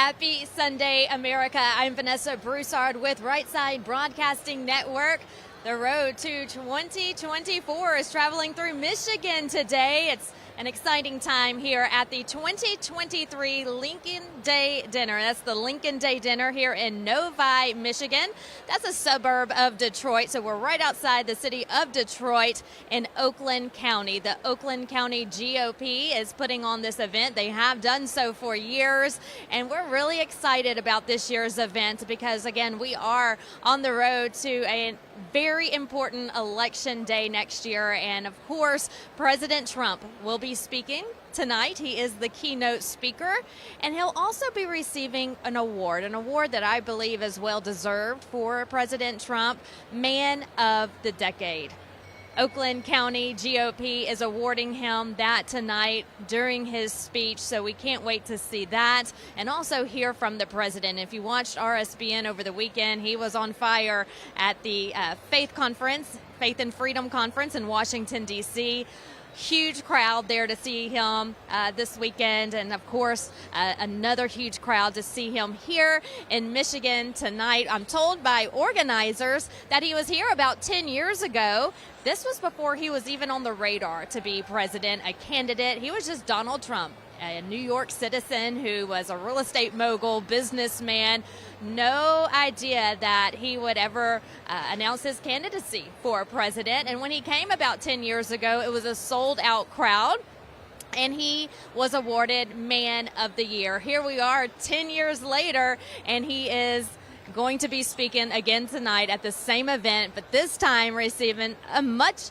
Happy Sunday, America. I'm Vanessa Broussard with Right Side Broadcasting Network. The road to 2024 is traveling through Michigan today. It's an exciting time here at the 2023 Lincoln Day Dinner. That's the Lincoln Day Dinner here in Novi, Michigan. That's a suburb of Detroit, so we're right outside the city of Detroit in Oakland County. The Oakland County GOP is putting on this event. They have done so for years, and we're really excited about this year's event because, again, we are on the road to a very important election day next year, and of course President Trump will be speaking tonight. He is the keynote speaker, and he'll also be receiving an award that I believe is well deserved for President Trump, Man of the Decade. Oakland County GOP is awarding him that tonight during his speech, so we can't wait to see that and also hear from the president. If you watched RSBN over the weekend, he was on fire at the Faith and Freedom Conference in Washington, D.C. Huge crowd there to see him this weekend, and of course another huge crowd to see him here in Michigan tonight. I'm told by organizers that he was here about 10 years ago. This was before he was even on the radar to be president, a candidate. He was just Donald Trump, a New York citizen who was a real estate mogul, businessman. No idea that he would ever announce his candidacy for president. And when he came about 10 years ago, it was a sold-out crowd, and he was awarded Man of the Year. Here we are 10 years later, and he is going to be speaking again tonight at the same event, but this time receiving a much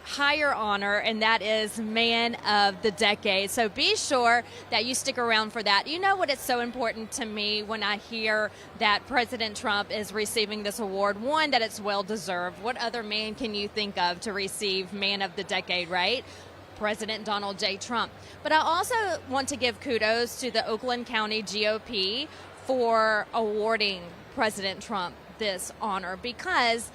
higher honor, and that is Man of the Decade. So be sure that you stick around for that. You know what, it's so important to me when I hear that President Trump is receiving this award. One, that it's well deserved. What other man can you think of to receive Man of the Decade, right? President Donald J. Trump. But I also want to give kudos to the Oakland County GOP for awarding President Trump this honor, because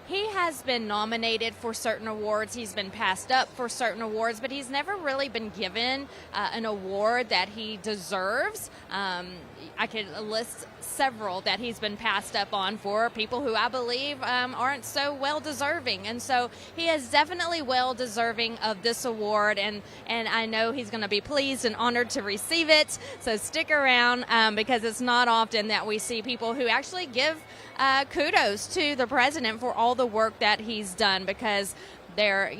he has been nominated for certain awards, he's been passed up for certain awards, but he's never really been given an award that he deserves. I could list several that he's been passed up on for people who I believe aren't so well deserving, and so he is definitely well deserving of this award, and I know he's going to be pleased and honored to receive it. So stick around because it's not often that we see people who actually give kudos to the president for all the work that he's done, because they're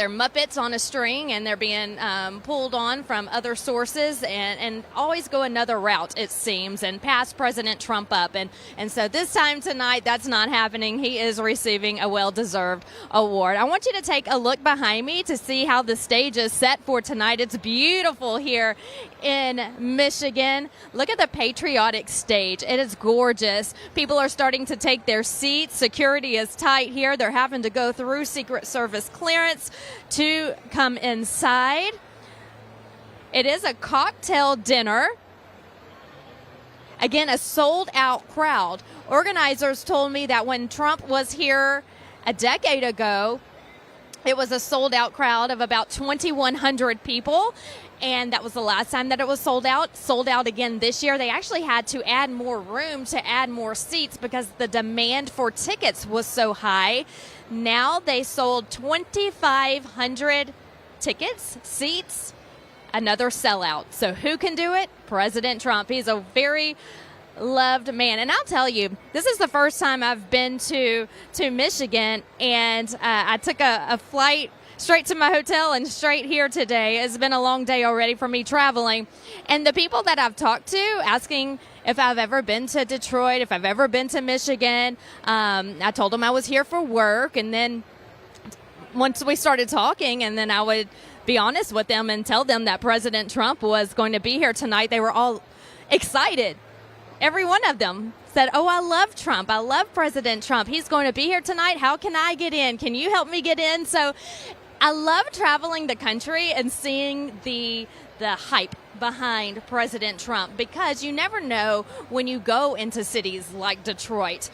Muppets on a string, and they're being pulled on from other sources and always go another route, it seems, and pass President Trump up. And so this time tonight, that's not happening. He is receiving a well-deserved award. I want you to take a look behind me to see how the stage is set for tonight. It's beautiful here in Michigan. Look at the patriotic stage. It is gorgeous. People are starting to take their seats. Security is tight here. They're having to go through Secret Service clearance to come inside. It is a cocktail dinner. Again, a sold-out crowd. Organizers told me that when Trump was here a decade ago, it was a sold-out crowd of about 2,100 people, and that was the last time that it was sold out. Sold out again this year. They actually had to add more room to add more seats because the demand for tickets was so high. Now they sold 2,500 tickets, seats, another sellout. So who can do it? President Trump. He's a very loved man. And I'll tell you, this is the first time I've been to Michigan, and I took a flight straight to my hotel and straight here today. It's been a long day already for me traveling. And the people that I've talked to asking if I've ever been to Detroit, if I've ever been to Michigan, I told them I was here for work. And then once we started talking, and then I would be honest with them and tell them that President Trump was going to be here tonight, they were all excited. Every one of them said, "Oh, I love Trump. I love President Trump. He's going to be here tonight. How can I get in? Can you help me get in?" So I love traveling the country and seeing the hype behind President Trump, because you never know when you go into cities like Detroit.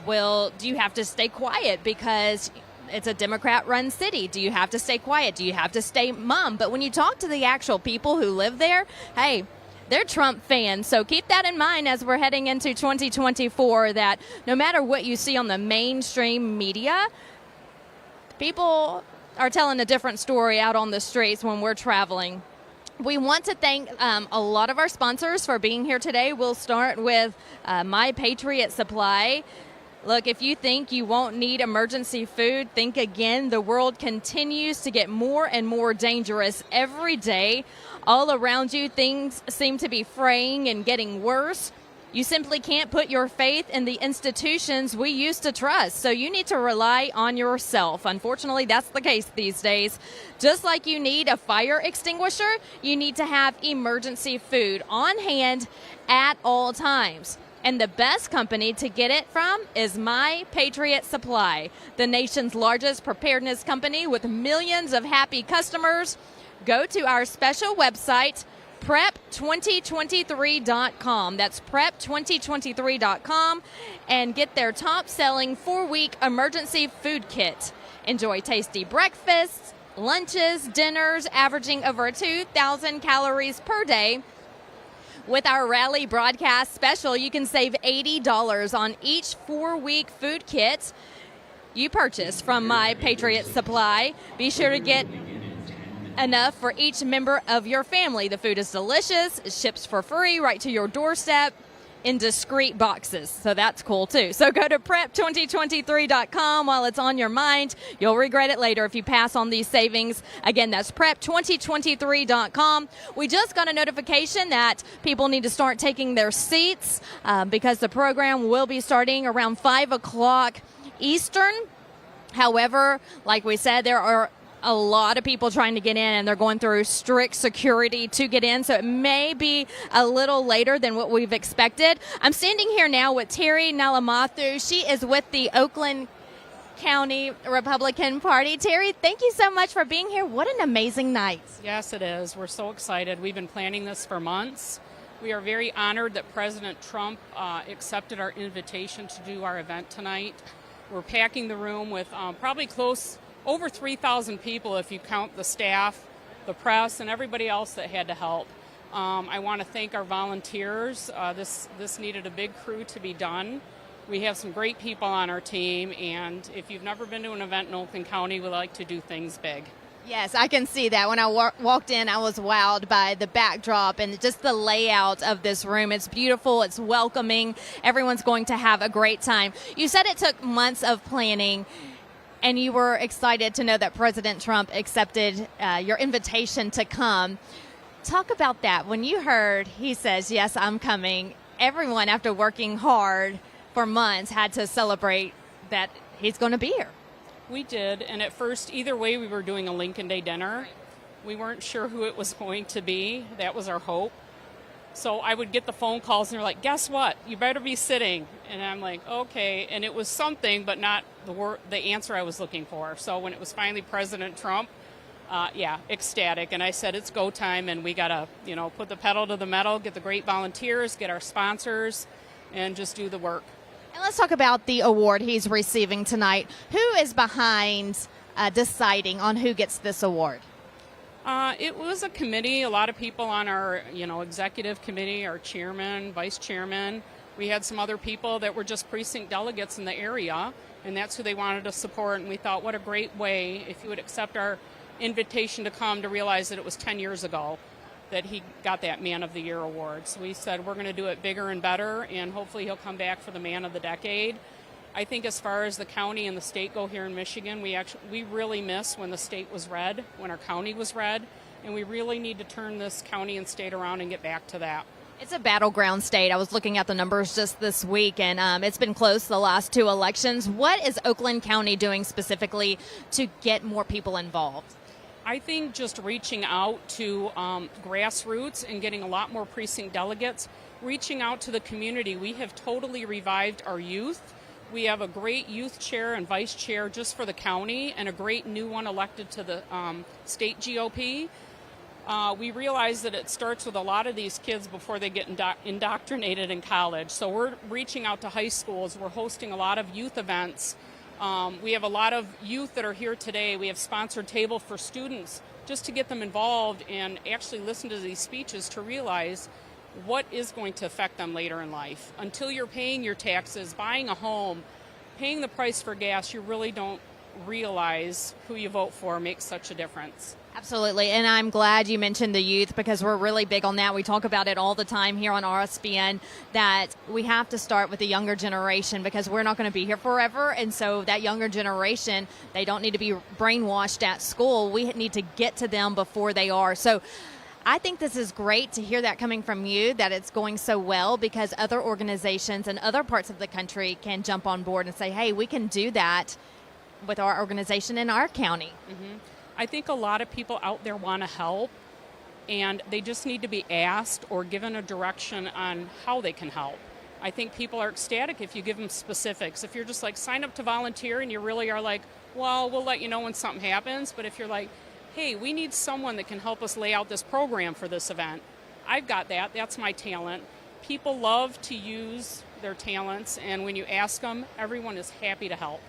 Do you have to stay quiet because it's a Democrat-run city? Do you have to stay quiet? Do you have to stay mum? But when you talk to the actual people who live there, hey, they're Trump fans. So keep that in mind as we're heading into 2024, that no matter what you see on the mainstream media, people are telling a different story out on the streets when we're traveling. We want to thank a lot of our sponsors for being here today. We'll start with My Patriot Supply. Look, if you think you won't need emergency food, think again. The world continues to get more and more dangerous every day. All around you, things seem to be fraying and getting worse. You simply can't put your faith in the institutions we used to trust, so you need to rely on yourself. Unfortunately, that's the case these days. Just like you need a fire extinguisher, you need to have emergency food on hand at all times. And the best company to get it from is My Patriot Supply, the nation's largest preparedness company with millions of happy customers. Go to our special website, prep2023.com. That's prep2023.com, and get their top-selling 4-week emergency food kit. Enjoy tasty breakfasts, lunches, dinners, averaging over 2,000 calories per day. With our Rally broadcast special, you can save $80 on each 4-week food kit you purchase from My Patriot Supply. Be sure to get enough for each member of your family. The food is delicious. It ships for free right to your doorstep in discreet boxes. So that's cool too. So go to prep2023.com while it's on your mind. You'll regret it later if you pass on these savings. Again, that's prep2023.com. We just got a notification that people need to start taking their seats because the program will be starting around 5 o'clock Eastern. However, like we said, there are a lot of people trying to get in, and they're going through strict security to get in, so it may be a little later than what we've expected. I'm standing here now with Terry Nalamathu. She is with the Oakland County Republican Party. Terry, thank you so much for being here. What an amazing night. Yes, it is. We're so excited. We've been planning this for months. We are very honored that President Trump accepted our invitation to do our event tonight. We're packing the room with probably over 3,000 people if you count the staff, the press, and everybody else that had to help. I want to thank our volunteers. This needed a big crew to be done. We have some great people on our team, and if you've never been to an event in Oakland County, we like to do things big. Yes, I can see that. When I walked in, I was wowed by the backdrop and just the layout of this room. It's beautiful. It's welcoming. Everyone's going to have a great time. You said it took months of planning, and you were excited to know that President Trump accepted your invitation to come. Talk about that. When you heard he says, yes, I'm coming, everyone, after working hard for months, had to celebrate that he's going to be here. We did, and at first, either way, we were doing a Lincoln Day dinner. We weren't sure who it was going to be. That was our hope. So I would get the phone calls, and they're like, guess what? You better be sitting. And I'm like, okay. And it was something, but not the answer I was looking for. So when it was finally President Trump, ecstatic. And I said, it's go time, and we got to, put the pedal to the metal, get the great volunteers, get our sponsors, and just do the work. And let's talk about the award he's receiving tonight. Who is behind deciding on who gets this award? It was a committee, a lot of people on our, executive committee, our chairman, vice chairman. We had some other people that were just precinct delegates in the area, and that's who they wanted to support. And we thought, what a great way, if you would accept our invitation to come, to realize that it was 10 years ago that he got that Man of the Year award. So we said, we're going to do it bigger and better, and hopefully he'll come back for the Man of the Decade. I think as far as the county and the state go here in Michigan, we really miss when the state was red, when our county was red, and we really need to turn this county and state around and get back to that. It's a battleground state. I was looking at the numbers just this week, and it's been close the last 2 elections. What is Oakland County doing specifically to get more people involved? I think just reaching out to grassroots and getting a lot more precinct delegates, reaching out to the community. We have totally revived our youth. We have a great youth chair and vice chair just for the county, and a great new one elected to the state GOP. We realize that it starts with a lot of these kids before they get indoctrinated in college. So we're reaching out to high schools. We're hosting a lot of youth events. We have a lot of youth that are here today. We have sponsored table for students just to get them involved and actually listen to these speeches to realize what is going to affect them later in life. Until you're paying your taxes, buying a home, paying the price for gas, you really don't realize who you vote for makes such a difference. Absolutely, and I'm glad you mentioned the youth because we're really big on that. We talk about it all the time here on RSBN that we have to start with the younger generation because we're not going to be here forever, and so that younger generation, they don't need to be brainwashed at school. We need to get to them before they are. So I think this is great to hear that coming from you, that it's going so well because other organizations and other parts of the country can jump on board and say, hey, we can do that with our organization in our county. Mm-hmm. I think a lot of people out there want to help, and they just need to be asked or given a direction on how they can help. I think people are ecstatic if you give them specifics. If you're just like, sign up to volunteer, and you really are like, well, we'll let you know when something happens. But if you're like, hey, we need someone that can help us lay out this program for this event, I've got that. That's my talent. People love to use their talents, and when you ask them, everyone is happy to help.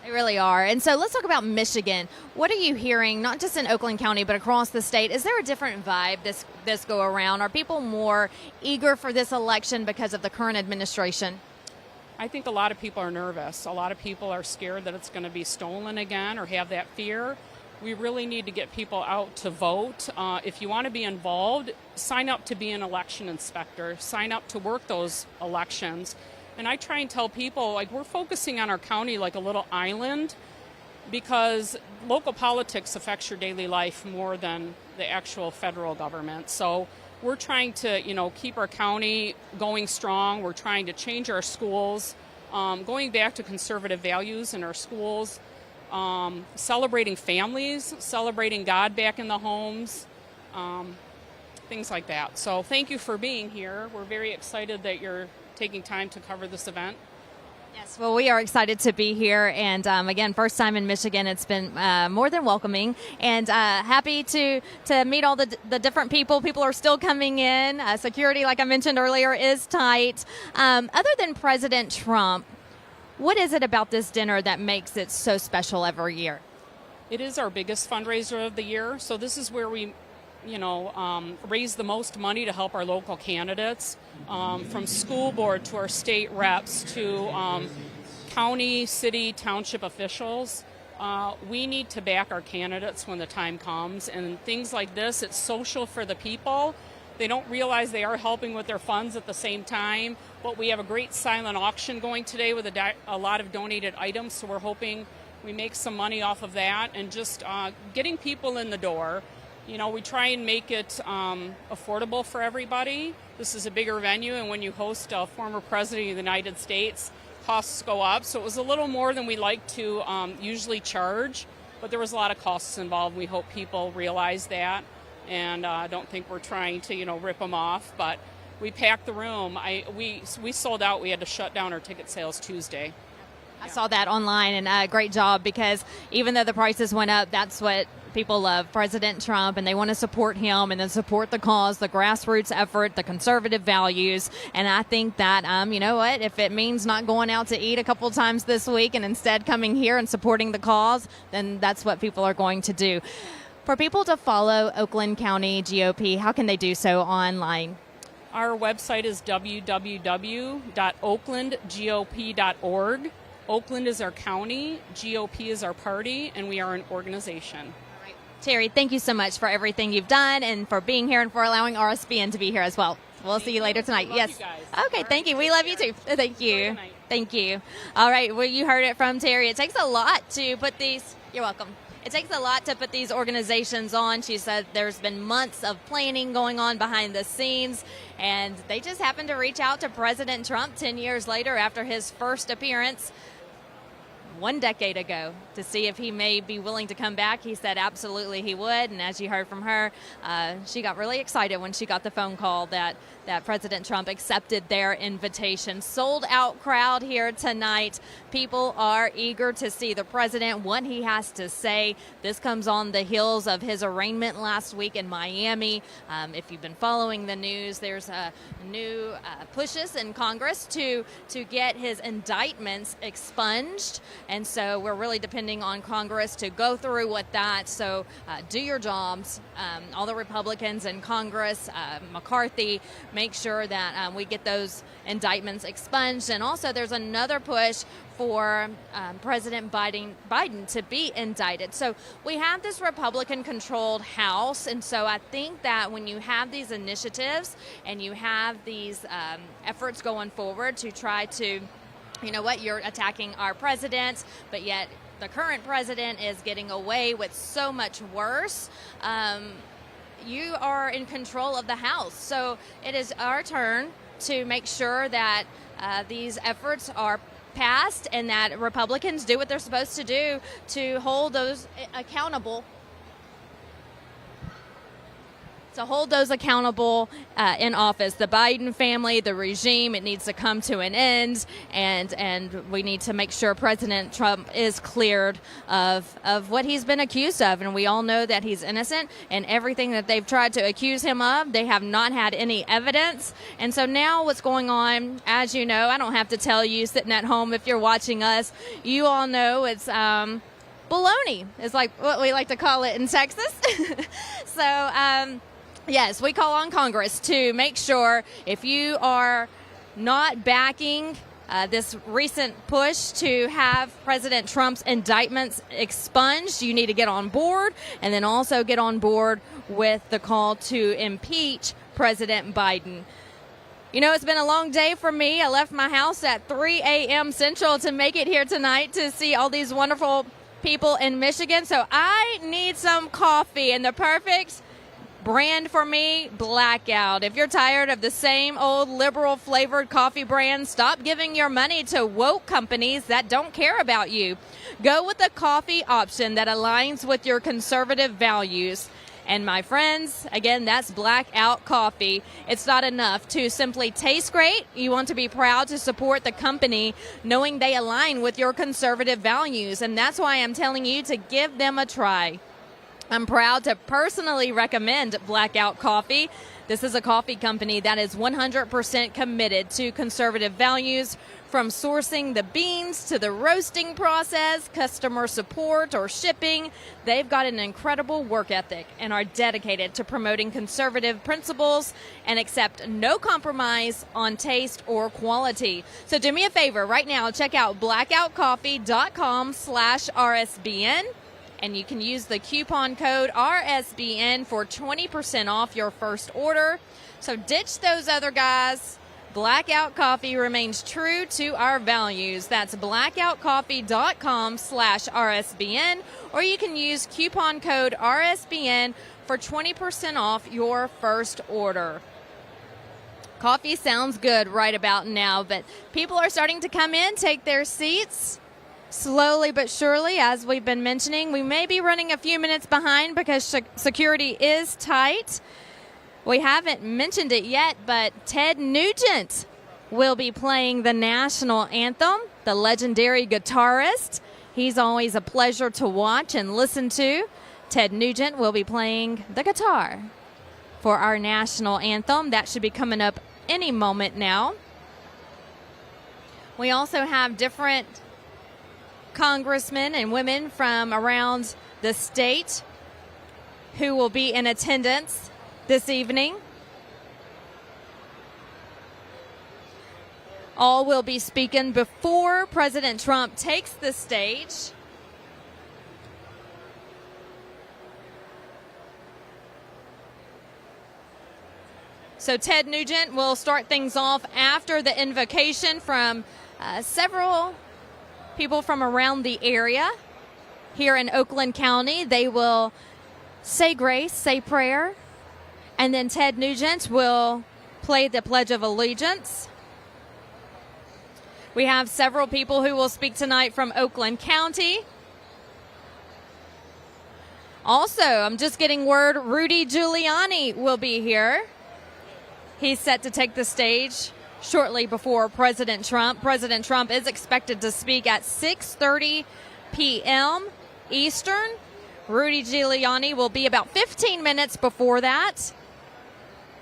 They really are. And so let's talk about Michigan. What are you hearing, not just in Oakland County, but across the state? Is there a different vibe this go around? Are people more eager for this election because of the current administration? I think a lot of people are nervous. A lot of people are scared that it's going to be stolen again or have that fear. We really need to get people out to vote. If you want to be involved, sign up to be an election inspector. Sign up to work those elections. And I try and tell people, like, we're focusing on our county like a little island because local politics affects your daily life more than the actual federal government. So we're trying to, keep our county going strong. We're trying to change our schools, going back to conservative values in our schools, celebrating families, celebrating God back in the homes, things like that. So thank you for being here. We're very excited that you're taking time to cover this event. Yes, well, we are excited to be here. And again, first time in Michigan. It's been more than welcoming and happy to meet all the different people. People are still coming in. Security, like I mentioned earlier, is tight. Other than President Trump, what is it about this dinner that makes it so special every year? It is our biggest fundraiser of the year. So this is where we raise the most money to help our local candidates, from school board to our state reps to county, city, township officials. We need to back our candidates when the time comes. And things like this, it's social for the people. They don't realize they are helping with their funds at the same time. But we have a great silent auction going today with a lot of donated items. So we're hoping we make some money off of that and just getting people in the door. We try and make it affordable for everybody. This is a bigger venue, and when you host a former president of the United States, costs go up. So it was a little more than we like to usually charge, but there was a lot of costs involved. We hope people realize that, and I don't think we're trying to, rip them off. But we packed the room. We sold out. We had to shut down our ticket sales Tuesday. I saw that online, and great job because even though the prices went up, that's what people love, President Trump, and they want to support him and then support the cause, the grassroots effort, the conservative values. And I think that, you know what, if it means not going out to eat a couple times this week and instead coming here and supporting the cause, then that's what people are going to do. For people to follow Oakland County GOP, how can they do so online? Our website is www.oaklandgop.org. Oakland is our county, GOP is our party, and we are an organization. Terry, thank you so much for everything you've done and for being here and for allowing RSBN to be here as well. We'll see you later tonight. Yes. Okay, thank you. We love you too. Thank you. Thank you. All right, well, you heard it from Terry. It takes a lot to put these, you're welcome. It takes a lot to put these organizations on. She said there's been months of planning going on behind the scenes, and they just happened to reach out to President Trump 10 years later after his first appearance 1 decade ago to see if he may be willing to come back. He said absolutely he would, and as you heard from her, she got really excited when she got the phone call that President Trump accepted their invitation. Sold out crowd here tonight. People are eager to see the president, what he has to say. This comes on the heels of his arraignment last week in Miami. If you've been following the news, there's new pushes in Congress to get his indictments expunged. And so we're really depending on Congress to go through with that. So do your jobs. All the Republicans in Congress, McCarthy, make sure that we get those indictments expunged. And also there's another push for President Biden to be indicted. So we have this Republican-controlled House, and so I think that when you have these initiatives and you have these efforts going forward to try to, you know what, you're attacking our president, but yet the current president is getting away with so much worse, you are in control of the House. So it is our turn to make sure that these efforts are passed and that Republicans do what they're supposed to do to hold those accountable. In office. The Biden family, the regime, it needs to come to an end, and we need to make sure President Trump is cleared of what he's been accused of. And we all know that he's innocent, and everything that they've tried to accuse him of, they have not had any evidence. And so now what's going on, as you know, I don't have to tell you sitting at home if you're watching us, you all know it's baloney is like what we like to call it in Texas. So, yes, we call on Congress to make sure if you are not backing this recent push to have President Trump's indictments expunged, you need to get on board, and then also get on board with the call to impeach President Biden. You know, it's been a long day for me. I left my house at 3 a.m. Central to make it here tonight to see all these wonderful people in Michigan. So I need some coffee, and the perfect brand for me, Blackout. If you're tired of the same old liberal flavored coffee brands, stop giving your money to woke companies that don't care about you. Go with a coffee option that aligns with your conservative values. And my friends, again, that's Blackout Coffee. It's not enough to simply taste great. You want to be proud to support the company, knowing they align with your conservative values. And that's why I'm telling you to give them a try. I'm proud to personally recommend Blackout Coffee. This is a coffee company that is 100% committed to conservative values, from sourcing the beans to the roasting process, customer support, or shipping. They've got an incredible work ethic and are dedicated to promoting conservative principles and accept no compromise on taste or quality. So do me a favor right now, check out blackoutcoffee.com/RSBN. And you can use the coupon code RSBN for 20% off your first order. So ditch those other guys. Blackout Coffee remains true to our values. That's blackoutcoffee.com/RSBN, or you can use coupon code RSBN for 20% off your first order. Coffee sounds good right about now, but people are starting to come in, take their seats. Slowly but surely, as we've been mentioning, we may be running a few minutes behind because security is tight. We haven't mentioned it yet, but Ted Nugent will be playing the national anthem, the legendary guitarist. He's always a pleasure to watch and listen to. Ted Nugent will be playing the guitar for our national anthem. That should be coming up any moment now. We also have different congressmen and women from around the state who will be in attendance this evening. All will be speaking before President Trump takes the stage. So Ted Nugent will start things off after the invocation from several people from around the area here in Oakland County. They will say grace, say prayer, and then Ted Nugent will play the Pledge of Allegiance. We have several people who will speak tonight from Oakland County. Also, I'm just getting word Rudy Giuliani will be here. He's set to take the stage shortly before President Trump. President Trump is expected to speak at 6:30 p.m. Eastern. Rudy Giuliani will be about 15 minutes before that.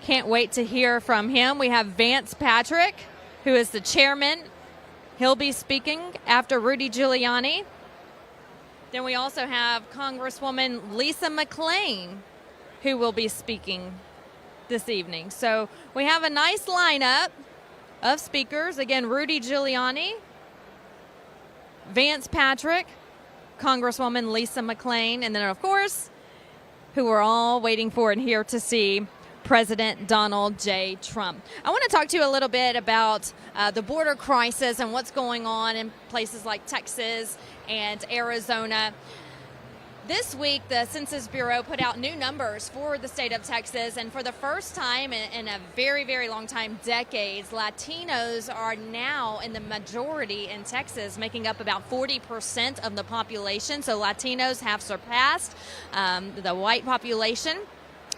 Can't wait to hear from him. We have Vance Patrick, who is the chairman. He'll be speaking after Rudy Giuliani. Then we also have Congresswoman Lisa McClain, who will be speaking. this evening. So we have a nice lineup of speakers. Again, Rudy Giuliani, Vance Patrick, Congresswoman Lisa McClain, and then, of course, who we're all waiting for and here to see, President Donald J. Trump. I want to talk to you a little bit about the border crisis and what's going on in places like Texas and Arizona. This week, the Census Bureau put out new numbers for the state of Texas, and for the first time in a very, very long time, decades, Latinos are now in the majority in Texas, making up about 40% of the population. So Latinos have surpassed the white population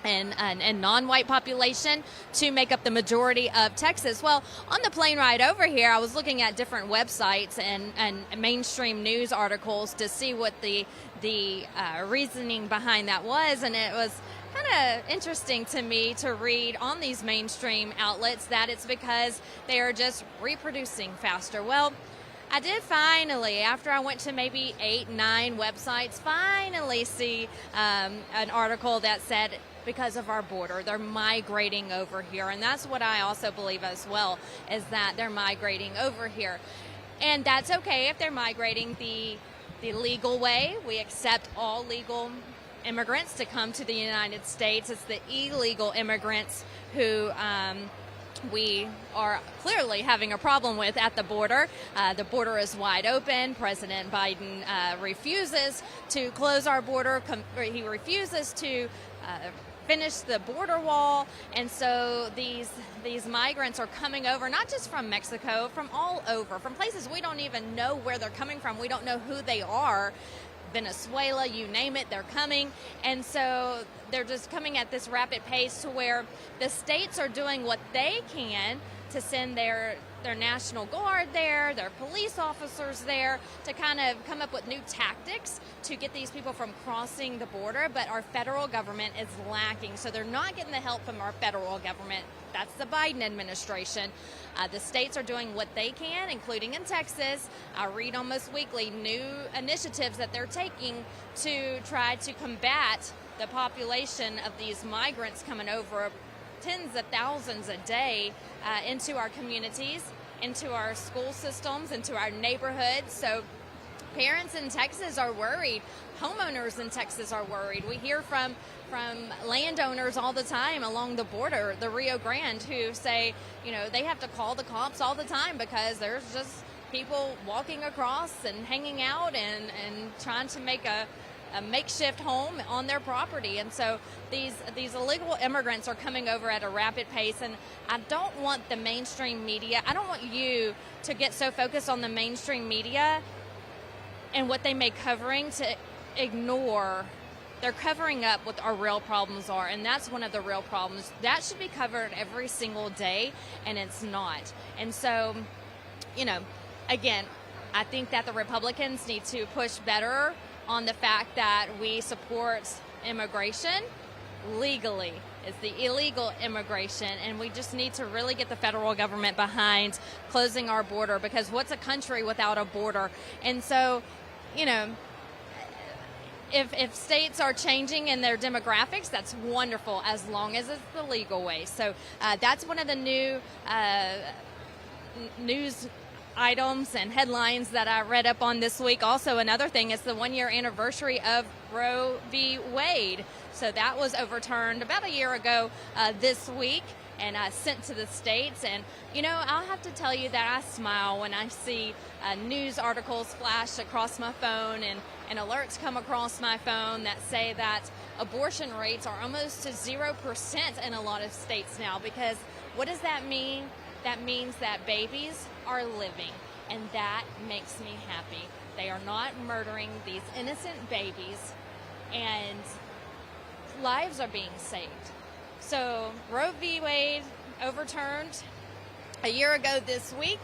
and non-white population to make up the majority of Texas. Well, on the plane ride over here, I was looking at different websites and mainstream news articles to see what the reasoning behind that was, and it was kind of interesting to me to read on these mainstream outlets that it's because they are just reproducing faster. Well, I did finally, after I went to maybe 8, 9 websites, finally see an article that said because of our border, they're migrating over here. And that's what I also believe as well, is that they're migrating over here. And that's okay if they're migrating the legal way. We accept all legal immigrants to come to the United States. It's the illegal immigrants who we are clearly having a problem with at the border. The border is wide open. President Biden refuses to close our border. He refuses to finish the border wall, and so these migrants are coming over, not just from Mexico, from all over, from places we don't even know where they're coming from. We don't know who they are. Venezuela, you name it, they're coming. And so they're just coming at this rapid pace to where the states are doing what they can to send their National Guard there, their police officers there, to kind of come up with new tactics to get these people from crossing the border. But our federal government is lacking, so they're not getting the help from our federal government. That's the Biden administration. The states are doing what they can, including in Texas. I read almost weekly new initiatives that they're taking to try to combat the population of these migrants coming over, tens of thousands a day, into our communities, into our school systems, into our neighborhoods. So parents in Texas are worried. Homeowners in Texas are worried. We hear from landowners all the time along the border, the Rio Grande, who say, they have to call the cops all the time because there's just people walking across and hanging out and trying to make a makeshift home on their property. And so these illegal immigrants are coming over at a rapid pace, and I don't want the mainstream media, I don't want you to get so focused on the mainstream media and what they may covering to ignore. They're covering up what our real problems are, and that's one of the real problems. That should be covered every single day, and it's not. And so, again, I think that the Republicans need to push better on the fact that we support immigration legally. It's the illegal immigration, and we just need to really get the federal government behind closing our border, because what's a country without a border? And so, if states are changing in their demographics, that's wonderful, as long as it's the legal way. So that's one of the new news items and headlines that I read up on this week. Also, another thing is the 1-year anniversary of Roe v. Wade. So that was overturned about a year ago this week and sent to the states. And, I'll have to tell you that I smile when I see news articles flash across my phone and alerts come across my phone that say that abortion rates are almost to 0% in a lot of states now. Because what does that mean? That means that babies are living, and that makes me happy. They are not murdering these innocent babies, and lives are being saved. So Roe v. Wade overturned a year ago this week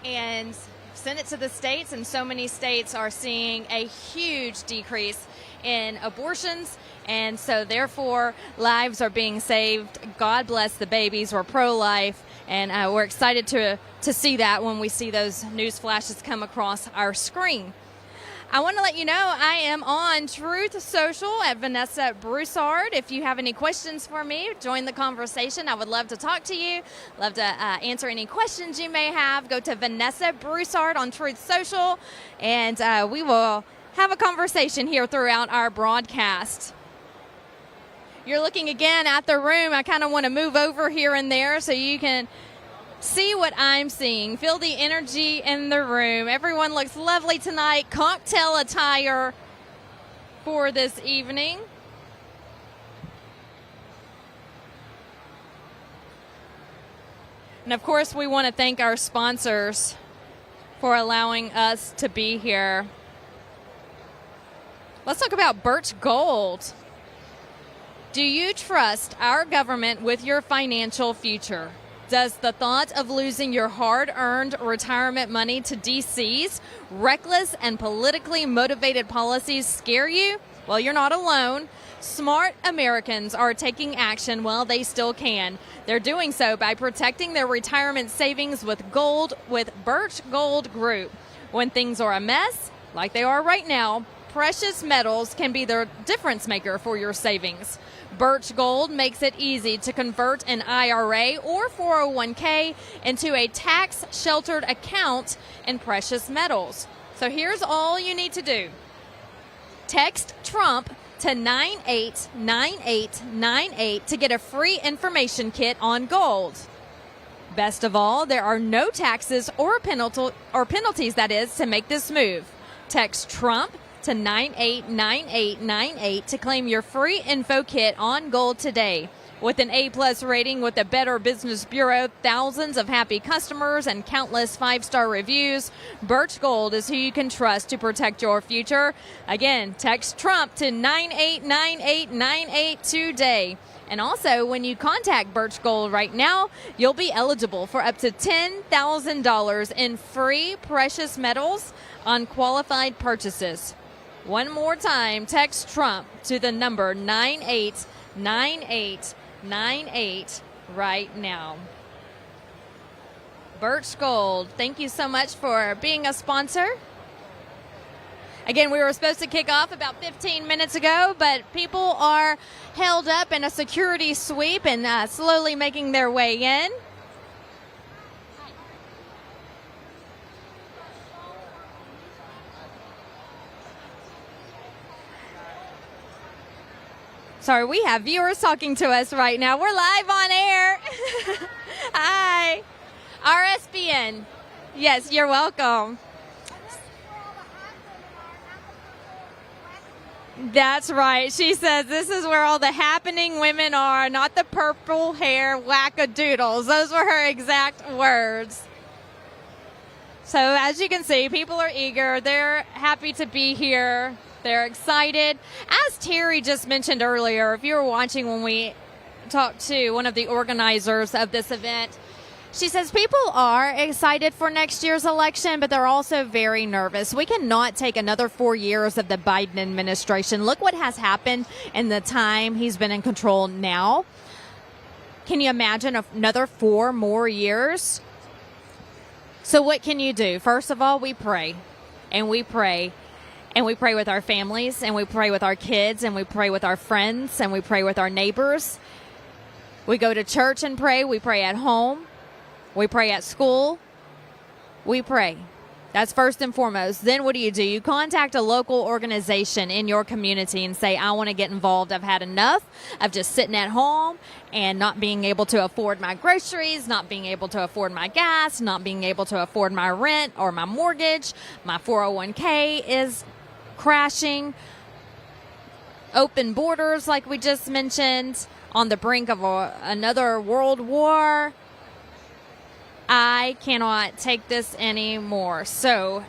and sent it to the states, and so many states are seeing a huge decrease in abortions, and so therefore lives are being saved. God bless the babies. We're pro-life, and we're excited to see that when we see those news flashes come across our screen. I want to let you know I am on Truth Social at Vanessa Broussard. If you have any questions for me, join the conversation. I would love to talk to you, love to answer any questions you may have. Go to Vanessa Broussard on Truth Social, and we will have a conversation here throughout our broadcast. You're looking again at the room. I kind of want to move over here and there so you can see what I'm seeing. Feel the energy in the room. Everyone looks lovely tonight. Cocktail attire for this evening. And of course, we want to thank our sponsors for allowing us to be here. Let's talk about Birch Gold. Do you trust our government with your financial future? Does the thought of losing your hard-earned retirement money to DC's reckless and politically motivated policies scare you? Well, you're not alone. Smart Americans are taking action while they still can. They're doing so by protecting their retirement savings with gold with Birch Gold Group. When things are a mess, like they are right now, precious metals can be the difference maker for your savings. Birch Gold makes it easy to convert an IRA or 401k into a tax-sheltered account in precious metals. So here's all you need to do. Text Trump to 989898 to get a free information kit on gold. Best of all, there are no taxes or penalties to make this move. Text Trump to 989898 to claim your free info kit on gold today. With an A+ rating with the Better Business Bureau, thousands of happy customers, and countless 5-star reviews, Birch Gold is who you can trust to protect your future. Again, text Trump to 989898 today. And also, when you contact Birch Gold right now, you'll be eligible for up to $10,000 in free precious metals on qualified purchases. One more time, text Trump to the number 989898 right now. Birch Gold, thank you so much for being a sponsor. Again, we were supposed to kick off about 15 minutes ago, but people are held up in a security sweep and slowly making their way in. Sorry, we have viewers talking to us right now. We're live on air. Hi. RSBN. Yes, you're welcome. That's right. She says this is where all the happening women are, not the purple hair wackadoodles. Those were her exact words. So as you can see, people are eager. They're happy to be here. They're excited. As Terry just mentioned earlier, if you were watching when we talked to one of the organizers of this event, she says people are excited for next year's election, but they're also very nervous. We cannot take another 4 years of the Biden administration. Look what has happened in the time he's been in control now. Can you imagine another 4 more years? So what can you do? First of all, we pray, and we pray. And we pray with our families, and we pray with our kids, and we pray with our friends, and we pray with our neighbors. We go to church and pray. We pray at home. We pray at school. We pray. That's first and foremost. Then what do? You contact a local organization in your community and say, I want to get involved. I've had enough of just sitting at home and not being able to afford my groceries, not being able to afford my gas, not being able to afford my rent or my mortgage. My 401k is crashing, open borders like we just mentioned, on the brink of another world war. I cannot take this anymore. So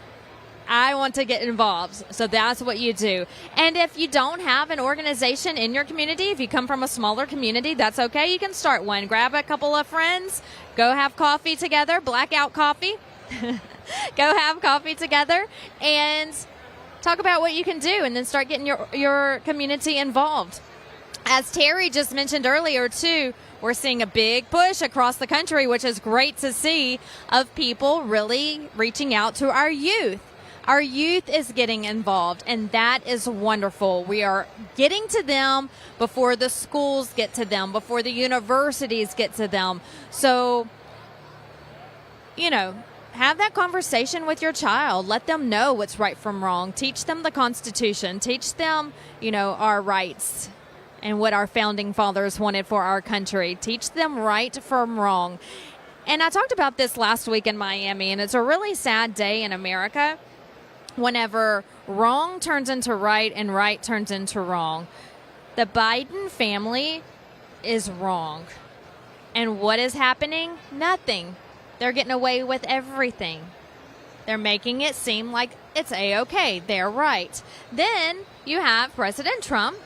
I want to get involved. So that's what you do. And if you don't have an organization in your community, if you come from a smaller community, that's okay. You can start one. Grab a couple of friends, go have coffee together, blackout coffee. Go have coffee together and talk about what you can do, and then start getting your community involved. As Terry just mentioned earlier, too, we're seeing a big push across the country, which is great to see, of people really reaching out to our youth. Our youth is getting involved, and that is wonderful. We are getting to them before the schools get to them, before the universities get to them. So, have that conversation with your child. Let them know what's right from wrong. Teach them the Constitution. Teach them, our rights and what our founding fathers wanted for our country. Teach them right from wrong. And I talked about this last week in Miami, and it's a really sad day in America whenever wrong turns into right and right turns into wrong. The Biden family is wrong. And what is happening? Nothing. They're getting away with everything. They're making it seem like it's A-okay. They're right. Then you have President Trump,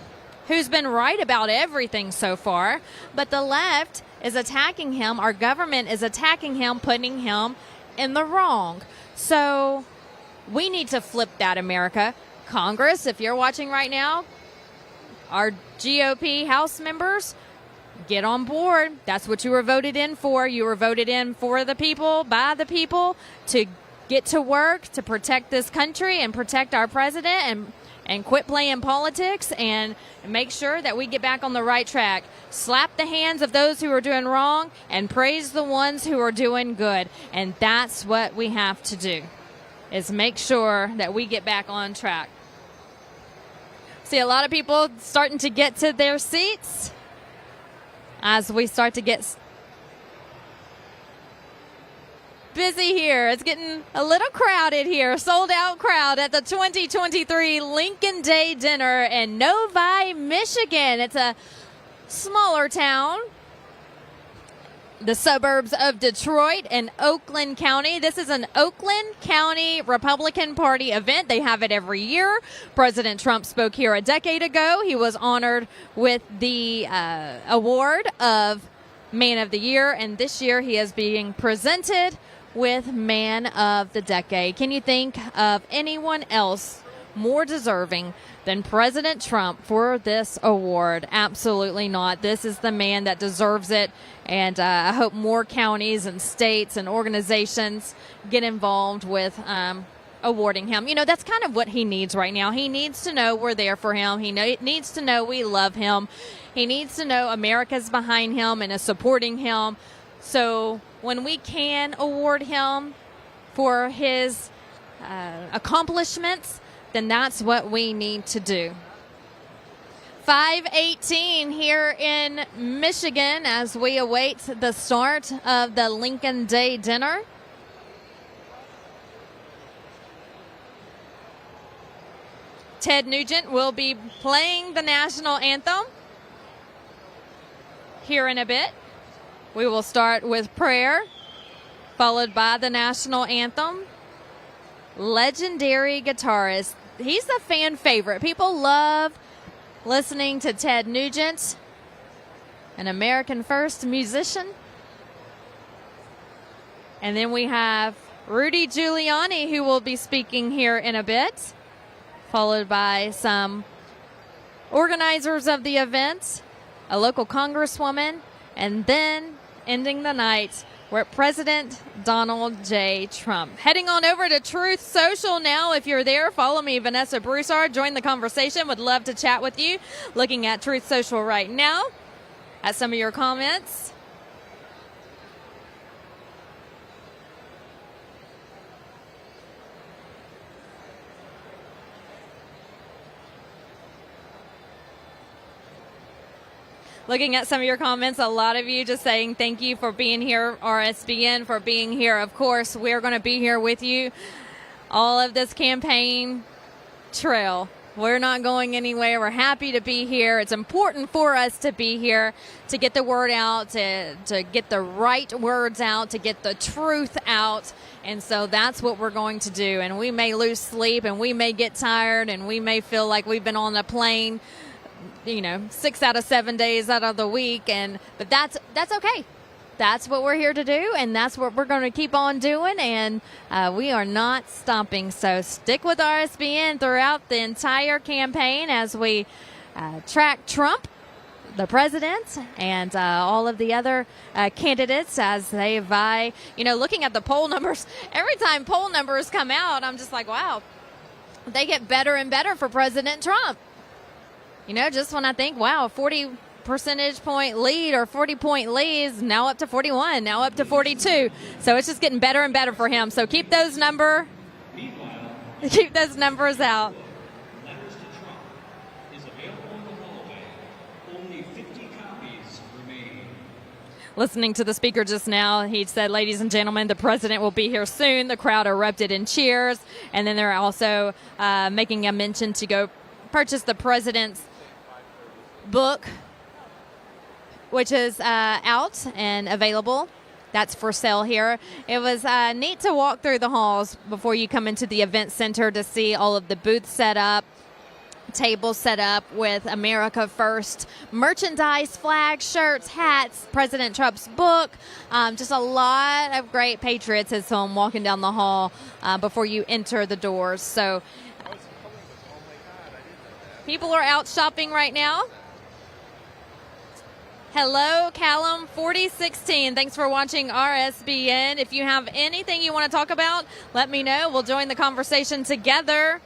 who's been right about everything so far, but the left is attacking him. Our government is attacking him, putting him in the wrong. So we need to flip that, America. Congress, if you're watching right now, our GOP House members, get on board. That's what you were voted in for. You were voted in for the people, by the people, to get to work, to protect this country and protect our president and quit playing politics and make sure that we get back on the right track. Slap the hands of those who are doing wrong and praise the ones who are doing good. And that's what we have to do, is make sure that we get back on track. See a lot of people starting to get to their seats as we start to get busy here. It's getting a little crowded here. Sold out crowd at the 2023 Lincoln Day Dinner in Novi, Michigan. It's a smaller town, the suburbs of Detroit and Oakland County. This is an Oakland County Republican Party event. They have it every year. President Trump spoke here a decade ago. He was honored with the award of Man of the Year, and this year he is being presented with Man of the Decade. Can you think of anyone else more deserving than President Trump for this award? Absolutely not. This is the man that deserves it, and I hope more counties and states and organizations get involved with awarding him. That's kind of what he needs right now. He needs to know we're there for him. He needs to know we love him. He needs to know America's behind him and is supporting him. So when we can award him for his accomplishments, then that's what we need to do. 5:18 here in Michigan as we await the start of the Lincoln Day Dinner. Ted Nugent will be playing the national anthem here in a bit. We will start with prayer, followed by the national anthem. Legendary guitarist. He's a fan favorite. People love listening to Ted Nugent, an American First musician. And then we have Rudy Giuliani, who will be speaking here in a bit, followed by some organizers of the event, a local congresswoman, and then ending the night with President Donald J. Trump. Heading on over to Truth Social now. If you're there, follow me, Vanessa Broussard. Join the conversation. Would love to chat with you. Looking at Truth Social right now at some of your comments. Looking at some of your comments, a lot of you just saying thank you for being here, RSBN for being here. Of course, we're going to be here with you all of this campaign trail. We're not going anywhere. We're happy to be here. It's important for us to be here to get the word out, to get the right words out, to get the truth out. And so that's what we're going to do. And we may lose sleep and we may get tired and we may feel like we've been on a plane 6 out of 7 days out of the week, but that's okay. That's what we're here to do, and that's what we're going to keep on doing, and we are not stopping. So stick with RSBN throughout the entire campaign as we track Trump the president and all of the other candidates as they vie. Looking at the poll numbers, every time poll numbers come out, I'm just like, wow, they get better and better for President Trump. Just when I think, wow, 40 percentage point lead or 40-point lead is now up to 41, now up to 42. So it's just getting better and better for him. So keep those numbers out. Letters to Trump is available in the hallway. Only 50 copies remain. Listening to the speaker just now, he said, ladies and gentlemen, the president will be here soon. The crowd erupted in cheers. And then they're also making a mention to go purchase the president's book, which is out and available. That's for sale here. It was neat to walk through the halls before you come into the event center to see all of the booths set up, tables set up with America First merchandise, flags, shirts, hats, President Trump's book, just a lot of great patriotism walking down the hall before you enter the doors. So people are out shopping right now. Hello, Callum 4016. Thanks for watching RSBN. If you have anything you want to talk about, let me know. We'll join the conversation together.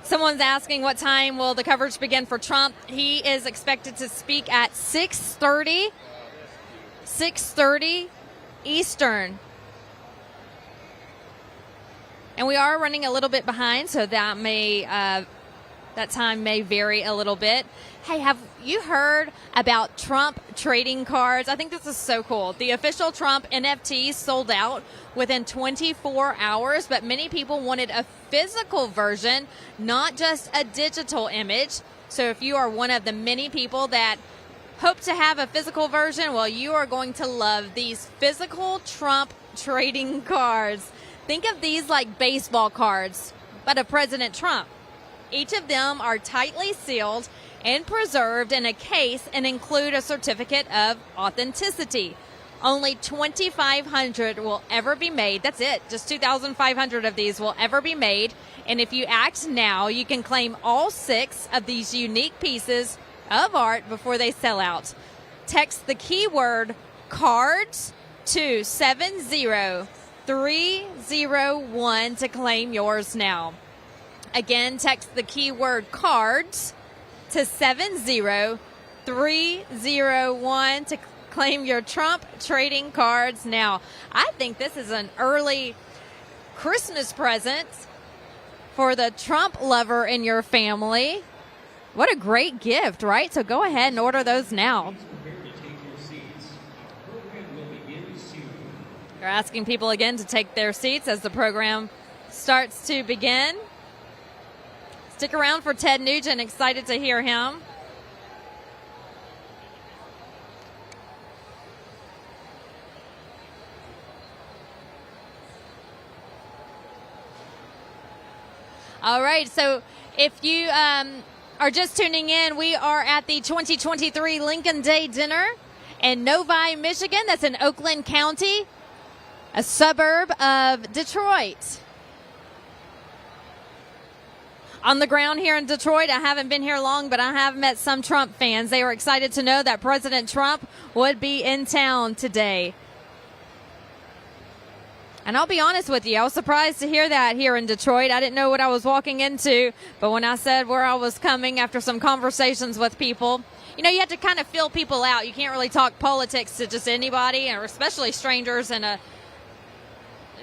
Someone's asking what time will the coverage begin for Trump. He is expected to speak at 6:30 Eastern. And we are running a little bit behind, so that time may vary a little bit. Hey, have you heard about Trump trading cards? I think this is so cool. The official Trump NFTs sold out within 24 hours, but many people wanted a physical version, not just a digital image. So if you are one of the many people that hope to have a physical version, well, you are going to love these physical Trump trading cards. Think of these like baseball cards, but of President Trump. Each of them are tightly sealed and preserved in a case and include a certificate of authenticity. Only 2,500 will ever be made. That's it. Just 2,500 of these will ever be made. And if you act now, you can claim all 6 of these unique pieces of art before they sell out. Text the keyword cards to 70301 to claim yours now. Again, text the keyword cards to 70301 to claim your Trump trading cards now. I think this is an early Christmas present for the Trump lover in your family. What a great gift, right? So go ahead and order those now. They're asking people again to take their seats as the program starts to begin. Stick around for Ted Nugent. Excited to hear him. All right, so if you are just tuning in, we are at the 2023 Lincoln Day Dinner in Novi, Michigan. That's in Oakland County, a suburb of Detroit. On the ground here in Detroit, I haven't been here long, but I have met some Trump fans. They were excited to know that President Trump would be in town today. And I'll be honest with you, I was surprised to hear that here in Detroit. I didn't know what I was walking into, but when I said where I was coming after some conversations with people, you have to kind of feel people out. You can't really talk politics to just anybody, or especially strangers in a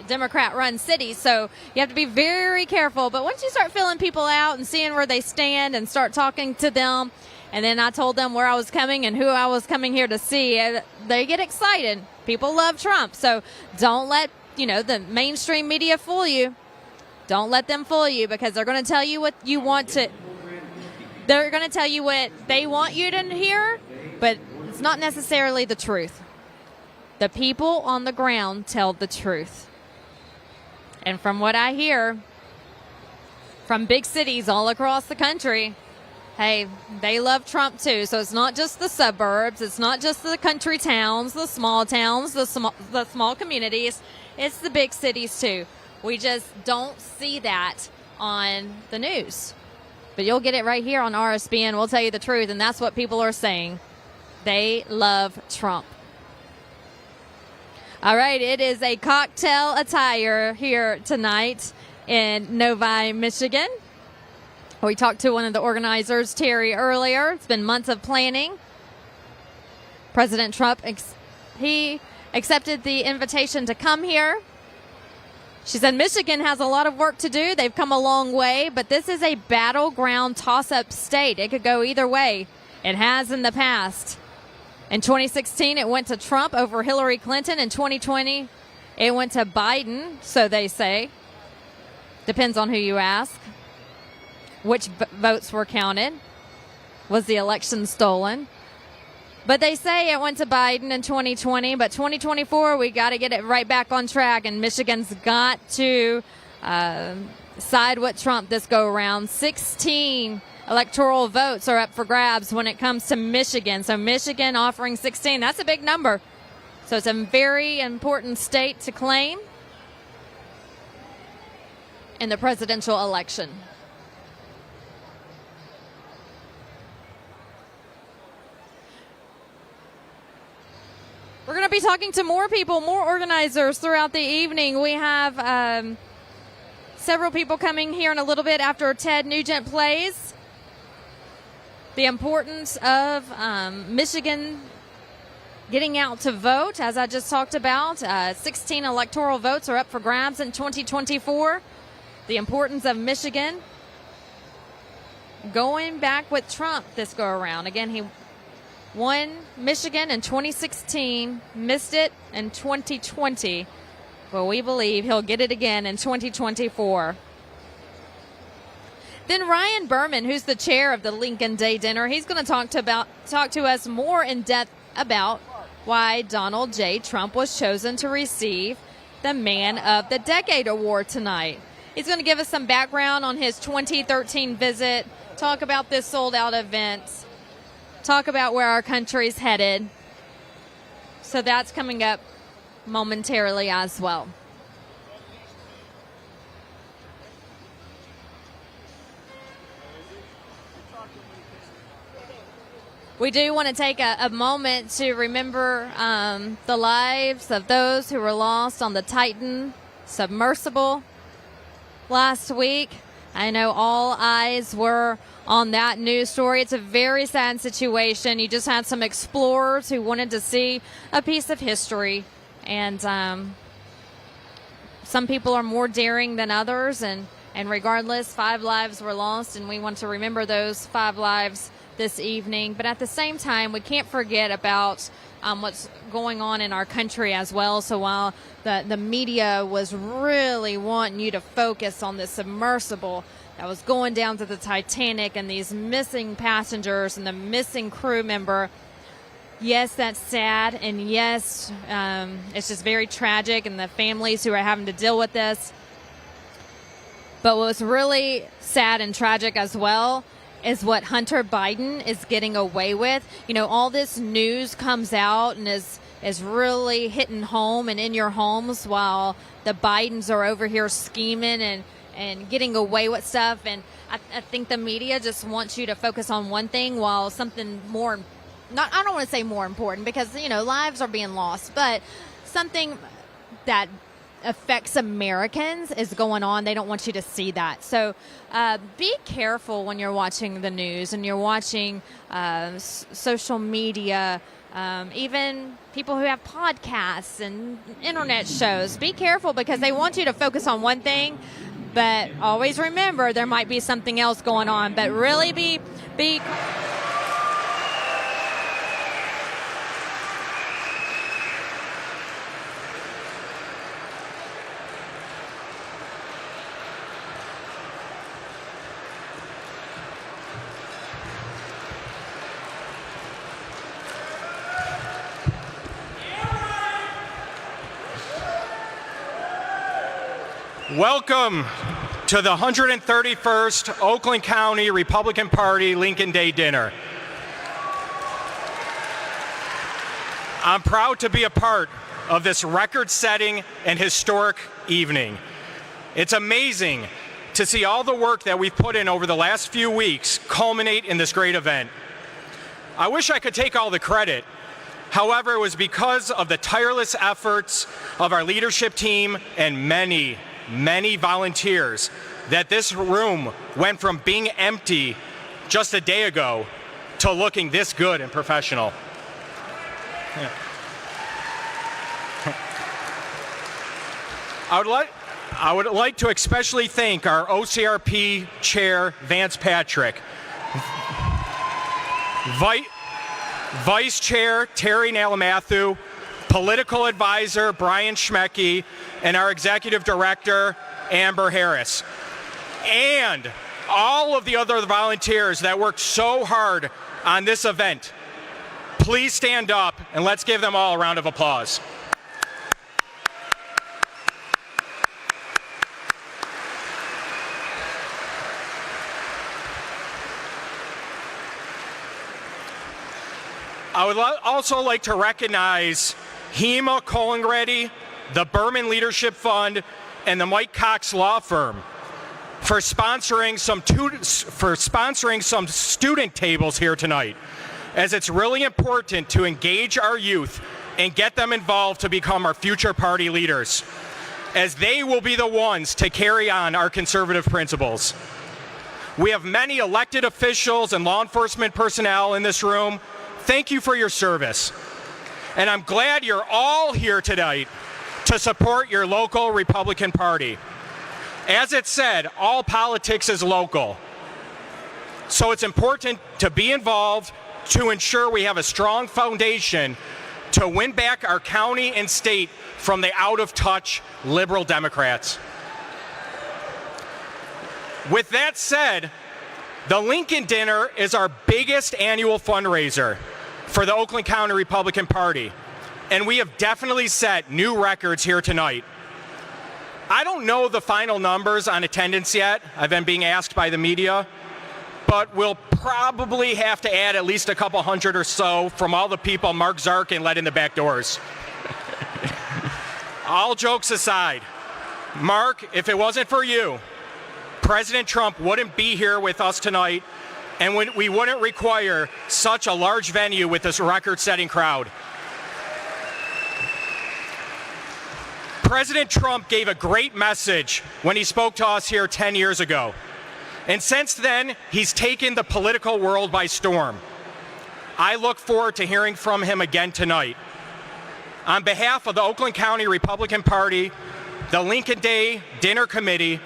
Democrat-run city, so you have to be very careful. But once you start filling people out and seeing where they stand and start talking to them, and then I told them where I was coming and who I was coming here to see, they get excited. People love Trump, so don't let the mainstream media fool you. Don't let them fool you, because they're going to tell you what you want to. They're going to tell you what they want you to hear, but it's not necessarily the truth. The people on the ground tell the truth. And from what I hear from big cities all across the country, hey, they love Trump too. So it's not just the suburbs. It's not just the country towns, the small small communities. It's the big cities too. We just don't see that on the news. But you'll get it right here on RSBN. We'll tell you the truth, and that's what people are saying. They love Trump. All right, it is a cocktail attire here tonight in Novi, Michigan. We talked to one of the organizers, Terry, earlier. It's been months of planning. President Trump, he accepted the invitation to come here. She said Michigan has a lot of work to do. They've come a long way, but this is a battleground toss-up state. It could go either way. It has in the past. In 2016, it went to Trump over Hillary Clinton. In 2020, it went to Biden, so they say. Depends on who you ask. Which votes were counted? Was the election stolen? But they say it went to Biden in 2020, but 2024, we got to get it right back on track, and Michigan's got to side with Trump this go-around. 16 electoral votes are up for grabs when it comes to Michigan. So Michigan offering 16, that's a big number. So it's a very important state to claim in the presidential election. We're going to be talking to more people, more organizers throughout the evening. We have several people coming here in a little bit after Ted Nugent plays. The importance of Michigan getting out to vote, as I just talked about. 16 electoral votes are up for grabs in 2024. The importance of Michigan going back with Trump this go-around. Again, he won Michigan in 2016, missed it in 2020, but we believe he'll get it again in 2024. Then Ryan Berman, who's the chair of the Lincoln Day Dinner, he's going to talk to us more in depth about why Donald J. Trump was chosen to receive the Man of the Decade award tonight. He's going to give us some background on his 2013 visit, talk about this sold-out event, talk about where our country's headed. So that's coming up momentarily as well. We do want to take a moment to remember the lives of those who were lost on the Titan submersible last week. I know all eyes were on that news story. It's a very sad situation. You just had some explorers who wanted to see a piece of history. And some people are more daring than others. And regardless, 5 lives were lost, and we want to remember those 5 lives this evening. But at the same time, we can't forget about what's going on in our country as well. So while the media was really wanting you to focus on this submersible that was going down to the Titanic and these missing passengers and the missing crew member, yes, that's sad, and yes, it's just very tragic, and the families who are having to deal with this. But what's really sad and tragic as well is what Hunter Biden is getting away with. You know, all this news comes out and is really hitting home and in your homes, while the Bidens are over here scheming and getting away with stuff. And I think the media just wants you to focus on one thing, while something more, I don't want to say more important, because, you know, lives are being lost, but something that affects Americans is going on. They don't want you to see that. So be careful when you're watching the news and you're watching social media, even people who have podcasts and internet shows. Be careful, because they want you to focus on one thing, but always remember there might be something else going on. But really be Welcome to the 131st Oakland County Republican Party Lincoln Day Dinner. I'm proud to be a part of this record-setting and historic evening. It's amazing to see all the work that we've put in over the last few weeks culminate in this great event. I wish I could take all the credit. However, it was because of the tireless efforts of our leadership team and many, many volunteers that this room went from being empty just a day ago to looking this good and professional. Yeah. I would like to especially thank our OCRP Chair, Vance Patrick, Vice Chair, Terry Nalamathu, Political Advisor, Brian Schmecke, and our Executive Director, Amber Harris, and all of the other volunteers that worked so hard on this event. Please stand up and let's give them all a round of applause. I would also like to recognize Hema Colingreddy, the Berman Leadership Fund, and the Mike Cox Law Firm for sponsoring some student tables here tonight, as it's really important to engage our youth and get them involved to become our future party leaders, as they will be the ones to carry on our conservative principles. We have many elected officials and law enforcement personnel in this room. Thank you for your service. And I'm glad you're all here tonight to support your local Republican Party. As it said, all politics is local. So it's important to be involved to ensure we have a strong foundation to win back our county and state from the out-of-touch liberal Democrats. With that said, the Lincoln Dinner is our biggest annual fundraiser for the Oakland County Republican Party, and we have definitely set new records here tonight. I don't know the final numbers on attendance yet. I've been being asked by the media, but we'll probably have to add at least a couple hundred or so from all the people Mark Zarkin let in the back doors. All jokes aside, Mark, if it wasn't for you, President Trump wouldn't be here with us tonight, and we wouldn't require such a large venue with this record-setting crowd. President Trump gave a great message when he spoke to us here 10 years ago. And since then, he's taken the political world by storm. I look forward to hearing from him again tonight. On behalf of the Oakland County Republican Party, the Lincoln Day Dinner Committee,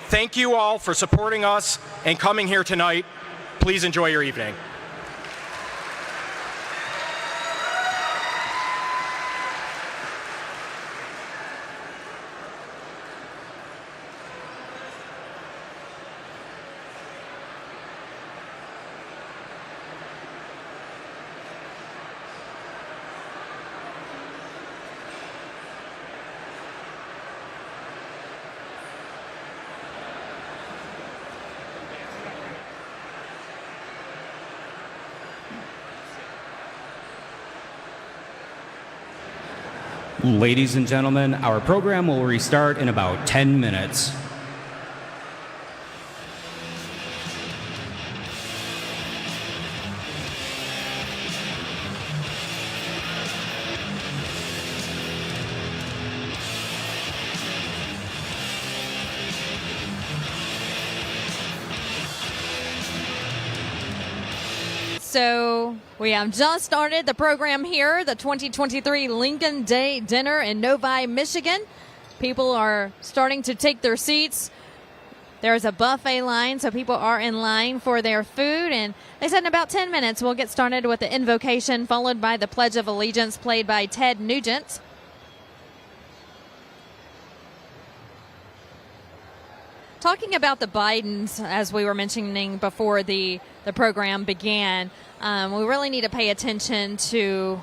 thank you all for supporting us and coming here tonight. Please enjoy your evening. Ladies and gentlemen, our program will restart in about 10 minutes. So we have just started the program here, the 2023 Lincoln Day Dinner in Novi, Michigan. People are starting to take their seats. There's a buffet line, so people are in line for their food. And they said in about 10 minutes we'll get started with the invocation, followed by the Pledge of Allegiance played by Ted Nugent. Talking about the Bidens, as we were mentioning before the program began, we really need to pay attention to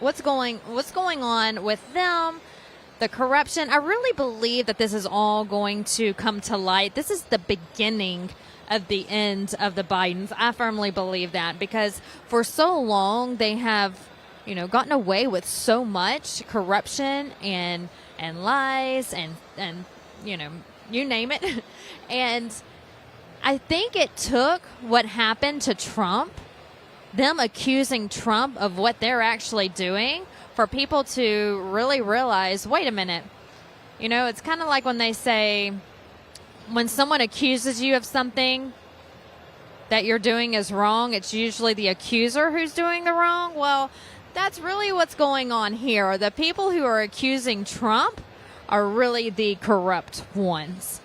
what's going on with them, the corruption. I really believe that this is all going to come to light. This is the beginning of the end of the Bidens. I firmly believe that, because for so long they have, gotten away with so much corruption and lies and you name it. And I think it took what happened to Trump, them accusing Trump of what they're actually doing, for people to really realize, wait a minute. You know, it's kind of like when they say, when someone accuses you of something that you're doing is wrong, it's usually the accuser who's doing the wrong. Well, that's really what's going on here. The people who are accusing Trump are really the corrupt ones.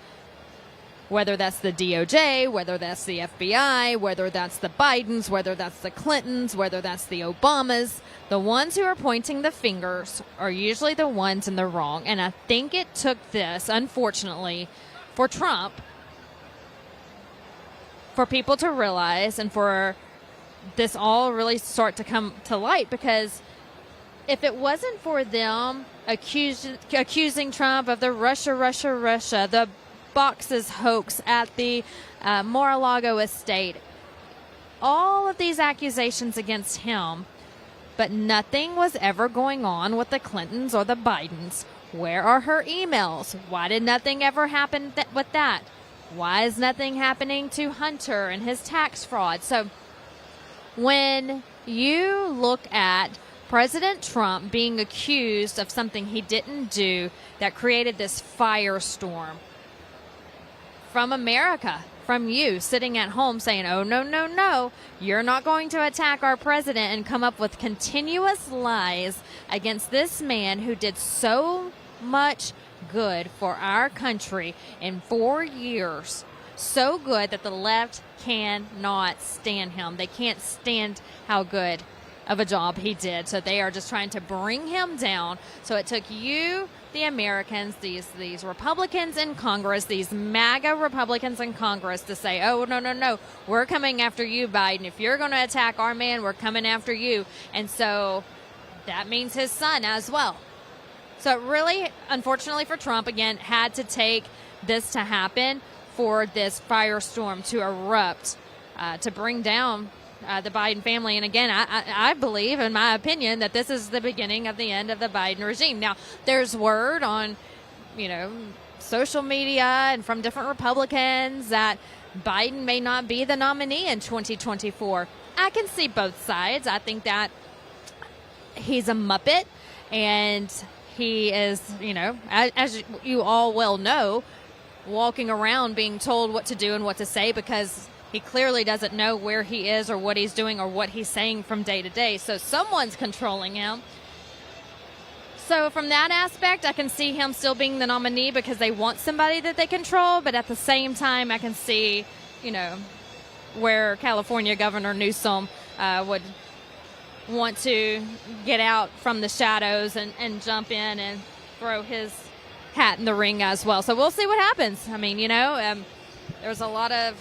Whether that's the DOJ, whether that's the FBI, whether that's the Bidens, whether that's the Clintons, whether that's the Obamas, the ones who are pointing the fingers are usually the ones in the wrong. And I think it took this, unfortunately, for Trump, for people to realize and for this all really start to come to light, because if it wasn't for them accusing Trump of the Russia, the boxes hoax at the Mar-a-Lago estate, all of these accusations against him, but nothing was ever going on with the Clintons or the Bidens. Where are her emails? Why did nothing ever happen with that? Why is nothing happening to Hunter and his tax fraud? So when you look at President Trump being accused of something he didn't do that created this firestorm from America, from you sitting at home saying, oh, no, you're not going to attack our president, and come up with continuous lies against this man who did so much good for our country in 4 years. So good that the left cannot stand him. They can't stand how good of a job he did. So they are just trying to bring him down. So it took you, the Americans, these Republicans in Congress, these MAGA Republicans in Congress, to say, oh, no, we're coming after you, Biden. If you're going to attack our man, we're coming after you. And so that means his son as well. So it really, unfortunately for Trump, again, had to take this to happen for this firestorm to erupt, to bring down the Biden family. And again, I believe, in my opinion, that this is the beginning of the end of the Biden regime. Now, there's word on, social media and from different Republicans that Biden may not be the nominee in 2024. I can see both sides. I think that he's a Muppet, and he is, as you all well know, walking around being told what to do and what to say, because he clearly doesn't know where he is or what he's doing or what he's saying from day to day. So someone's controlling him. So from that aspect, I can see him still being the nominee because they want somebody that they control. But at the same time, I can see, where California Governor Newsom would want to get out from the shadows and jump in and throw his hat in the ring as well. So we'll see what happens. I mean, there's a lot of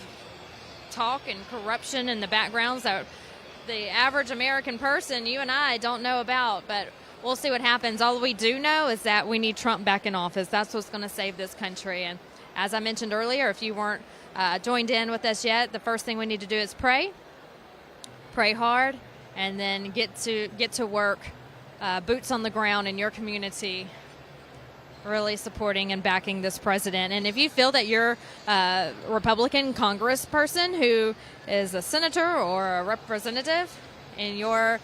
talk and corruption in the backgrounds that the average American person, you and I, don't know about, but we'll see what happens. All we do know is that we need Trump back in office. That's what's going to save this country. And as I mentioned earlier, if you weren't joined in with us yet, the first thing we need to do is pray hard, and then get to work, boots on the ground in your community, really supporting and backing this president. And if you feel that you're a Republican congressperson who is a senator or a representative in your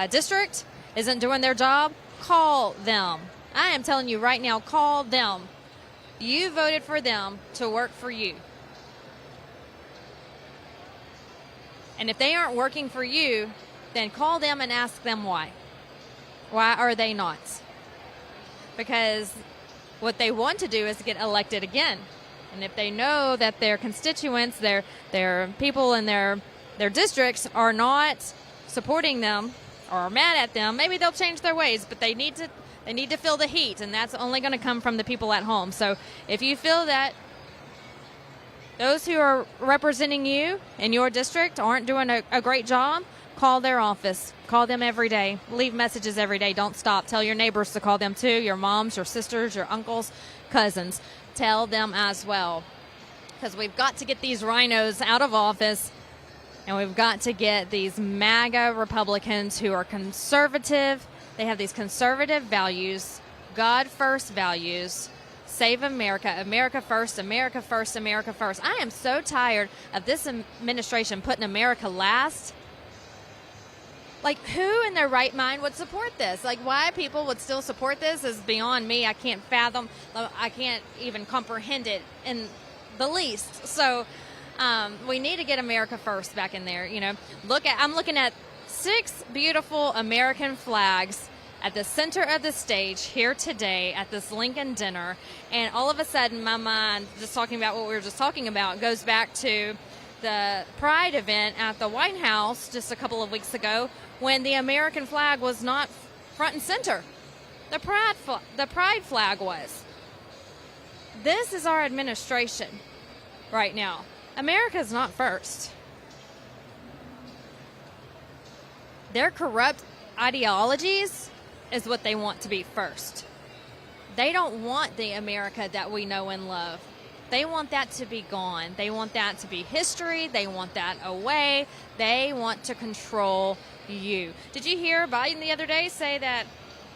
district isn't doing their job, call them. I am telling you right now, call them. You voted for them to work for you. And if they aren't working for you, then call them and ask them why. Why are they not? Because what they want to do is get elected again. And if they know that their constituents, their people in their districts are not supporting them or are mad at them, maybe they'll change their ways, but they need to feel the heat, and that's only going to come from the people at home. So if you feel that those who are representing you in your district aren't doing a great job, call their office. Call them every day. Leave messages every day. Don't stop. Tell your neighbors to call them too, your moms, your sisters, your uncles, cousins. Tell them as well. Because we've got to get these rhinos out of office, and we've got to get these MAGA Republicans who are conservative. They have these conservative values, God-first values, Save America, America first, America first, America first. I am so tired of this administration putting America last. Like, who in their right mind would support this? Like, why people would still support this is beyond me. I can't fathom. I can't even comprehend it in the least. So we need to get America first back in there. You know, I'm looking at 6 beautiful American flags at the center of the stage here today at this Lincoln dinner, and all of a sudden my mind, just talking about what we were just talking about, goes back to the Pride event at the White House just a couple of weeks ago when the American flag was not front and center. The Pride flag was. This is our administration right now. America's not first. Their corrupt ideologies is what they want to be first. They don't want the America that we know and love. They want that to be gone. They want that to be history. They want that away. They want to control you. Did you hear Biden the other day say that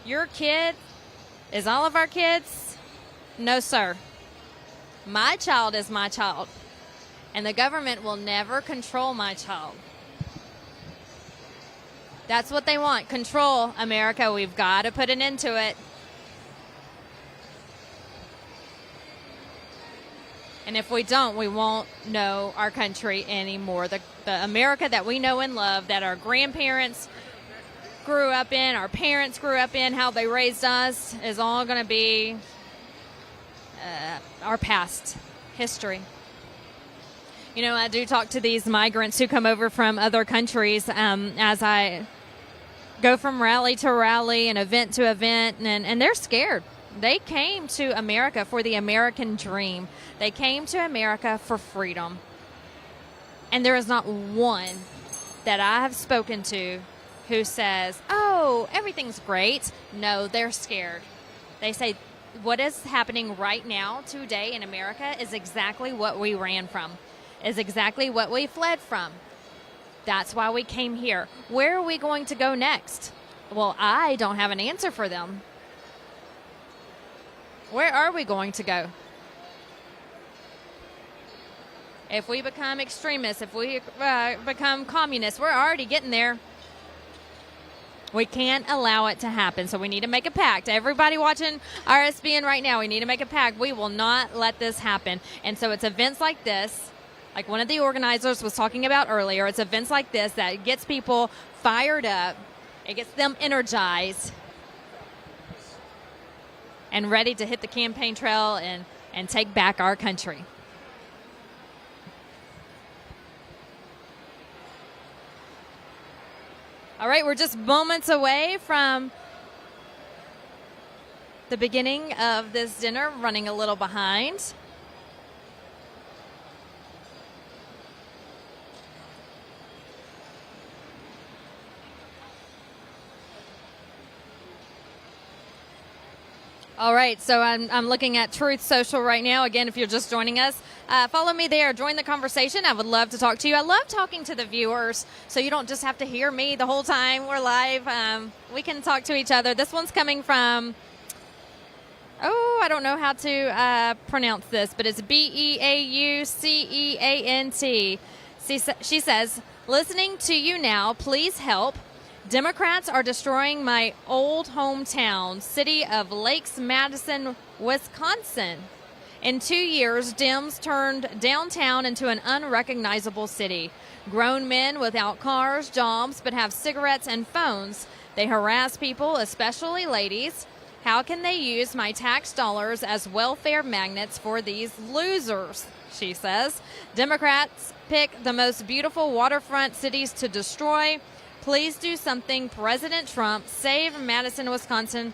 your kid is all of our kids? No, sir. My child is my child, and the government will never control my child. That's what they want. Control, America. We've got to put an end to it. And if we don't, we won't know our country anymore. The America that we know and love, that our grandparents grew up in, our parents grew up in, how they raised us, is all going to be our past history. You know, I do talk to these migrants who come over from other countries as I go from rally to rally and event to event, and they're scared. They came to America for the American dream. They came to America for freedom. And there is not one that I have spoken to who says, oh, everything's great. No, they're scared. They say, what is happening right now today in America is exactly what we ran from, is exactly what we fled from. That's why we came here. Where are we going to go next? Well, I don't have an answer for them. Where are we going to go? If we become extremists, if we become communists, we're already getting there. We can't allow it to happen, so we need to make a pact. Everybody watching RSBN right now, we need to make a pact. We will not let this happen. And so it's events like this, like one of the organizers was talking about earlier, it's events like this that gets people fired up. It gets them energized and ready to hit the campaign trail and take back our country. All right, we're just moments away from the beginning of this dinner, running a little behind. All right, so I'm looking at Truth Social right now. Again, if you're just joining us, follow me there. Join the conversation. I would love to talk to you. I love talking to the viewers, so you don't just have to hear me the whole time we're live. We can talk to each other. This one's coming from, I don't know how to pronounce this, but it's Beauceant. She says, listening to you now, please help. Democrats are destroying my old hometown, city of Lakes Madison, Wisconsin. In 2 years, Dems turned downtown into an unrecognizable city. Grown men without cars, jobs, but have cigarettes and phones. They harass people, especially ladies. How can they use my tax dollars as welfare magnets for these losers? She says. Democrats pick the most beautiful waterfront cities to destroy. Please do something, President Trump. Save Madison, Wisconsin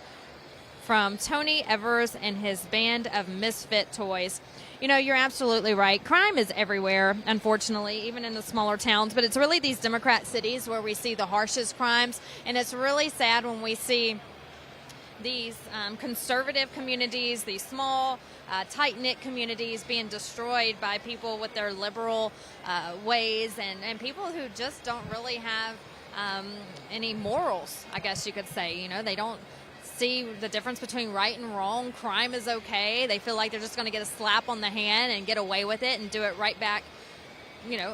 from Tony Evers and his band of misfit toys. You know, you're absolutely right. Crime is everywhere, unfortunately, even in the smaller towns. But it's really these Democrat cities where we see the harshest crimes. And it's really sad when we see these conservative communities, these small, tight-knit communities being destroyed by people with their liberal ways and people who just don't really have any morals, I guess you could say. You know, they don't see the difference between right and wrong. Crime is okay. They feel like they're just going to get a slap on the hand and get away with it and do it right back,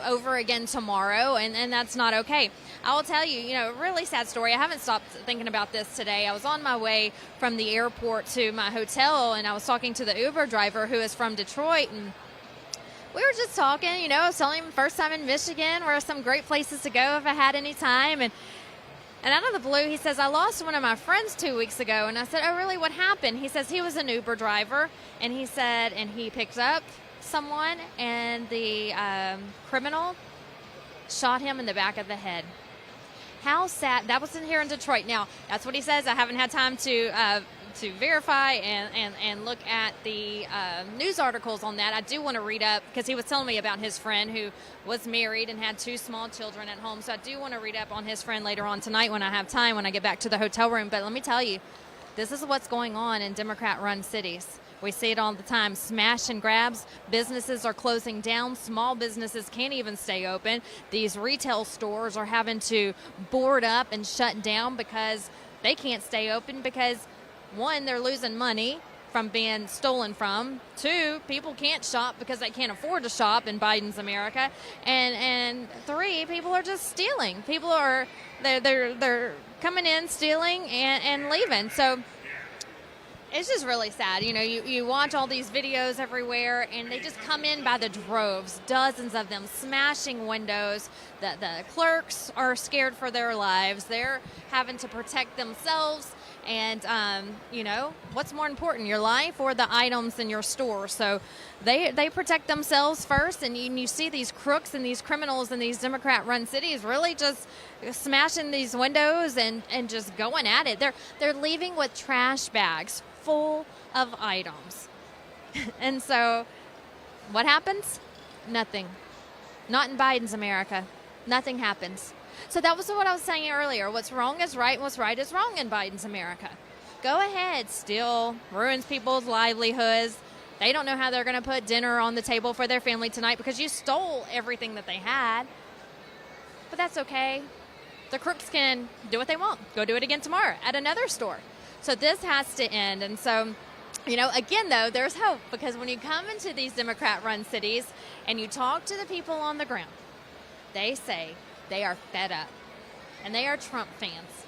over again tomorrow, and that's not okay. I will tell you, a really sad story. I haven't stopped thinking about this today. I was on my way from the airport to my hotel, and I was talking to the Uber driver who is from Detroit, and we were just talking, I was telling him first time in Michigan, where are some great places to go if I had any time, and out of the blue, he says, I lost one of my friends 2 weeks ago. And I said, oh, really? What happened? He says he was an Uber driver, and he said, and he picked up someone, and the criminal shot him in the back of the head. How sad. That was in here in Detroit. Now, that's what he says. I haven't had time to verify and look at the news articles on that. I do want to read up, because he was telling me about his friend who was married and had 2 small children at home. So I do want to read up on his friend later on tonight when I have time, when I get back to the hotel room. But let me tell you, this is what's going on in Democrat-run cities. We see it all the time. Smash and grabs. Businesses are closing down. Small businesses can't even stay open. These retail stores are having to board up and shut down because they can't stay open because, 1, they're losing money from being stolen from. 2, people can't shop because they can't afford to shop in Biden's America. And 3, people are just stealing. People are they're coming in, stealing, and leaving. So it's just really sad. You watch all these videos everywhere, and they just come in by the droves, dozens of them, smashing windows. The clerks are scared for their lives. They're having to protect themselves. And, what's more important, your life or the items in your store? So they protect themselves first, and you see these crooks and these criminals in these Democrat-run cities really just smashing these windows and just going at it. They're leaving with trash bags full of items. And so what happens? Nothing. Not in Biden's America. Nothing happens. So that was what I was saying earlier. What's wrong is right, and what's right is wrong in Biden's America. Go ahead, steal, ruins people's livelihoods. They don't know how they're going to put dinner on the table for their family tonight because you stole everything that they had. But that's okay. The crooks can do what they want. Go do it again tomorrow at another store. So this has to end. And so, again, though, there's hope, because when you come into these Democrat-run cities and you talk to the people on the ground, they say they are fed up, and they are Trump fans,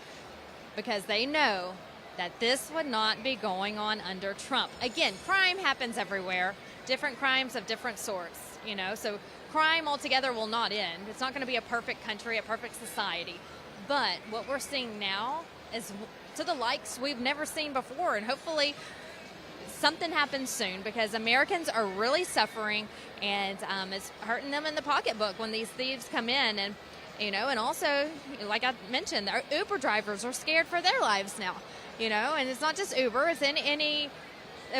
because they know that this would not be going on under Trump. Again, crime happens everywhere, different crimes of different sorts, so crime altogether will not end. It's not going to be a perfect country, a perfect society. But what we're seeing now is to the likes we've never seen before, and hopefully something happens soon, because Americans are really suffering, and it's hurting them in the pocketbook when these thieves come in. And and also, like I mentioned, our Uber drivers are scared for their lives now, and it's not just Uber, it's it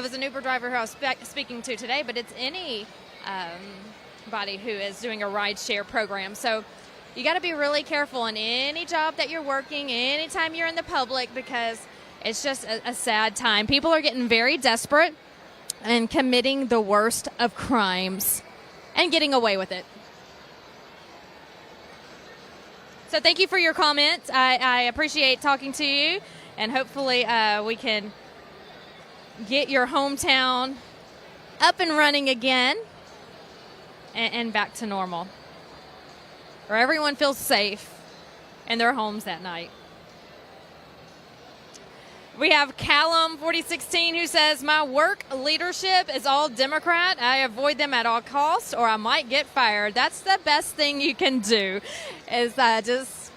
was an Uber driver who I was speaking to today, but it's any body who is doing a ride-share program. So you got to be really careful in any job that you're working, anytime you're in the public, because it's just a sad time. People are getting very desperate and committing the worst of crimes and getting away with it. So thank you for your comments. I appreciate talking to you, and hopefully we can get your hometown up and running again and back to normal, where everyone feels safe in their homes at night. We have Callum 4016 who says, my work leadership is all Democrat. I avoid them at all costs, or I might get fired. That's the best thing you can do, is just,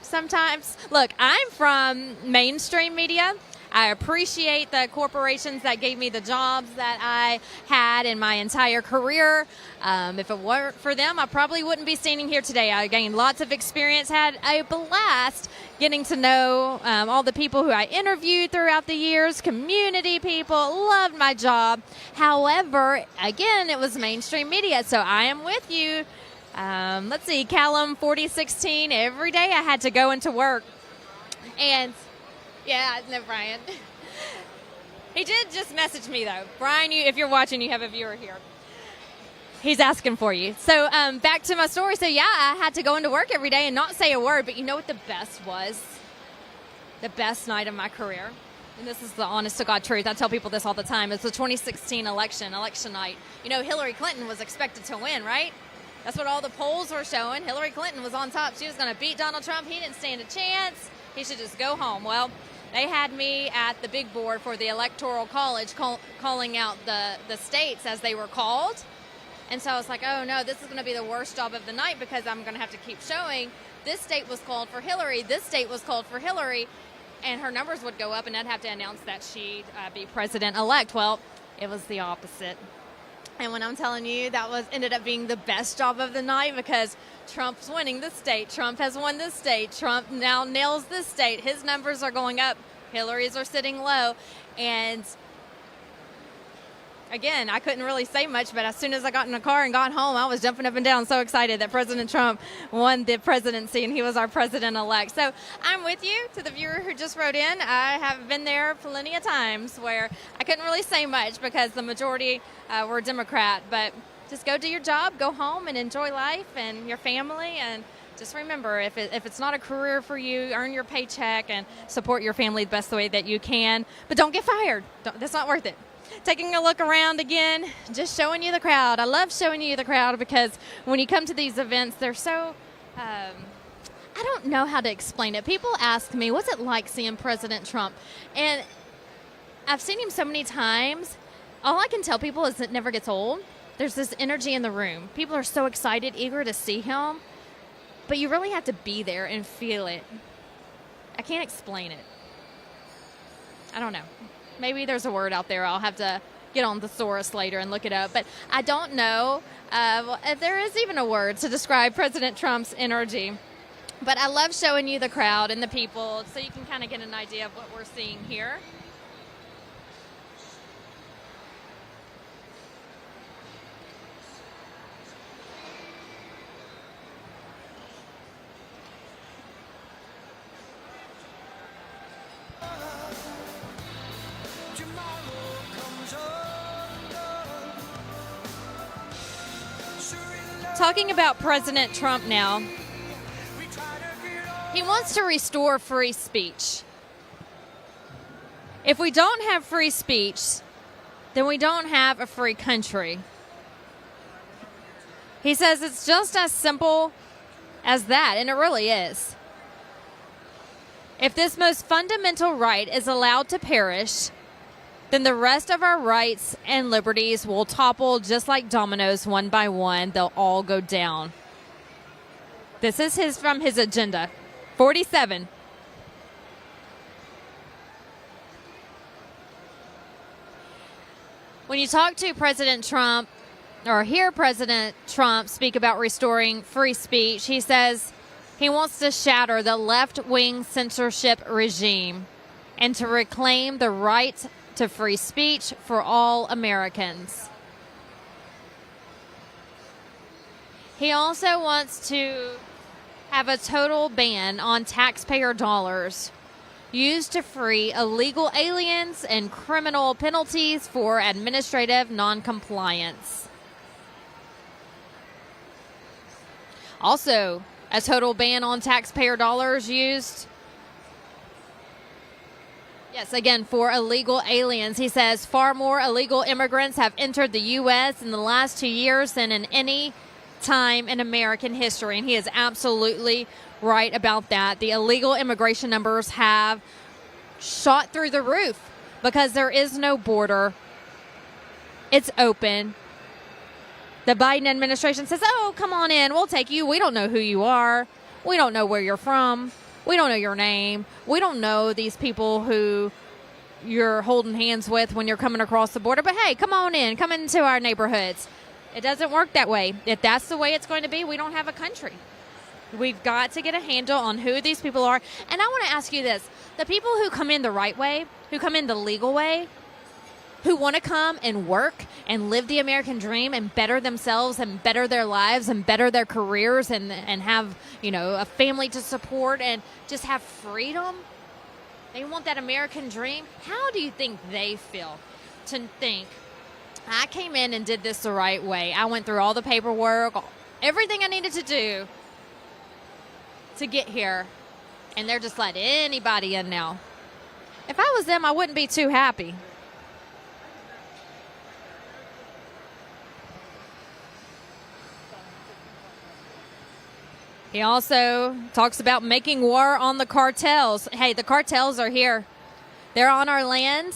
sometimes. Look, I'm from mainstream media. I appreciate the corporations that gave me the jobs that I had in my entire career. If it weren't for them, I probably wouldn't be standing here today. I gained lots of experience, had a blast getting to know all the people who I interviewed throughout the years, community people, loved my job. However, again, it was mainstream media, so I am with you. Let's see, Callum 4016, every day I had to go into work. And yeah, no, Brian. He did just message me, though. Brian, if you're watching, you have a viewer here. He's asking for you. So back to my story. So, yeah, I had to go into work every day and not say a word. But you know what the best was? the best night of my career. And this is the honest to God truth. I tell people this all the time. It's the 2016 election night. You know, Hillary Clinton was expected to win, right? That's what all the polls were showing. Hillary Clinton was on top. She was going to beat Donald Trump. He didn't stand a chance. He should just go home. Well, they had me at the big board for the Electoral College calling out the states as they were called. And so I was like, oh, no, this is going to be the worst job of the night because I'm going to have to keep showing this state was called for Hillary, this state was called for Hillary, and her numbers would go up, and I'd have to announce that she'd be president-elect. Well, it was the opposite. And when I'm telling you, that ended up being the best job of the night because Trump's winning the state. Trump has won this state. Trump now nails this state. His numbers are going up. Hillary's are sitting low. And again, I couldn't really say much, but as soon as I got in the car and got home, I was jumping up and down, so excited that President Trump won the presidency and he was our president-elect. So I'm with you, to the viewer who just wrote in. I have been there plenty of times where I couldn't really say much because the majority were Democrat, but just go do your job, go home and enjoy life and your family, and just remember, if it's not a career for you, earn your paycheck and support your family the best way that you can, but don't get fired. That's not worth it. Taking a look around again, just showing you the crowd. I love showing you the crowd because when you come to these events, they're so, I don't know how to explain it. People ask me, what's it like seeing President Trump? And I've seen him so many times. All I can tell people is it never gets old. There's this energy in the room. People are so excited, eager to see him. But you really have to be there and feel it. I can't explain it. I don't know. Maybe there's a word out there. I'll have to get on Thesaurus later and look it up. But I don't know if there is even a word to describe President Trump's energy. But I love showing you the crowd and the people so you can kind of get an idea of what we're seeing here. Talking about President Trump now, he wants to restore free speech. If we don't have free speech, then we don't have a free country. He says it's just as simple as that, and it really is. If this most fundamental right is allowed to perish, then the rest of our rights and liberties will topple just like dominoes one by one. They'll all go down. This is from his agenda. 47. When you talk to President Trump or hear President Trump speak about restoring free speech, he says he wants to shatter the left-wing censorship regime and to reclaim the right to free speech for all Americans. He also wants to have a total ban on taxpayer dollars used to free illegal aliens and criminal penalties for administrative noncompliance. Also, a total ban on taxpayer dollars used, yes, again, for illegal aliens. He says far more illegal immigrants have entered the U.S. in the last 2 years than in any time in American history. And he is absolutely right about that. The illegal immigration numbers have shot through the roof because there is no border. It's open. The Biden administration says, oh, come on in. We'll take you. We don't know who you are. We don't know where you're from. We don't know your name. We don't know these people who you're holding hands with when you're coming across the border. But, hey, come on in. Come into our neighborhoods. It doesn't work that way. If that's the way it's going to be, we don't have a country. We've got to get a handle on who these people are. And I want to ask you this. The people who come in the right way, who come in the legal way, who want to come and work and live the American dream and better themselves and better their lives and better their careers and have, you know, a family to support and just have freedom. They want that American dream. How do you think they feel to think, I came in and did this the right way. I went through all the paperwork, everything I needed to do to get here. And they're just letting anybody in now. If I was them, I wouldn't be too happy. He also talks about making war on the cartels. Hey, the cartels are here. They're on our land.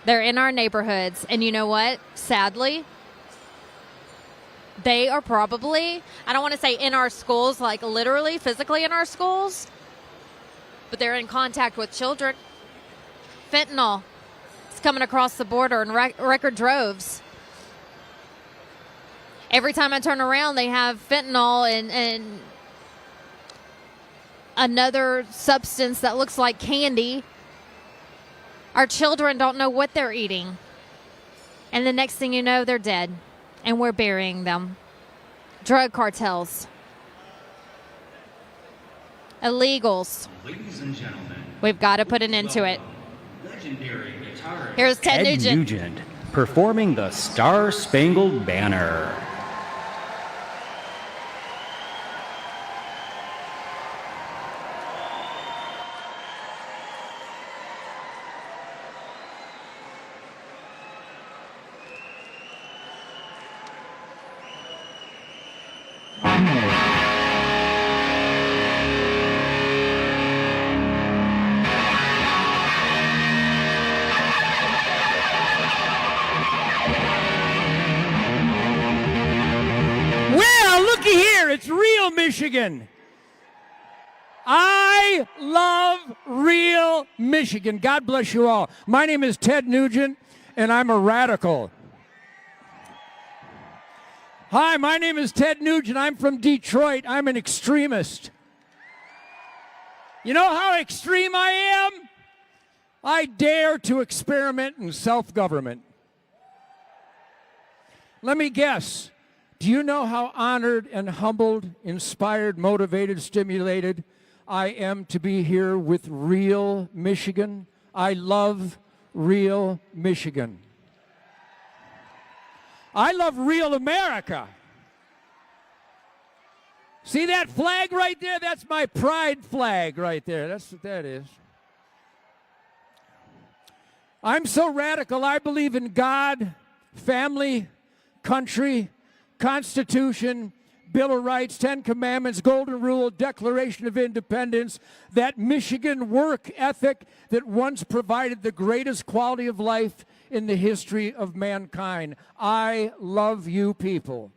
They're in our neighborhoods. And you know what? Sadly, they are probably, I don't want to say in our schools, like literally, physically in our schools, but they're in contact with children. Fentanyl is coming across the border in record droves. Every time I turn around, they have fentanyl and another substance that looks like candy. Our children don't know what they're eating. And the next thing you know, they're dead. And we're burying them. Drug cartels. Illegals. Ladies and gentlemen, We've got to put an end to it. legendary guitarist Here's Ted Nugent. Nugent performing the Star Spangled Banner. It's real Michigan. I love real Michigan. God bless you all. My name is Ted Nugent, and I'm a radical. Hi, my name is Ted Nugent. I'm from Detroit. I'm an extremist. You know how extreme I am? I dare to experiment in self-government. Let me guess. Do you know how honored and humbled, inspired, motivated, stimulated I am to be here with real Michigan? I love real Michigan. I love real America. See that flag right there? That's my pride flag right there. That's what that is. I'm so radical, I believe in God, family, country, Constitution, Bill of Rights, 10 Commandments, Golden Rule, Declaration of Independence, that Michigan work ethic that once provided the greatest quality of life in the history of mankind. I love you people.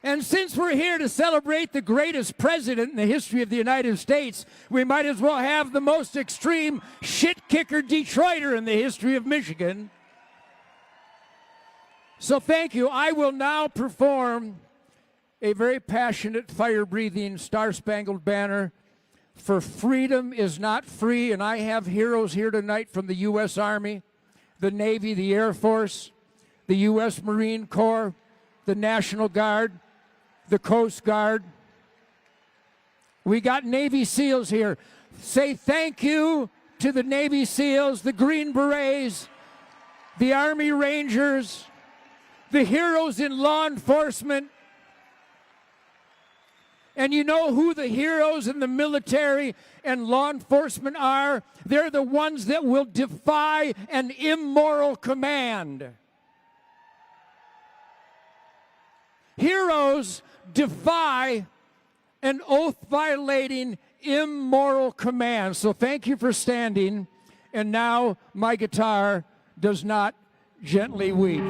And since we're here to celebrate the greatest president in the history of the United States, we might as well have the most extreme shit-kicker Detroiter in the history of Michigan. So thank you. I will now perform a very passionate, fire-breathing, star-spangled banner. For freedom is not free, and I have heroes here tonight from the U.S. Army, the Navy, the Air Force, the U.S. Marine Corps, the National Guard, the Coast Guard. We got Navy SEALs here. Say thank you to the Navy SEALs, the Green Berets, the Army Rangers, the heroes in law enforcement. And you know who the heroes in the military and law enforcement are? They're the ones that will defy an immoral command. Heroes defy an oath-violating, immoral command. So thank you for standing. And now my guitar does not gently weep.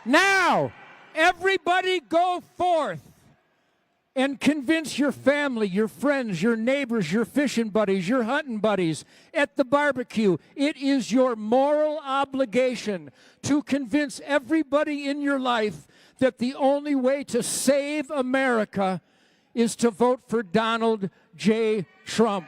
Now, everybody go forth and convince your family, your friends, your neighbors, your fishing buddies, your hunting buddies at the barbecue. It is your moral obligation to convince everybody in your life that the only way to save America is to vote for Donald J. Trump.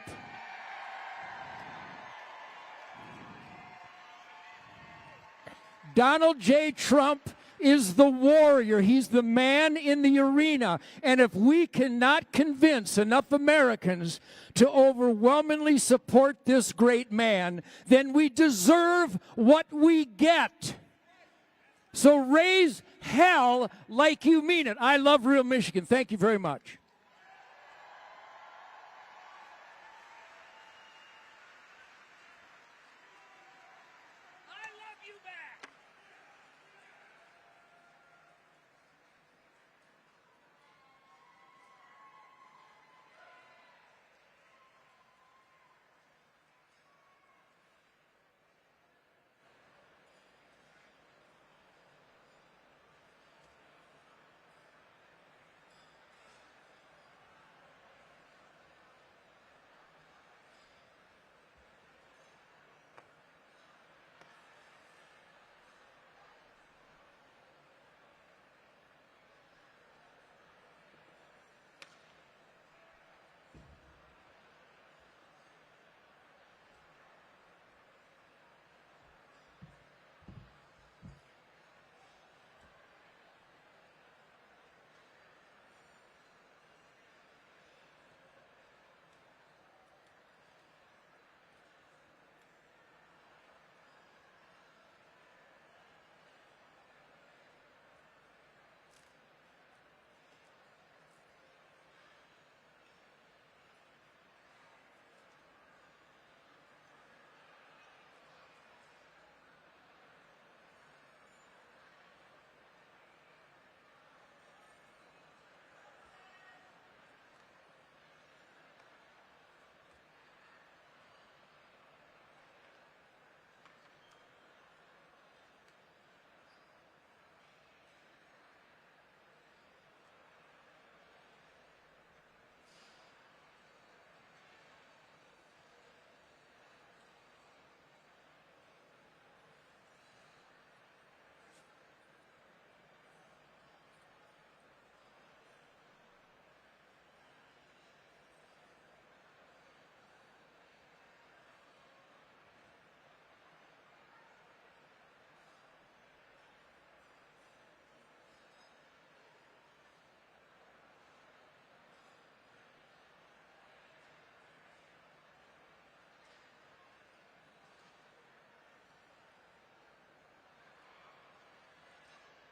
Donald J. Trump is the warrior. He's the man in the arena. And if we cannot convince enough Americans to overwhelmingly support this great man, then we deserve what we get. So raise hell like you mean it. I love real Michigan. Thank you very much.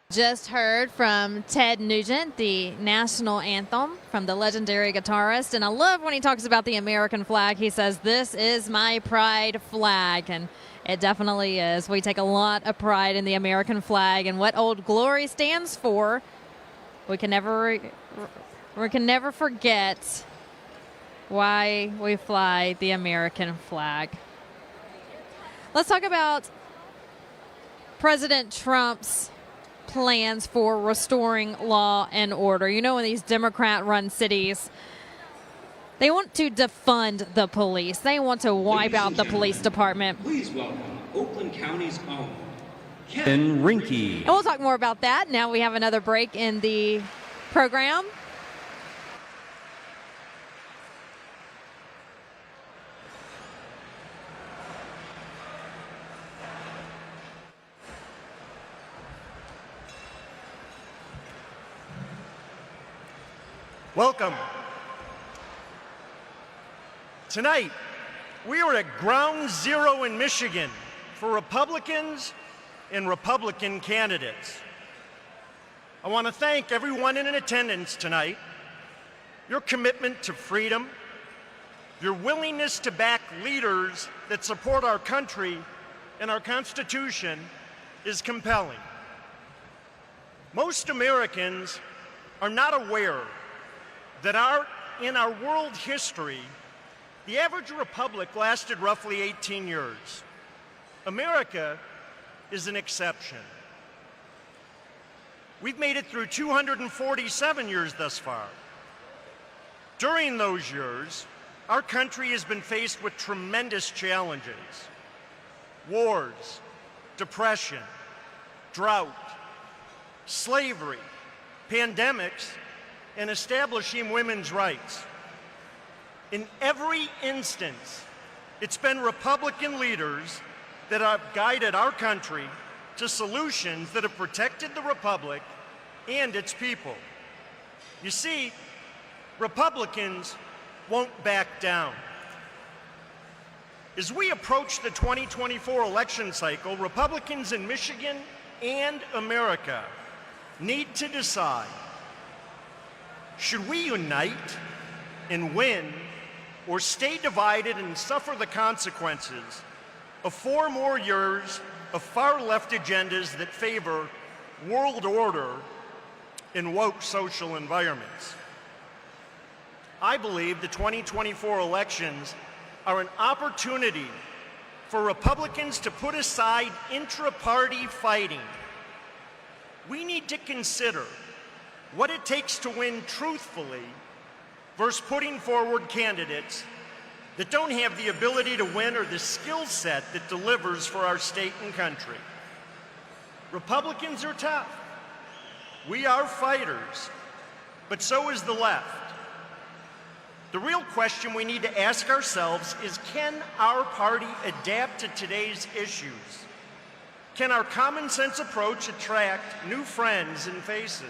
Just heard from Ted Nugent, the national anthem from the legendary guitarist. And I love when he talks about the American flag. He says, "This is my pride flag." And It definitely is. We take a lot of pride in the American flag and what Old Glory stands for. We can never forget why we fly the American flag. Let's talk about President Trump's plans for restoring law and order. You know, in these Democrat-run cities, they want to defund the police. They want to wipe out the police department. Please welcome Oakland County's own Ken Rinke. And we'll talk more about that. Now we have another break in the program. Welcome. Tonight, we are at ground zero in Michigan for Republicans and Republican candidates. I want to thank everyone in attendance tonight. Your commitment to freedom, your willingness to back leaders that support our country and our Constitution is compelling. Most Americans are not aware that in our world history, the average republic lasted roughly 18 years. America is an exception. We've made it through 247 years thus far. During those years, our country has been faced with tremendous challenges: wars, depression, drought, slavery, pandemics, and establishing women's rights. In every instance, it's been Republican leaders that have guided our country to solutions that have protected the Republic and its people. You see, Republicans won't back down. As we approach the 2024 election cycle, Republicans in Michigan and America need to decide: should we unite and win, or stay divided and suffer the consequences of 4 more years of far-left agendas that favor world order in woke social environments? I believe the 2024 elections are an opportunity for Republicans to put aside intra-party fighting. We need to consider what it takes to win truthfully versus putting forward candidates that don't have the ability to win or the skill set that delivers for our state and country. Republicans are tough. We are fighters, but so is the left. The real question we need to ask ourselves is, can our party adapt to today's issues? Can our common sense approach attract new friends and faces?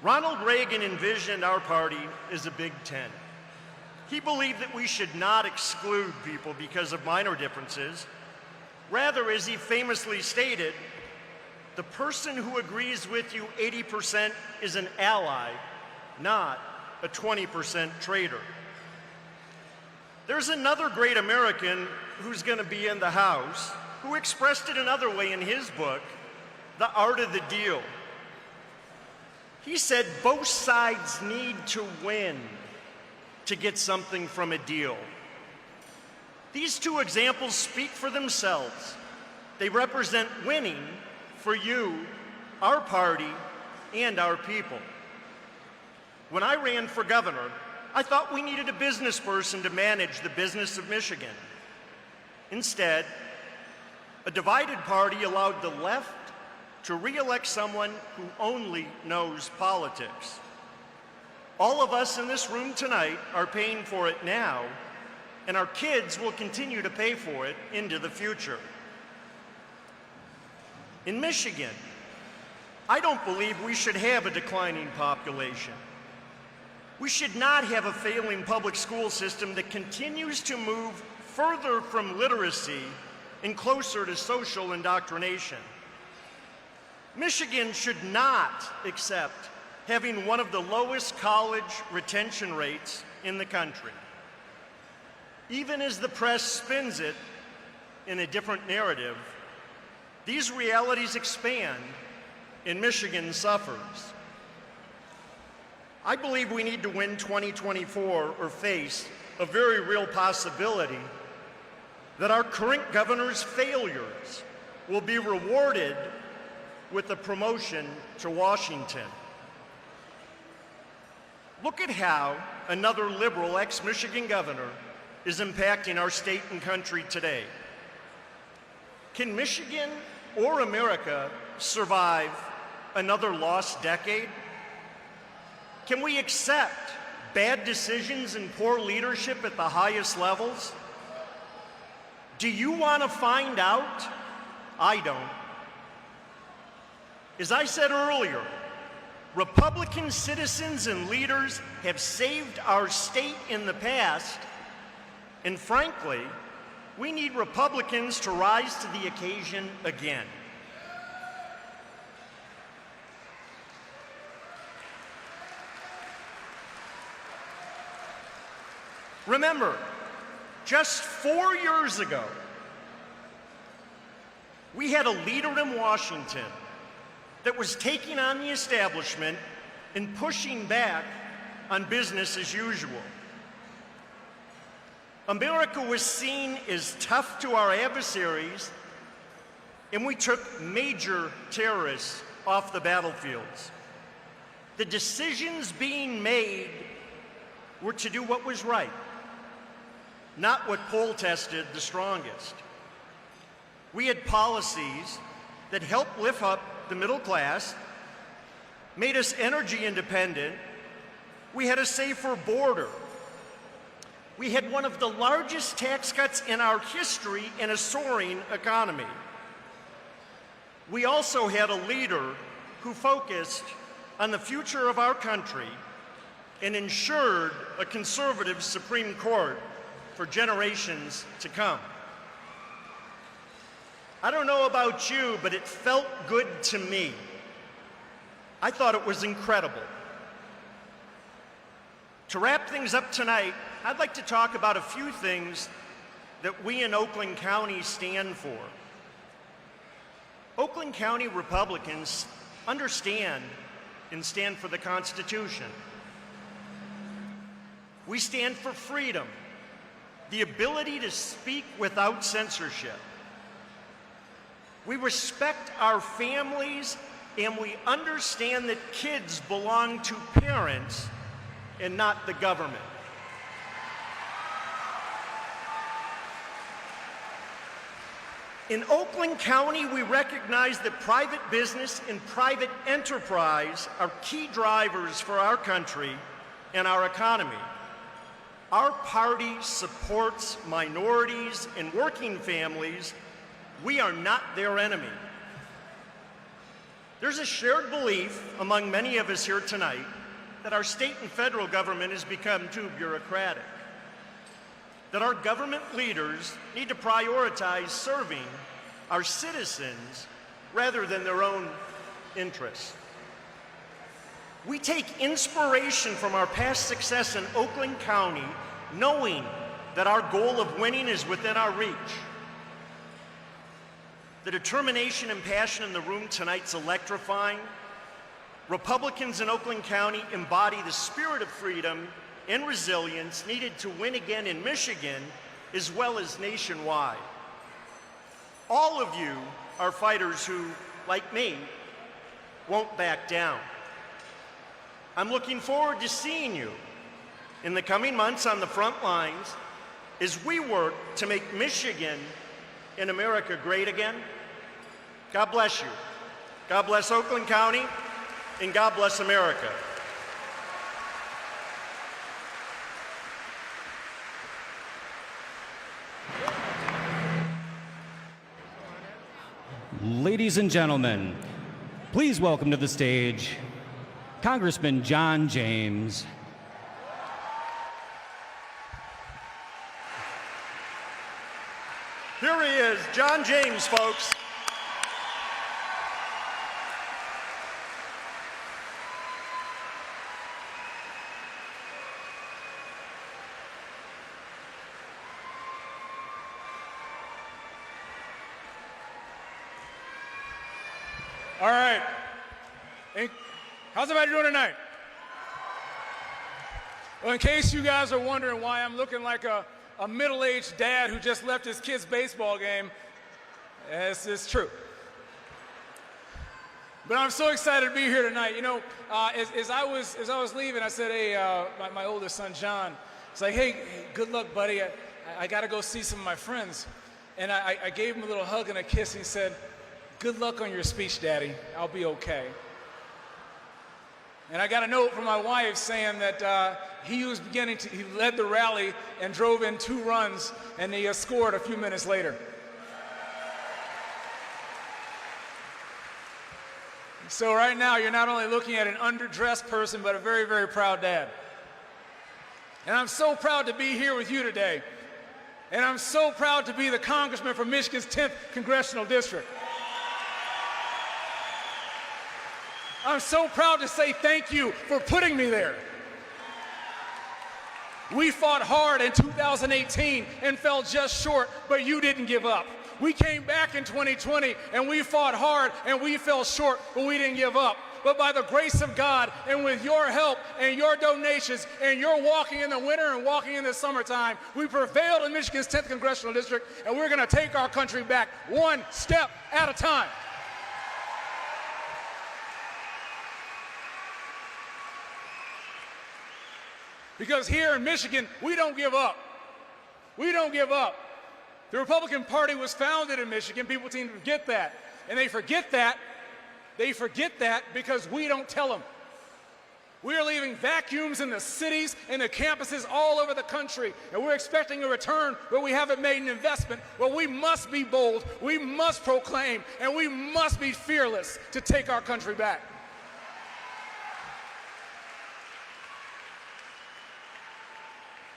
Ronald Reagan envisioned our party as a Big Ten. He believed that we should not exclude people because of minor differences. Rather, as he famously stated, the person who agrees with you 80% is an ally, not a 20% traitor. There's another great American who's going to be in the House who expressed it another way in his book, The Art of the Deal. He said both sides need to win to get something from a deal. These 2 examples speak for themselves. They represent winning for you, our party, and our people. When I ran for governor, I thought we needed a business person to manage the business of Michigan. Instead, a divided party allowed the left to re-elect someone who only knows politics. All of us in this room tonight are paying for it now, and our kids will continue to pay for it into the future. In Michigan, I don't believe we should have a declining population. We should not have a failing public school system that continues to move further from literacy and closer to social indoctrination. Michigan should not accept having one of the lowest college retention rates in the country. Even as the press spins it, in a different narrative, these realities expand and Michigan suffers. I believe we need to win 2024 or face a very real possibility that our current governor's failures will be rewarded with a promotion to Washington. Look at how another liberal ex-Michigan governor is impacting our state and country today. Can Michigan or America survive another lost decade? Can we accept bad decisions and poor leadership at the highest levels? Do you want to find out? I don't. As I said earlier, Republican citizens and leaders have saved our state in the past, and frankly, we need Republicans to rise to the occasion again. Remember, just 4 years ago, we had a leader in Washington that was taking on the establishment and pushing back on business as usual. America was seen as tough to our adversaries, and we took major terrorists off the battlefields. The decisions being made were to do what was right, not what poll tested the strongest. We had policies that helped lift up the middle class, made us energy independent. We had a safer border. We had one of the largest tax cuts in our history and a soaring economy. We also had a leader who focused on the future of our country and ensured a conservative Supreme Court for generations to come. I don't know about you, but it felt good to me. I thought it was incredible. To wrap things up tonight, I'd like to talk about a few things that we in Oakland County stand for. Oakland County Republicans understand and stand for the Constitution. We stand for freedom, the ability to speak without censorship. We respect our families, and we understand that kids belong to parents and not the government. In Oakland County, we recognize that private business and private enterprise are key drivers for our country and our economy. Our party supports minorities and working families. We are not their enemy. There's a shared belief among many of us here tonight that our state and federal government has become too bureaucratic, that our government leaders need to prioritize serving our citizens rather than their own interests. We take inspiration from our past success in Oakland County, knowing that our goal of winning is within our reach. The determination and passion in the room tonight's electrifying. Republicans in Oakland County embody the spirit of freedom and resilience needed to win again in Michigan as well as nationwide. All of you are fighters who, like me, won't back down. I'm looking forward to seeing you in the coming months on the front lines as we work to make Michigan and America great again. God bless you. God bless Oakland County, and God bless America. Ladies and gentlemen, please welcome to the stage Congressman John James. Here he is, John James, folks. All right. How's everybody doing tonight? Well, in case you guys are wondering why I'm looking like a middle-aged dad who just left his kid's baseball game, it's true. But I'm so excited to be here tonight. You know, as I was leaving, I said, hey, my oldest son, John, it's like, hey, good luck, buddy. I got to go see some of my friends. And I gave him a little hug and a kiss, and he said, good luck on your speech, Daddy. I'll be okay. And I got a note from my wife saying that he led the rally and drove in 2 runs, and he scored a few minutes later. So right now, you're not only looking at an underdressed person, but a very, very proud dad. And I'm so proud to be here with you today. And I'm so proud to be the congressman from Michigan's 10th Congressional District. I'm so proud to say thank you for putting me there. We fought hard in 2018 and fell just short, but you didn't give up. We came back in 2020 and we fought hard and we fell short, but we didn't give up. But by the grace of God and with your help and your donations and your walking in the winter and walking in the summertime, we prevailed in Michigan's 10th Congressional District, and we're going to take our country back one step at a time. Because here in Michigan, we don't give up. We don't give up. The Republican Party was founded in Michigan. People seem to forget that. And they forget that because we don't tell them. We are leaving vacuums in the cities and the campuses all over the country, and we're expecting a return where we haven't made an investment. Well, we must be bold, we must proclaim, and we must be fearless to take our country back.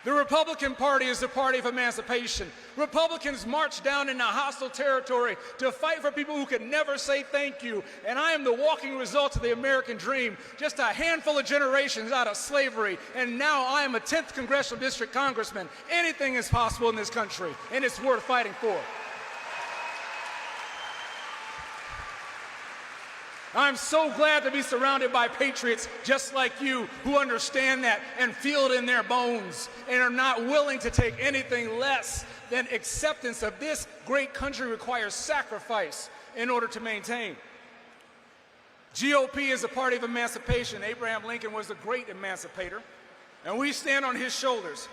The Republican Party is the party of emancipation. Republicans march down into hostile territory to fight for people who can never say thank you. And I am the walking result of the American dream, just a handful of generations out of slavery. And now I am a 10th Congressional District Congressman. Anything is possible in this country, and it's worth fighting for. I'm so glad to be surrounded by patriots just like you who understand that and feel it in their bones and are not willing to take anything less than acceptance of this great country requires sacrifice in order to maintain. GOP is a party of emancipation. Abraham Lincoln was a great emancipator, and we stand on his shoulders,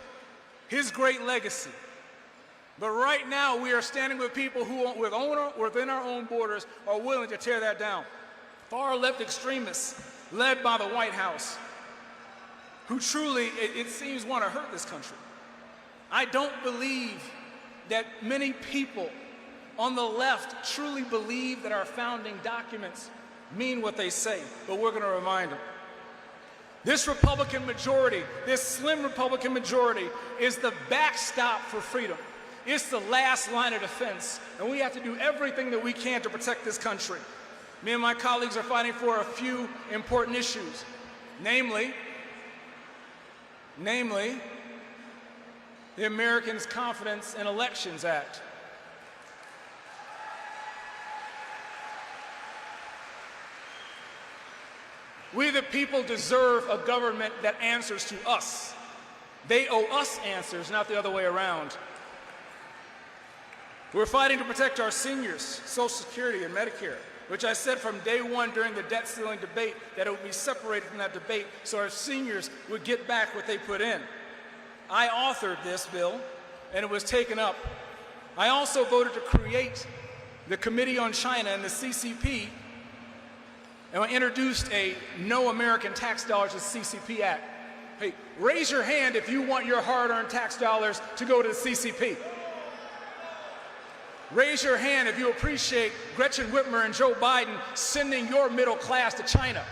his great legacy. But right now, we are standing with people who, within our own borders, are willing to tear that down. Far-left extremists, led by the White House, who truly, it seems, want to hurt this country. I don't believe that many people on the left truly believe that our founding documents mean what they say, but we're going to remind them. This Republican majority, this slim Republican majority, is the backstop for freedom. It's the last line of defense, and we have to do everything that we can to protect this country. Me and my colleagues are fighting for a few important issues, namely the Americans' Confidence in Elections Act. We the people deserve a government that answers to us. They owe us answers, not the other way around. We're fighting to protect our seniors, Social Security and Medicare, which I said from day one during the debt ceiling debate that it would be separated from that debate so our seniors would get back what they put in. I authored this bill, and it was taken up. I also voted to create the Committee on China and the CCP, and I introduced a No American Tax Dollars to CCP Act. Hey, raise your hand if you want your hard-earned tax dollars to go to the CCP. Raise your hand if you appreciate Gretchen Whitmer and Joe Biden sending your middle class to China.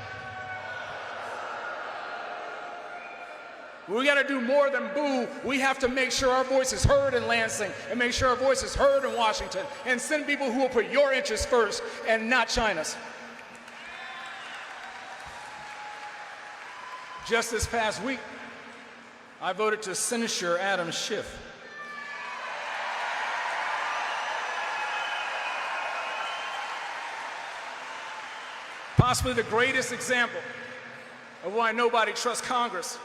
We got to do more than boo. We have to make sure our voice is heard in Lansing and make sure our voice is heard in Washington and send people who will put your interests first and not China's. Just this past week, I voted to censure Adam Schiff. possibly the greatest example of why nobody trusts Congress.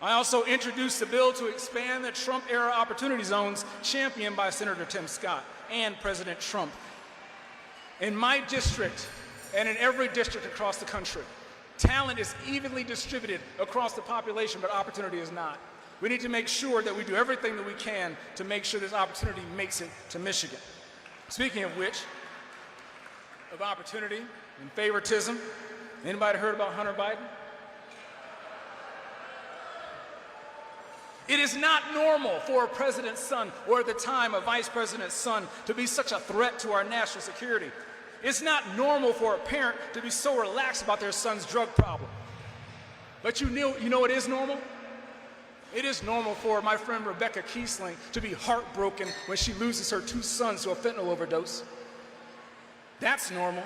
I also introduced a bill to expand the Trump-era opportunity zones championed by Senator Tim Scott and President Trump. In my district, and in every district across the country, talent is evenly distributed across the population, but opportunity is not. We need to make sure that we do everything that we can to make sure this opportunity makes it to Michigan. Speaking of which, of opportunity and favoritism, anybody heard about Hunter Biden? It is not normal for a president's son, or at the time a vice president's son, to be such a threat to our national security. It's not normal for a parent to be so relaxed about their son's drug problem. But you know what is normal? It is normal for my friend Rebecca Kiesling to be heartbroken when she loses her 2 sons to a fentanyl overdose. That's normal.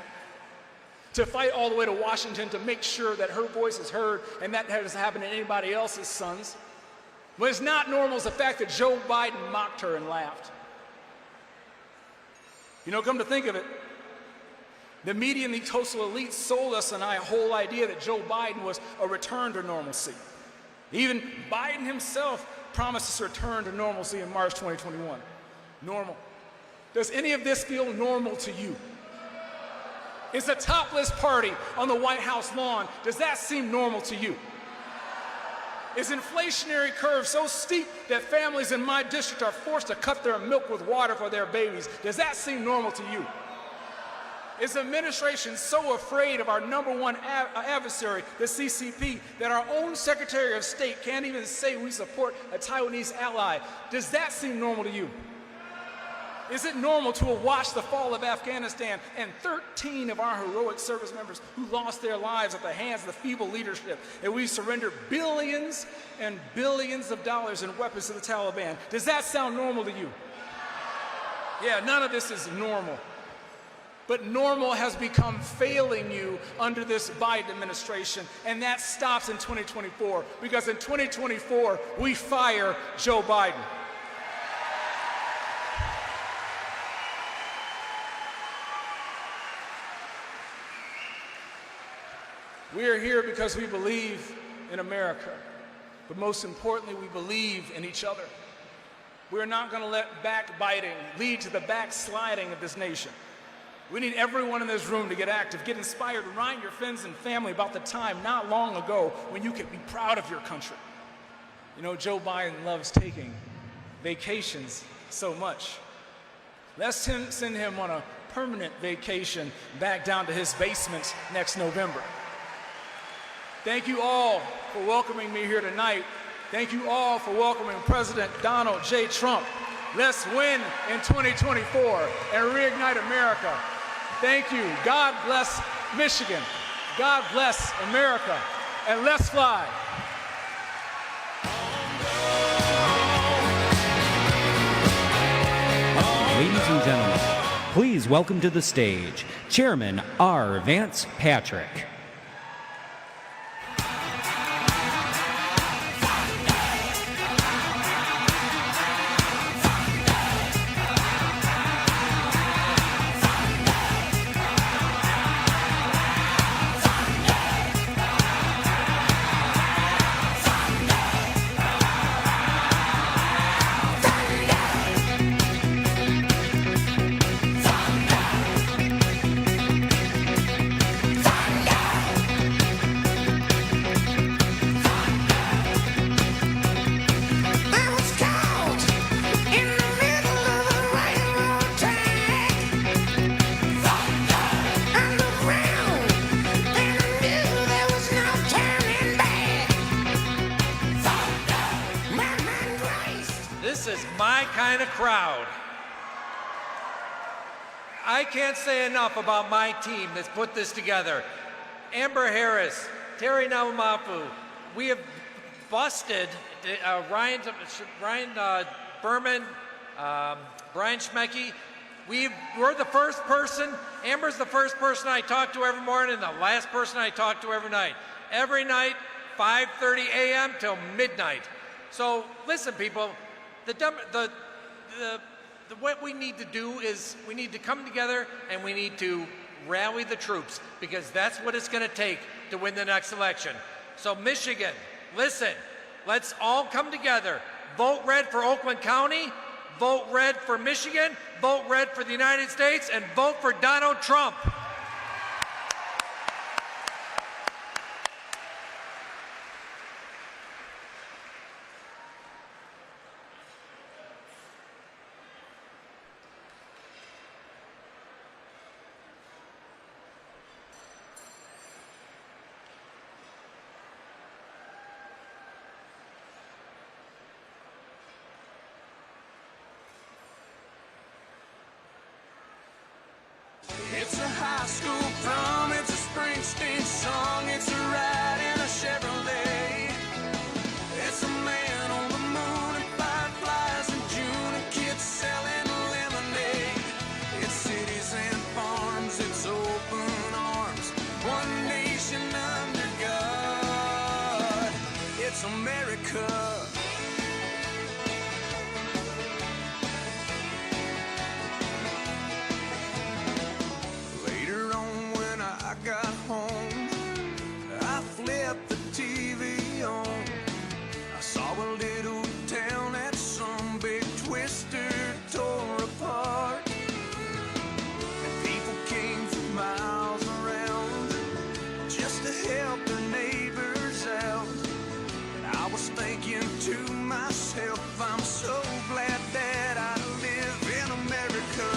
To fight all the way to Washington to make sure that her voice is heard and that doesn't happen to anybody else's sons. What is not normal is the fact that Joe Biden mocked her and laughed. You know, come to think of it, the media and the coastal elites sold us and I a whole idea that Joe Biden was a return to normalcy. Even Biden himself promised us a return to normalcy in March 2021. Normal. Does any of this feel normal to you? Is the topless party on the White House lawn, does that seem normal to you? Is inflationary curve so steep that families in my district are forced to cut their milk with water for their babies? Does that seem normal to you? Is the administration so afraid of our #1 adversary, the CCP, that our own Secretary of State can't even say we support a Taiwanese ally? Does that seem normal to you? Is it normal to watch the fall of Afghanistan and 13 of our heroic service members who lost their lives at the hands of the feeble leadership, and we surrendered billions and billions of dollars in weapons to the Taliban? Does that sound normal to you? Yeah, none of this is normal. But normal has become failing you under this Biden administration, and that stops in 2024, because in 2024, we fire Joe Biden. We are here because we believe in America, but most importantly, we believe in each other. We are not going to let backbiting lead to the backsliding of this nation. We need everyone in this room to get active, get inspired, remind your friends and family about the time not long ago when you could be proud of your country. You know, Joe Biden loves taking vacations so much. Let's send him on a permanent vacation back down to his basement next November. Thank you all for welcoming me here tonight. Thank you all for welcoming President Donald J. Trump. Let's win in 2024 and reignite America. Thank you. God bless Michigan. God bless America. And let's fly. Ladies and gentlemen, please welcome to the stage Chairman R. Vance Patrick. Crowd. I can't say enough about my team that's put this together. Amber Harris, Terry Nalamafu, we have busted Ryan Berman, Brian Schmecke. We're the first person, Amber's the first person I talk to every morning and the last person I talk to every night. Every night, 5:30 a.m. till midnight. So listen, people, what we need to do is we need to come together and we need to rally the troops, because that's what it's going to take to win the next election. So Michigan, listen, let's all come together. Vote red for Oakland County, vote red for Michigan, vote red for the United States, and vote for Donald Trump. It's a high school prom, it's a Springsteen song, it's a ride in a Chevrolet. It's a man on the moon and fireflies in June and kids selling lemonade. It's cities and farms, it's open arms, one nation under God. It's America. I got home, I flipped the TV on. I saw a little town that some big twister tore apart. And people came from miles around just to help their neighbors out. And I was thinking to myself, I'm so glad that I live in America.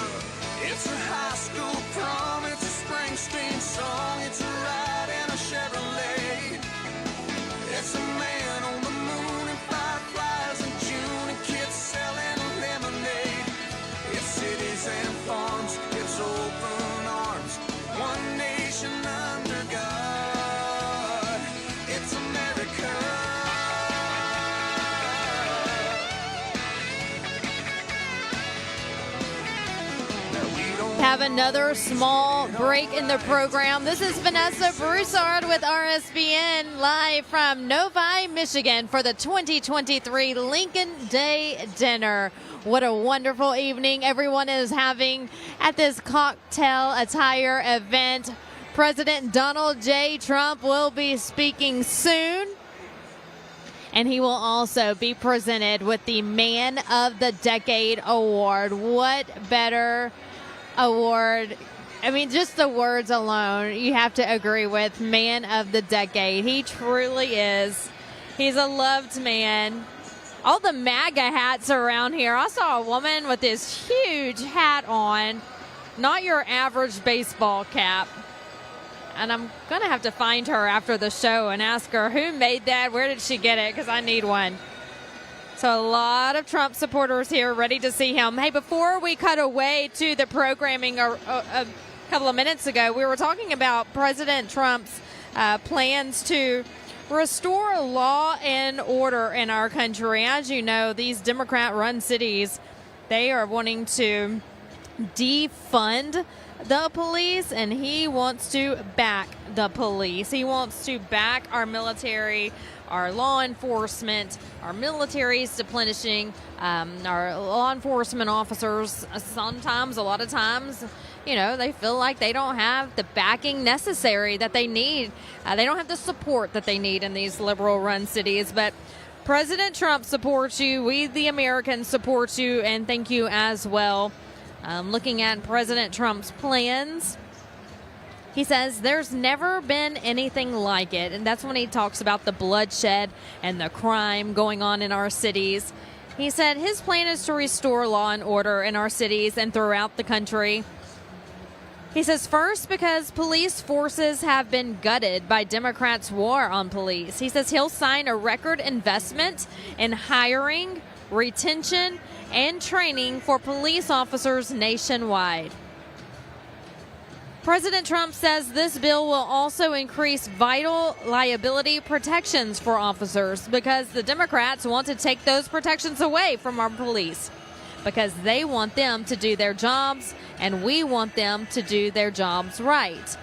It's a high school prom, it's a Springsteen song, it's a ride in a Chevrolet. It's a man on the moon and fireflies in June and kids selling lemonade. It's cities and farms, it's open arms, one nation under God. It's America. Have another small break in the program. This is Vanessa Broussard with RSBN live from Novi, Michigan for the 2023 Lincoln Day Dinner. What a wonderful evening everyone is having at this cocktail attire event. President Donald J. Trump will be speaking soon, and he will also be presented with the Man of the Decade Award. What better award? I mean, just the words alone, you have to agree with. Man of the Decade. He truly is. He's a loved man. All the MAGA hats around here. I saw a woman with this huge hat on, not your average baseball cap. And I'm going to have to find her after the show and ask her who made that, where did she get it, because I need one. So a lot of Trump supporters here ready to see him. Hey, before we cut away to the programming a couple of minutes ago, we were talking about President Trump's plans to restore law and order in our country. As you know, these Democrat-run cities, they are wanting to defund the police, and he wants to back the police. He wants to back our military, our law enforcement, our military is replenishing, our law enforcement officers. Sometimes, a lot of times, you know, they feel like they don't have the backing necessary that they need. They don't have the support that they need in these liberal-run cities. But President Trump supports you. We, the Americans, support you, and thank you as well. Looking at President Trump's plans, he says there's never been anything like it. And that's when he talks about the bloodshed and the crime going on in our cities. He said his plan is to restore law and order in our cities and throughout the country. He says first, because police forces have been gutted by Democrats' war on police. He says he'll sign a record investment in hiring, retention, and training for police officers nationwide. President Trump says this bill will also increase vital liability protections for officers because the Democrats want to take those protections away from our police because they want them to do their jobs and we want them to do their jobs right.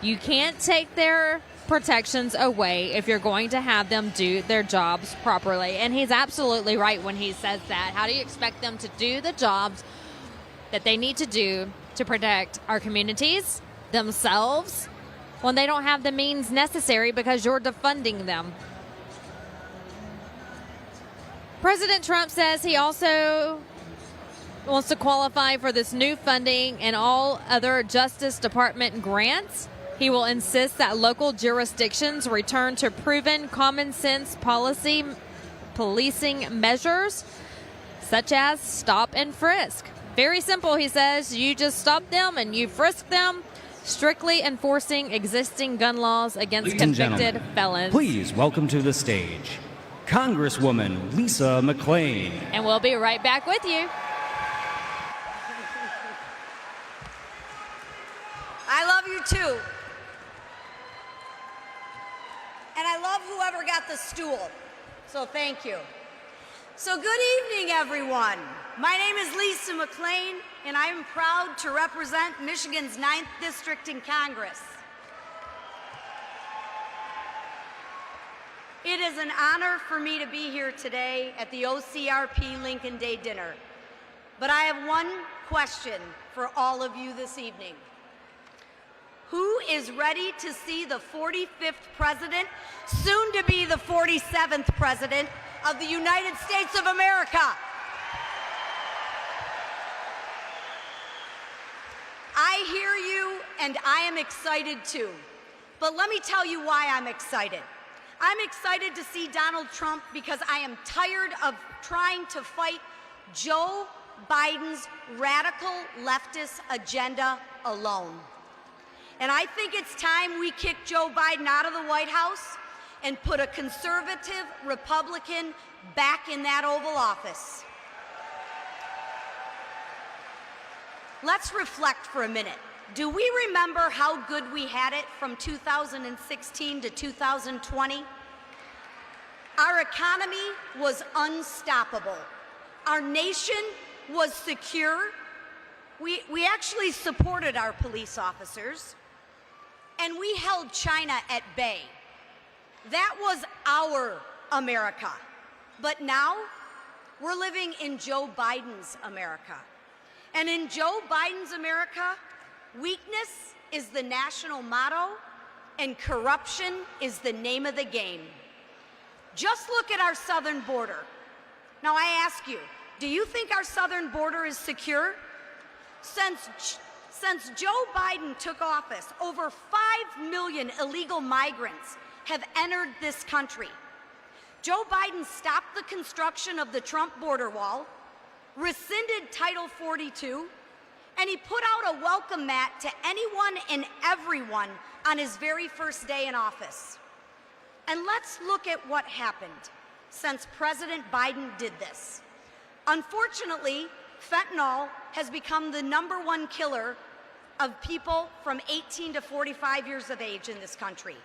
You can't take their protections away if you're going to have them do their jobs properly. And he's absolutely right when he says that. How do you expect them to do the jobs that they need to do to protect our communities, themselves when they don't have the means necessary because you're defunding them. President Trump says he also wants to qualify for this new funding and all other Justice Department grants. He will insist that local jurisdictions return to proven common sense policing measures, such as stop and frisk. Very simple, he says. You just stop them and you frisk them, strictly enforcing existing gun laws against Ladies and convicted gentlemen, felons. Please welcome to the stage Congresswoman Lisa McClain. And we'll be right back with you. I love you too. And I love whoever got the stool. So thank you. So good evening, everyone. My name is Lisa McClain, and I am proud to represent Michigan's 9th District in Congress. It is an honor for me to be here today at the OCRP Lincoln Day dinner. But I have one question for all of you this evening. Who is ready to see the 45th president, soon to be the 47th president of the United States of America? I hear you, and I am excited too. But let me tell you why I'm excited. I'm excited to see Donald Trump because I am tired of trying to fight Joe Biden's radical leftist agenda alone. And I think it's time we kick Joe Biden out of the White House and put a conservative Republican back in that Oval Office. Let's reflect for a minute. Do we remember how good we had it from 2016 to 2020? Our economy was unstoppable. Our nation was secure. We actually supported our police officers, and we held China at bay. That was our America. But now, we're living in Joe Biden's America. And in Joe Biden's America, weakness is the national motto, and corruption is the name of the game. Just look at our southern border. Now I ask you, do you think our southern border is secure? Since Joe Biden took office, over 5 million illegal migrants have entered this country. Joe Biden stopped the construction of the Trump border wall, rescinded Title 42, and he put out a welcome mat to anyone and everyone on his very first day in office. And let's look at what happened since President Biden did this. Unfortunately, fentanyl has become the #1 killer of people from 18 to 45 years of age in this country.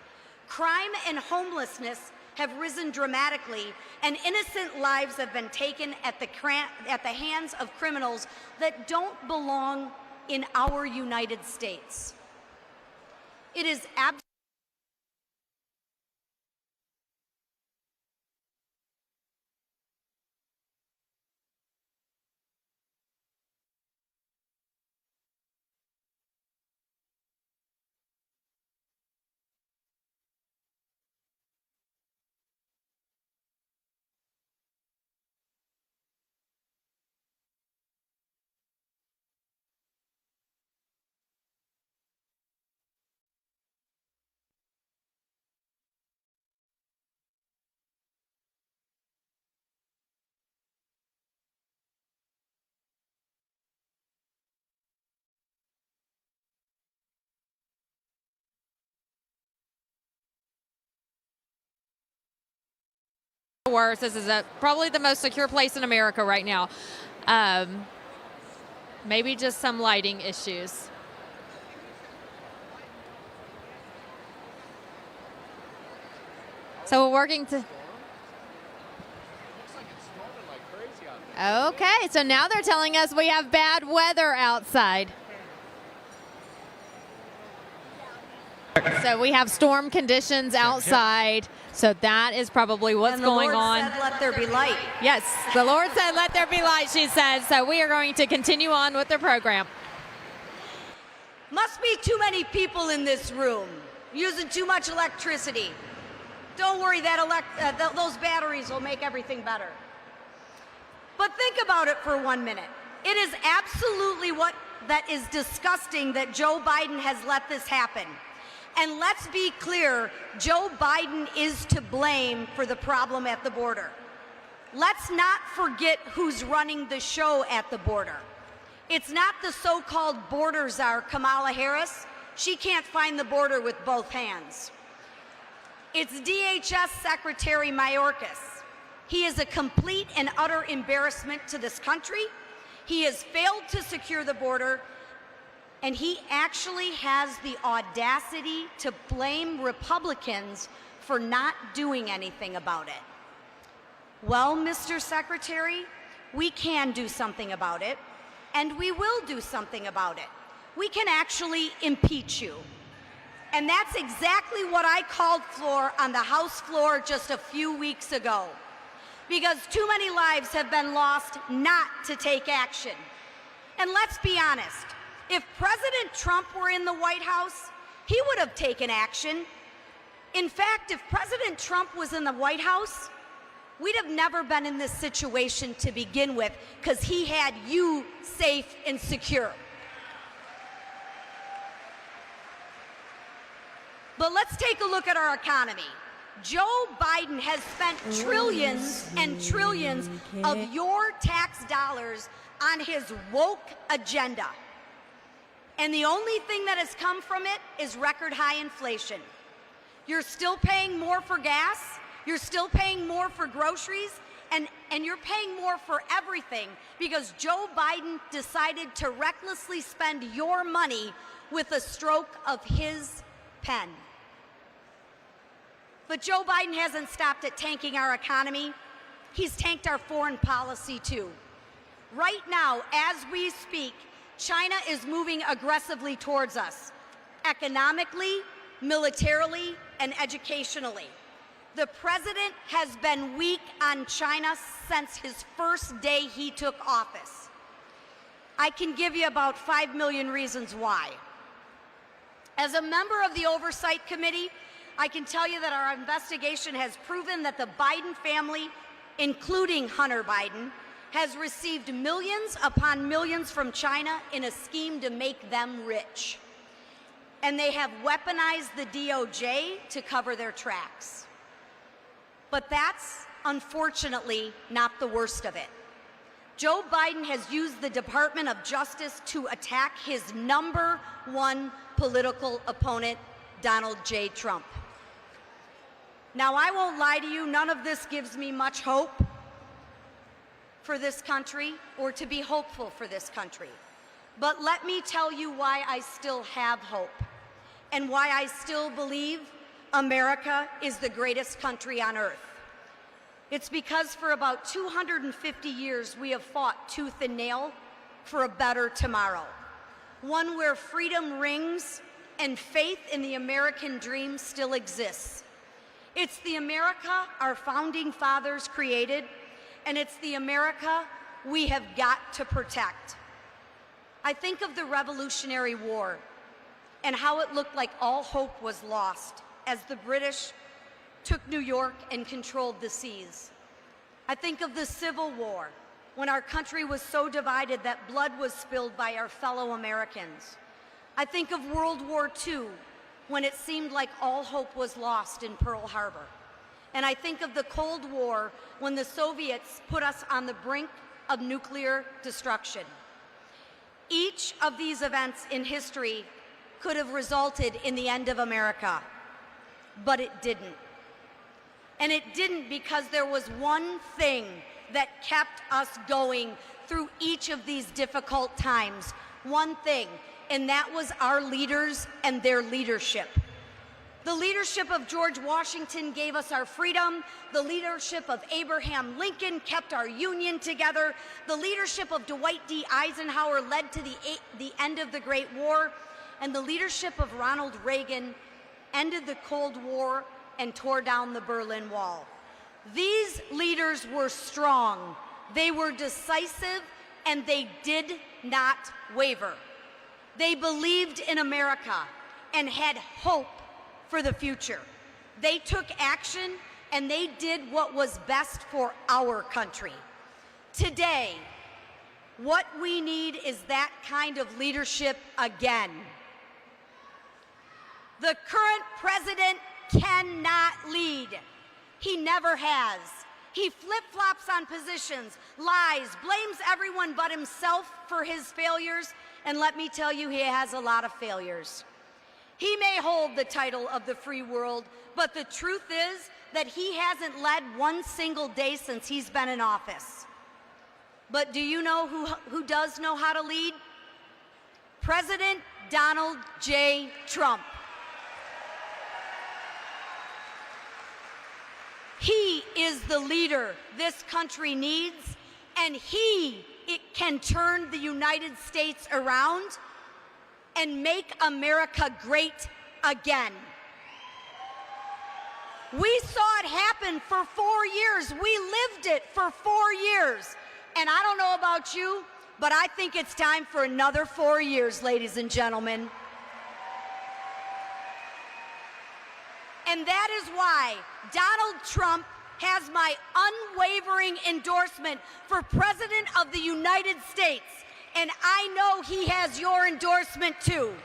Crime and homelessness have risen dramatically, and innocent lives have been taken at the hands of criminals that don't belong in our United States. It is absolutely worse. This is probably the most secure place in America right now. Maybe just some lighting issues. So we're working to... Okay, so now they're telling us we have bad weather outside. So we have storm conditions outside. So that is probably what's going on. And the Lord said, let there be light. Yes, the Lord said, let there be light, she said. So we are going to continue on with the program. Must Must be too many people in this room, using too much electricity. Don't worry, those batteries will make everything better. But think about it for 1 minute. It is absolutely that is disgusting that Joe Biden has let this happen. And let's be clear, Joe Biden is to blame for the problem at the border. Let's not forget who's running the show at the border. It's not the so-called border czar, Kamala Harris. She can't find the border with both hands. It's DHS Secretary Mayorkas. He is a complete and utter embarrassment to this country. He has failed to secure the border, and he actually has the audacity to blame Republicans for not doing anything about it. Well, Mr. Secretary, we can do something about it, and we will do something about it. We can actually impeach you. And that's exactly what I called for on the House floor just a few weeks ago. Because too many lives have been lost not to take action. And let's be honest, if President Trump were in the White House, he would have taken action. In fact, if President Trump was in the White House, we'd have never been in this situation to begin with, because he had you safe and secure. But let's take a look at our economy. Joe Biden has spent trillions and trillions of your tax dollars on his woke agenda. And the only thing that has come from it is record high inflation. You're still paying more for gas, you're still paying more for groceries, and you're paying more for everything because Joe Biden decided to recklessly spend your money with a stroke of his pen. But Joe Biden hasn't stopped at tanking our economy. He's tanked our foreign policy too. Right now, as we speak, China is moving aggressively towards us, economically, militarily, and educationally. The president has been weak on China since his first day he took office. I can give you about 5 million reasons why. As a member of the Oversight Committee, I can tell you that our investigation has proven that the Biden family, including Hunter Biden, has received millions upon millions from China in a scheme to make them rich. And they have weaponized the DOJ to cover their tracks. But that's unfortunately not the worst of it. Joe Biden has used the Department of Justice to attack his #1 political opponent, Donald J. Trump. Now, I won't lie to you, none of this gives me much hope for this country or to be hopeful for this country. But let me tell you why I still have hope and why I still believe America is the greatest country on earth. It's because for about 250 years we have fought tooth and nail for a better tomorrow, one where freedom rings and faith in the American dream still exists. It's the America our founding fathers created, and it's the America we have got to protect. I think of the Revolutionary War and how it looked like all hope was lost as the British took New York and controlled the seas. I think of the Civil War, when our country was so divided that blood was spilled by our fellow Americans. I think of World War II, when it seemed like all hope was lost in Pearl Harbor. And I think of the Cold War, when the Soviets put us on the brink of nuclear destruction. Each of these events in history could have resulted in the end of America, but it didn't. And it didn't because there was one thing that kept us going through each of these difficult times. One thing, and that was our leaders and their leadership. The leadership of George Washington gave us our freedom. The leadership of Abraham Lincoln kept our union together. The leadership of Dwight D. Eisenhower led to the end of the Great War. And the leadership of Ronald Reagan ended the Cold War and tore down the Berlin Wall. These leaders were strong, they were decisive, and they did not waver. They believed in America and had hope for the future. They took action and they did what was best for our country. Today, what we need is that kind of leadership again. The current president cannot lead. He never has. He flip-flops on positions, lies, blames everyone but himself for his failures, and let me tell you, he has a lot of failures. He may hold the title of the free world, but the truth is that he hasn't led one single day since he's been in office. But do you know who does know how to lead? President Donald J. Trump. He is the leader this country needs, and it can turn the United States around and make America great again. We saw it happen for 4 years. We lived it for 4 years. And I don't know about you, but I think it's time for another 4 years, ladies and gentlemen. And that is why Donald Trump has my unwavering endorsement for President of the United States. And I know he has your endorsement too.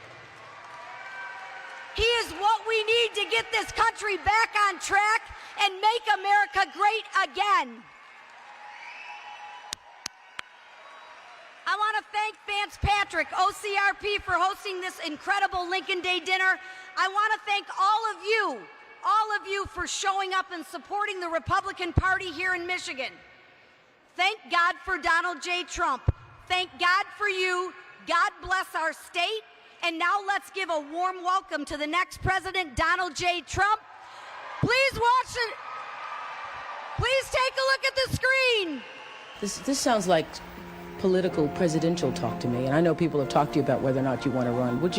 He is what we need to get this country back on track and make America great again. I want to thank Vance Patrick, OCRP, for hosting this incredible Lincoln Day dinner. I want to thank all of you for showing up and supporting the Republican Party here in Michigan. Thank God for Donald J. Trump. Thank God for you. God bless our state. And now let's give a warm welcome to the next president, Donald J. Trump. Please watch it. Please take a look at the screen. This sounds like political presidential talk to me, and I know people have talked to you about whether or not you want to run. Would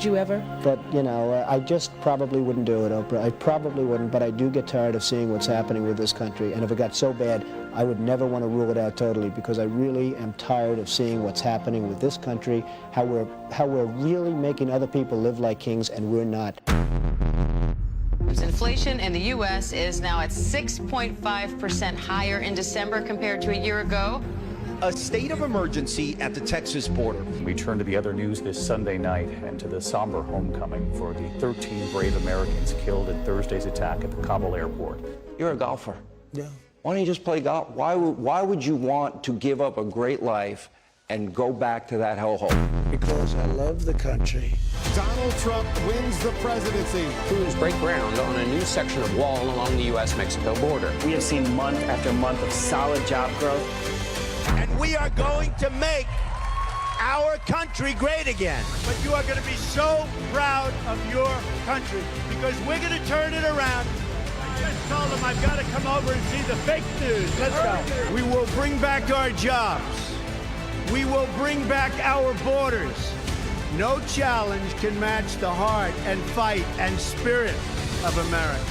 you ever? But, you know, I just probably wouldn't do it, Oprah. I probably wouldn't, but I do get tired of seeing what's happening with this country. And if it got so bad, I would never want to rule it out totally, because I really am tired of seeing what's happening with this country, how we're really making other people live like kings, and we're not. Inflation in the U.S. is now at 6.5% higher in December compared to a year ago. A state of emergency at the Texas border. We turn to the other news this Sunday night and to the somber homecoming for the 13 brave Americans killed in Thursday's attack at the Kabul airport. You're a golfer. Yeah. Why don't you just play golf? Why would you want to give up a great life and go back to that hellhole? Because I love the country. Donald Trump wins the presidency. Crews break ground on a new section of wall along the U.S.-Mexico border. We have seen month after month of solid job growth. And we are going to make our country great again. But you are going to be so proud of your country, because we're going to turn it around. I just told them I've got to come over and see the fake news. Let's go. We will bring back our jobs. We will bring back our borders. No challenge can match the heart and fight and spirit of America.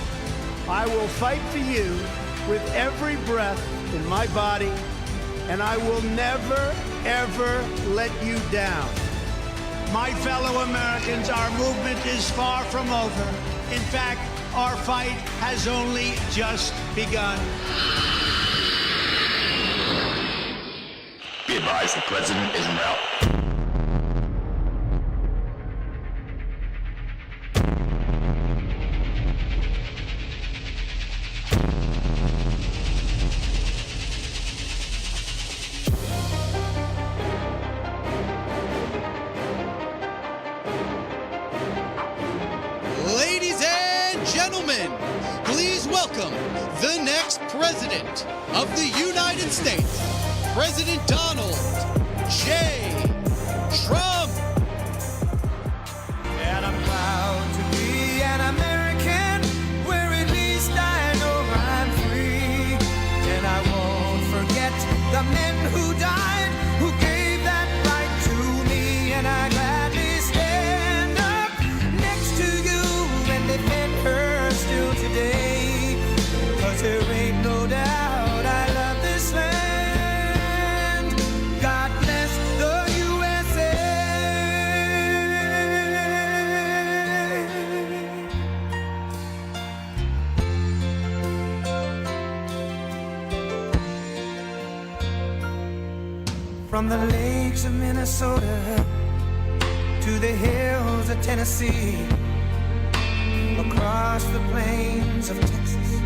I will fight for you with every breath in my body, and I will never, ever let you down. My fellow Americans, our movement is far from over. In fact, our fight has only just begun. Be advised, the president is en route. Ladies and gentlemen, please welcome the next president of the United States, President Donald J. Trump. And I'm proud to be an American, where at least I know I'm free. And I won't forget the men who died, who gave that right to me. And I gladly stand up next to you and defend her still today. 'Cause there ain't no doubt I love this land. God bless the USA. From the lakes of Minnesota to the hills of Tennessee, across the plains of Texas,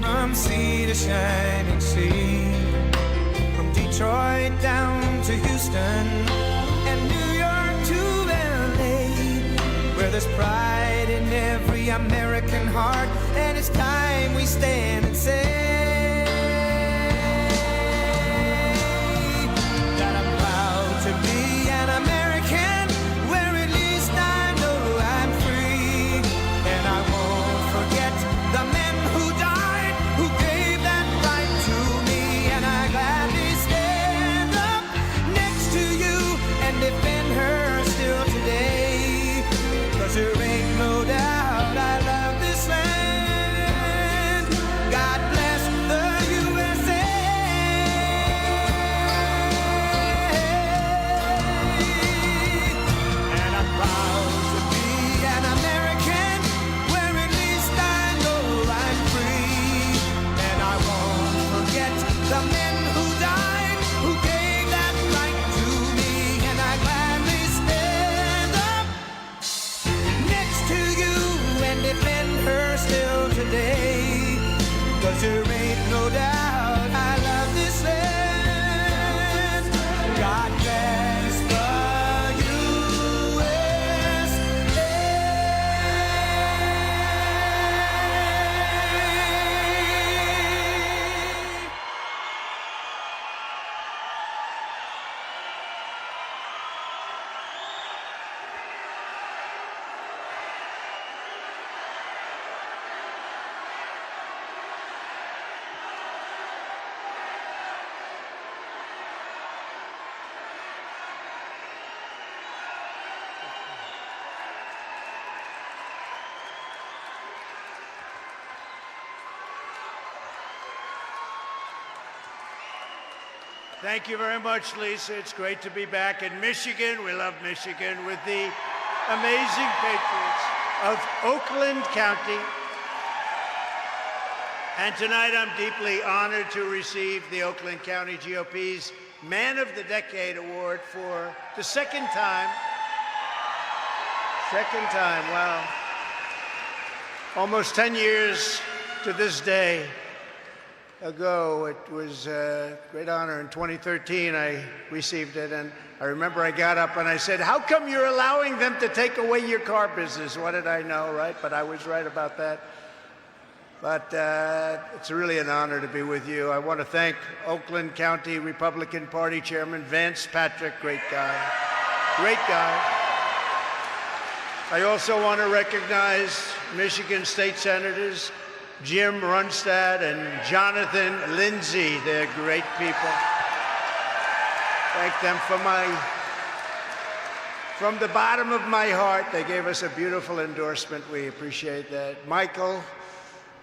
from sea to shining sea, from Detroit down to Houston and New York to LA, where there's pride in every American heart, and it's time we stand and say that I'm proud to be an American, where at least I know I'm free, and I won't forget the men who died, who gave that right to me, and I gladly stand up next to you and defend her still today, 'cause there ain't no doubt I love this land. God bless the USA. And I'm proud to be an American, where at least I know I'm free, and I won't forget the men who died, who gave that right to me, and I gladly stand up next to you and defend her still today, 'cause there ain't no doubt I love this land. God bless the USA. Thank you very much, Lisa. It's great to be back in Michigan. We love Michigan with the amazing Patriots of Oakland County. And tonight I'm deeply honored to receive the Oakland County GOP's Man of the Decade Award for the second time. Wow. Almost 10 years to this day ago, it was a great honor. In 2013, I received it, and I remember I got up and I said, "How come you're allowing them to take away your car business?" What did I know, right? But I was right about that. But it's really an honor to be with you. I want to thank Oakland County Republican Party Chairman Vance Patrick, great guy. I also want to recognize Michigan State Senators Jim Runstad and Jonathan Lindsay. They're great people. Thank them from the bottom of my heart. They gave us a beautiful endorsement. We appreciate that. Michael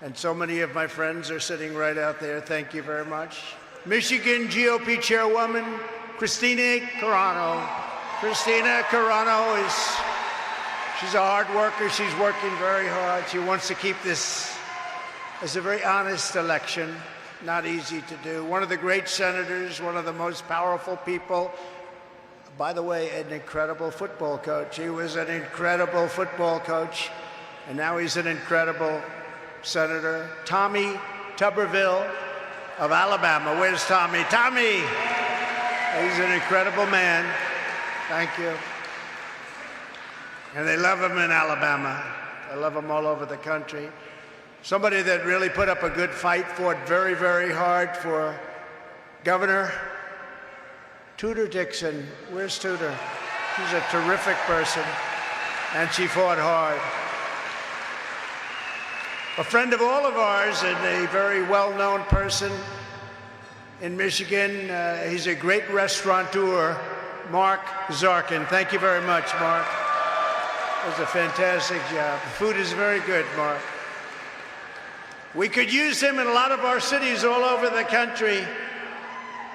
and so many of my friends are sitting right out there. Thank you very much. Michigan GOP Chairwoman Christina Carano. Christina Carano she's a hard worker. She's working very hard. She wants to keep this as a very honest election. Not easy to do. One of the great senators, one of the most powerful people. By the way, an incredible football coach. He was an incredible football coach, and now he's an incredible senator. Tommy Tuberville of Alabama. Where's Tommy? Tommy! He's an incredible man. Thank you. And they love him in Alabama. They love him all over the country. Somebody that really put up a good fight, fought very, very hard for Governor Tudor Dixon. Where's Tudor? She's a terrific person, and she fought hard. A friend of all of ours and a very well-known person in Michigan. He's a great restaurateur, Mark Zarkin. Thank you very much, Mark. It was a fantastic job. The food is very good, Mark. We could use him in a lot of our cities all over the country.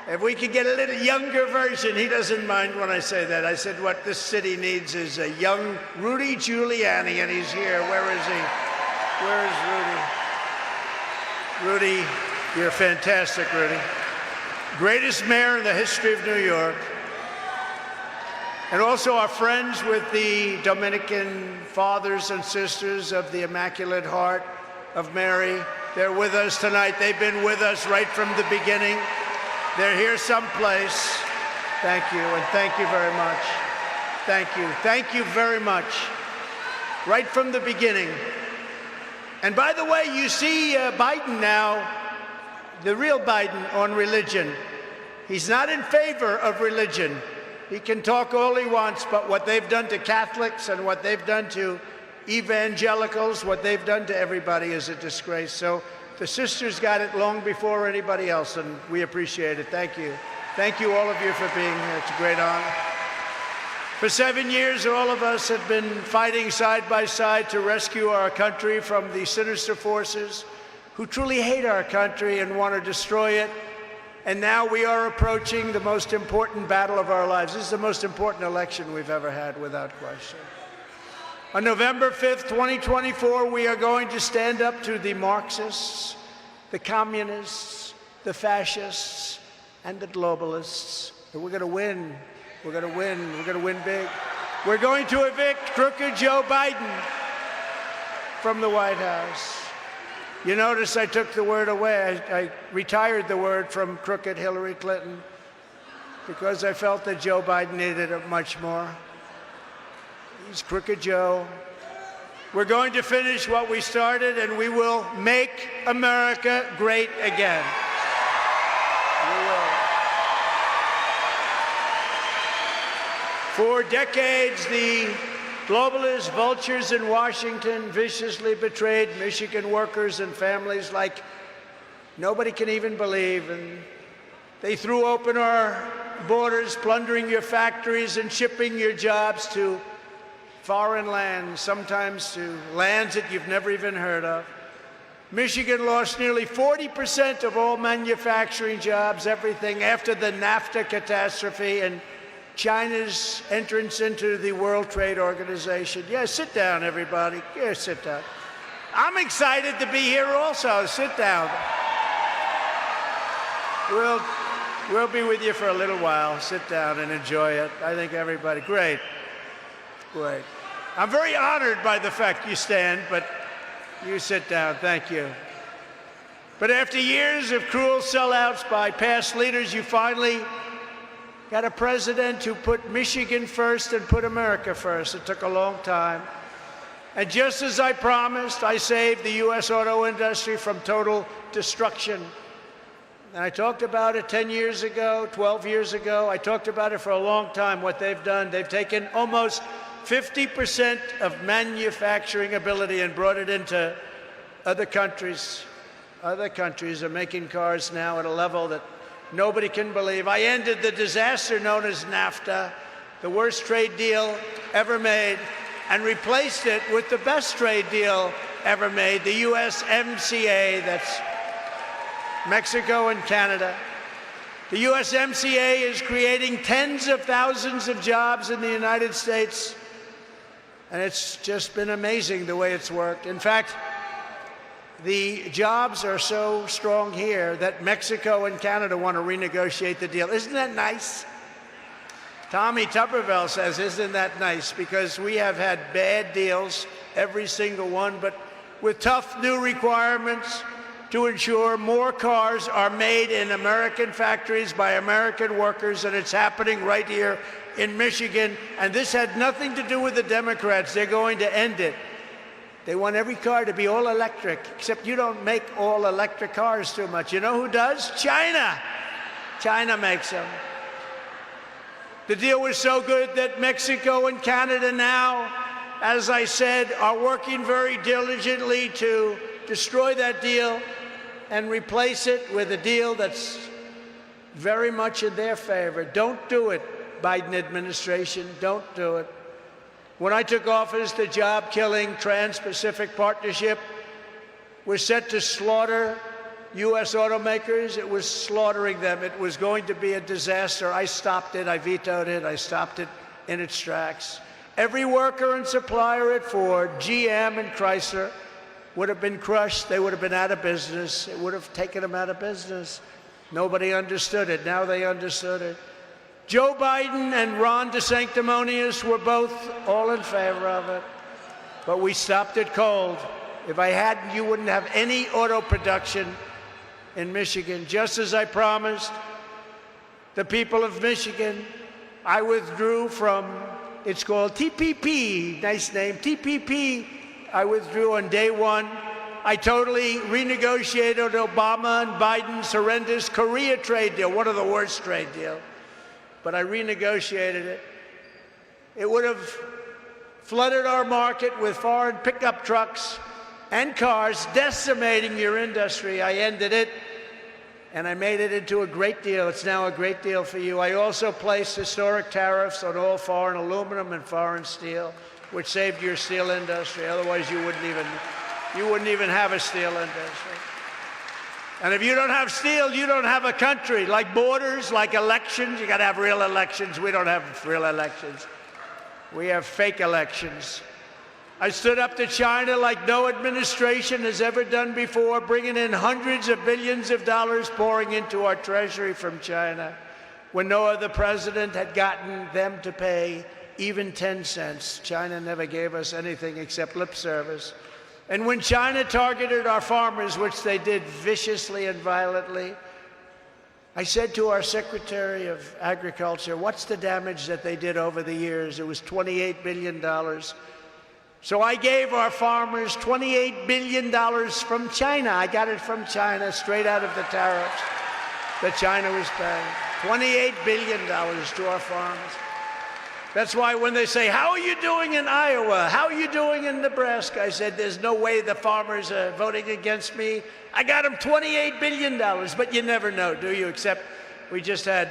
If we could get a little younger version, he doesn't mind when I say that. I said what this city needs is a young Rudy Giuliani, and he's here. Where is he? Where is Rudy? Rudy, you're fantastic, Rudy. greatest mayor in the history of New York, and also our friends with the Dominican fathers and sisters of the Immaculate Heart of Mary. They're with us tonight. They've been with us right from the beginning. They're here someplace. Thank you, and thank you very much. Thank you. Thank you very much. Right from the beginning. And by the way, you see Biden now, the real Biden, on religion. He's not in favor of religion. He can talk all he wants, but what they've done to Catholics and what they've done to evangelicals, what they've done to everybody is a disgrace. So the sisters got it long before anybody else, and we appreciate it. Thank you. Thank you, all of you, for being here. It's a great honor. For 7 years, all of us have been fighting side by side to rescue our country from the sinister forces who truly hate our country and want to destroy it. And now we are approaching the most important battle of our lives. This is the most important election we've ever had, without question. On November 5th, 2024, we are going to stand up to the Marxists, the communists, the fascists, and the globalists. And we're going to win. We're going to win. We're going to win big. We're going to evict crooked Joe Biden from the White House. You notice I took the word away. I retired the word from crooked Hillary Clinton because I felt that Joe Biden needed it much more. He's crooked Joe. We're going to finish what we started, and we will make America great again. We will. For decades, the globalist vultures in Washington viciously betrayed Michigan workers and families like nobody can even believe. And they threw open our borders, plundering your factories and shipping your jobs to foreign lands, sometimes to lands that you've never even heard of. Michigan lost nearly 40% of all manufacturing jobs, everything after the NAFTA catastrophe and China's entrance into the World Trade Organization. Yeah, sit down, everybody. Yeah, sit down. I'm excited to be here also. Sit down. We'll be with you for a little while. Sit down and enjoy it. I think everybody, great. Great. I'm very honored by the fact you stand, but you sit down. Thank you. But after years of cruel sellouts by past leaders, you finally got a president who put Michigan first and put America first. It took a long time. And just as I promised, I saved the U.S. auto industry from total destruction. And I talked about it 10 years ago, 12 years ago. I talked about it for a long time, what they've done. They've taken almost 50% of manufacturing ability and brought it into other countries. Other countries are making cars now at a level that nobody can believe. I ended the disaster known as NAFTA, the worst trade deal ever made, and replaced it with the best trade deal ever made, the USMCA, that's Mexico and Canada. The USMCA is creating tens of thousands of jobs in the United States, and it's just been amazing the way it's worked. In fact, the jobs are so strong here that Mexico and Canada want to renegotiate the deal. Isn't that nice? Tommy Tuberville says, isn't that nice? Because we have had bad deals, every single one, but with tough new requirements to ensure more cars are made in American factories by American workers, and it's happening right here in Michigan. And this had nothing to do with the Democrats. They're going to end it. They want every car to be all electric, except you don't make all electric cars too much. You know who does? China. China makes them. The deal was so good that Mexico and Canada now, as I said, are working very diligently to destroy that deal and replace it with a deal that's very much in their favor. Don't do it, Biden administration. Don't do it. When I took office, the job-killing Trans-Pacific Partnership was set to slaughter U.S. automakers. It was slaughtering them. It was going to be a disaster. I stopped it. I vetoed it. I stopped it in its tracks. Every worker and supplier at Ford, GM, and Chrysler would have been crushed. They would have been out of business. It would have taken them out of business. Nobody understood it. Now they understood it. Joe Biden and Ron DeSanctimonious were both all in favor of it, but we stopped it cold. If I hadn't, you wouldn't have any auto production in Michigan. Just as I promised the people of Michigan, I withdrew from, it's called TPP, nice name, TPP. I withdrew on day one. I totally renegotiated Obama and Biden's horrendous Korea trade deal, one of the worst trade deals. But I renegotiated it. It would have flooded our market with foreign pickup trucks and cars, decimating your industry. I ended it, and I made it into a great deal. It's now a great deal for you. I also placed historic tariffs on all foreign aluminum and foreign steel, which saved your steel industry. Otherwise, you wouldn't even have a steel industry. And if you don't have steel, you don't have a country. Like borders, like elections, you got to have real elections. We don't have real elections. We have fake elections. I stood up to China like no administration has ever done before, bringing in hundreds of billions of dollars pouring into our treasury from China, when no other president had gotten them to pay even 10 cents. China never gave us anything except lip service. And when China targeted our farmers, which they did viciously and violently, I said to our Secretary of Agriculture, what's the damage that they did over the years? It was $28 billion. So I gave our farmers $28 billion from China. I got it from China, straight out of the tariffs that China was paying. $28 billion to our farmers. That's why when they say, how are you doing in Iowa? How are you doing in Nebraska? I said, there's no way the farmers are voting against me. I got them $28 billion, but you never know, do you? Except we just had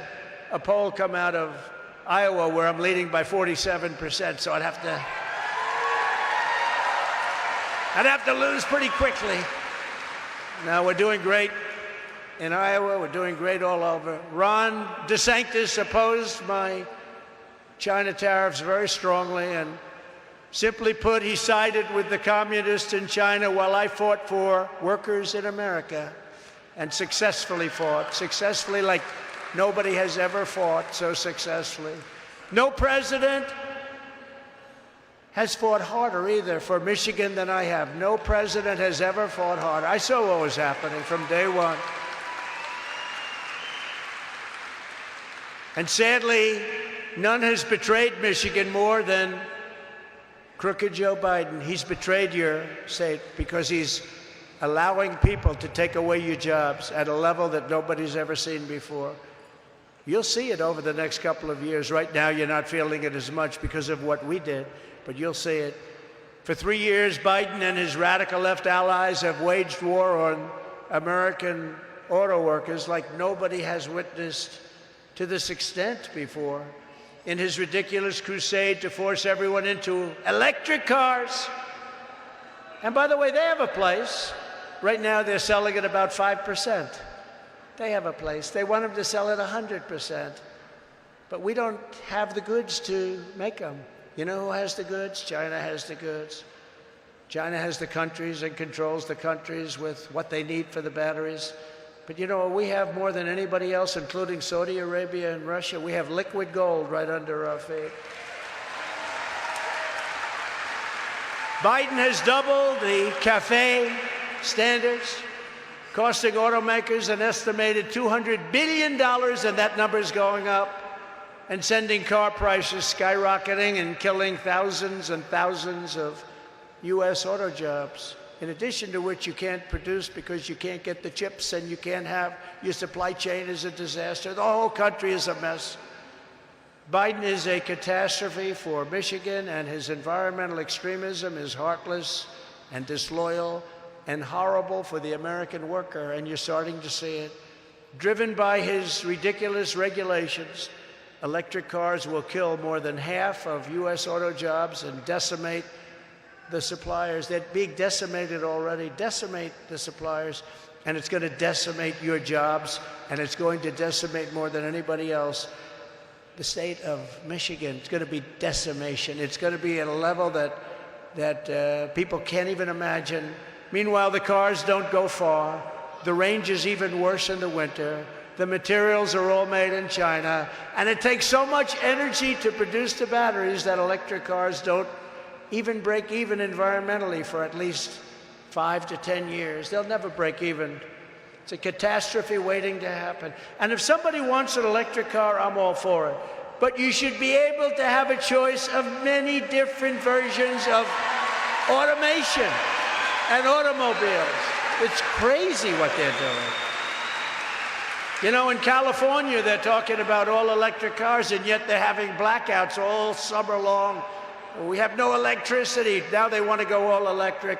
a poll come out of Iowa where I'm leading by 47%, so I'd have to lose pretty quickly. Now, we're doing great in Iowa. We're doing great all over. Ron DeSantis opposed my China tariffs very strongly, and simply put, he sided with the communists in China while I fought for workers in America, and successfully like nobody has ever fought so successfully. No president has fought harder either for Michigan than I have. No president has ever fought harder. I saw what was happening from day one. And sadly, none has betrayed Michigan more than crooked Joe Biden. He's betrayed your state because he's allowing people to take away your jobs at a level that nobody's ever seen before. You'll see it over the next couple of years. Right now, you're not feeling it as much because of what we did, but you'll see it. For 3 years, Biden and his radical left allies have waged war on American auto workers like nobody has witnessed to this extent before. In his ridiculous crusade to force everyone into electric cars. And by the way, they have a place. Right now, they're selling at about 5%. They have a place. They want them to sell at 100%. But we don't have the goods to make them. You know who has the goods? China has the goods. China has the countries and controls the countries with what they need for the batteries. But you know, we have more than anybody else, including Saudi Arabia and Russia. We have liquid gold right under our feet. Biden has doubled the CAFE standards, costing automakers an estimated $200 billion, and that number is going up, and sending car prices skyrocketing and killing thousands and thousands of U.S. auto jobs. In addition to which you can't produce because you can't get the chips, and you can't have, your supply chain is a disaster. The whole country is a mess. Biden is a catastrophe for Michigan, and his environmental extremism is heartless and disloyal and horrible for the American worker, and you're starting to see it. Driven by his ridiculous regulations, electric cars will kill more than half of U.S. auto jobs and decimate the suppliers. They're being decimated already. Decimate the suppliers, and it's going to decimate your jobs, and it's going to decimate more than anybody else the state of Michigan. It's going to be decimation. It's going to be at a level that people can't even imagine. Meanwhile, the cars don't go far. The range is even worse in the winter. The materials are all made in China, and it takes so much energy to produce the batteries that electric cars don't even break even environmentally for at least 5 to 10 years. They'll never break even. It's a catastrophe waiting to happen. And if somebody wants an electric car, I'm all for it. But you should be able to have a choice of many different versions of automation and automobiles. It's crazy what they're doing. You know, in California, they're talking about all electric cars, and yet they're having blackouts all summer long. We have no electricity. Now they want to go all electric.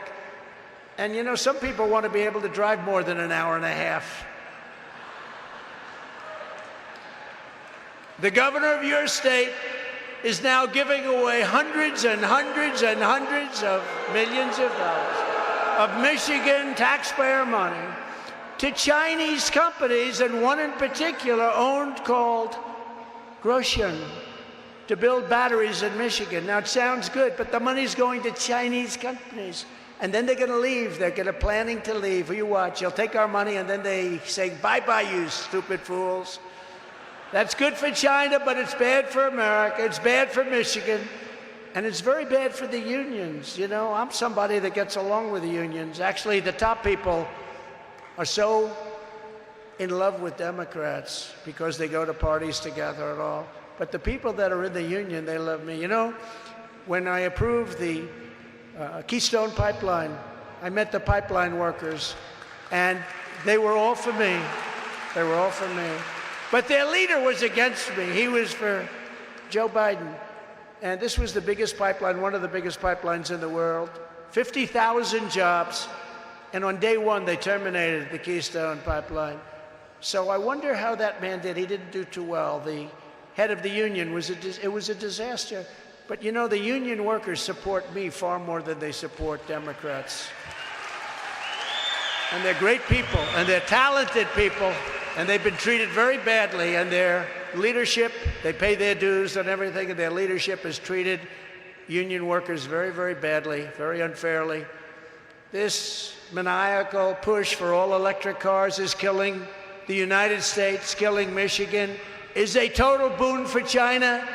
And you know, some people want to be able to drive more than an hour and a half. The governor of your state is now giving away hundreds and hundreds and hundreds of millions of dollars of Michigan taxpayer money to Chinese companies, and one in particular called Grosjean, to build batteries in Michigan. Now, it sounds good, but the money's going to Chinese companies. And then they're going to leave. They're planning to leave. You watch. They'll take our money, and then they say, bye-bye, you stupid fools. That's good for China, but it's bad for America. It's bad for Michigan. And it's very bad for the unions. You know, I'm somebody that gets along with the unions. Actually, the top people are so in love with Democrats because they go to parties together and all. But the people that are in the union, they love me. You know, when I approved the Keystone Pipeline, I met the pipeline workers, and they were all for me. They were all for me. But their leader was against me. He was for Joe Biden. And this was the biggest pipeline, one of the biggest pipelines in the world. 50,000 jobs. And on day one, they terminated the Keystone Pipeline. So I wonder how that man did. He didn't do too well. The head of the union it was a disaster. But you know, the union workers support me far more than they support Democrats. And they're great people, and they're talented people, and they've been treated very badly. And their leadership, they pay their dues and everything, and their leadership has treated union workers very, very badly, very unfairly. This maniacal push for all electric cars is killing the United States, killing Michigan, is a total boon for China,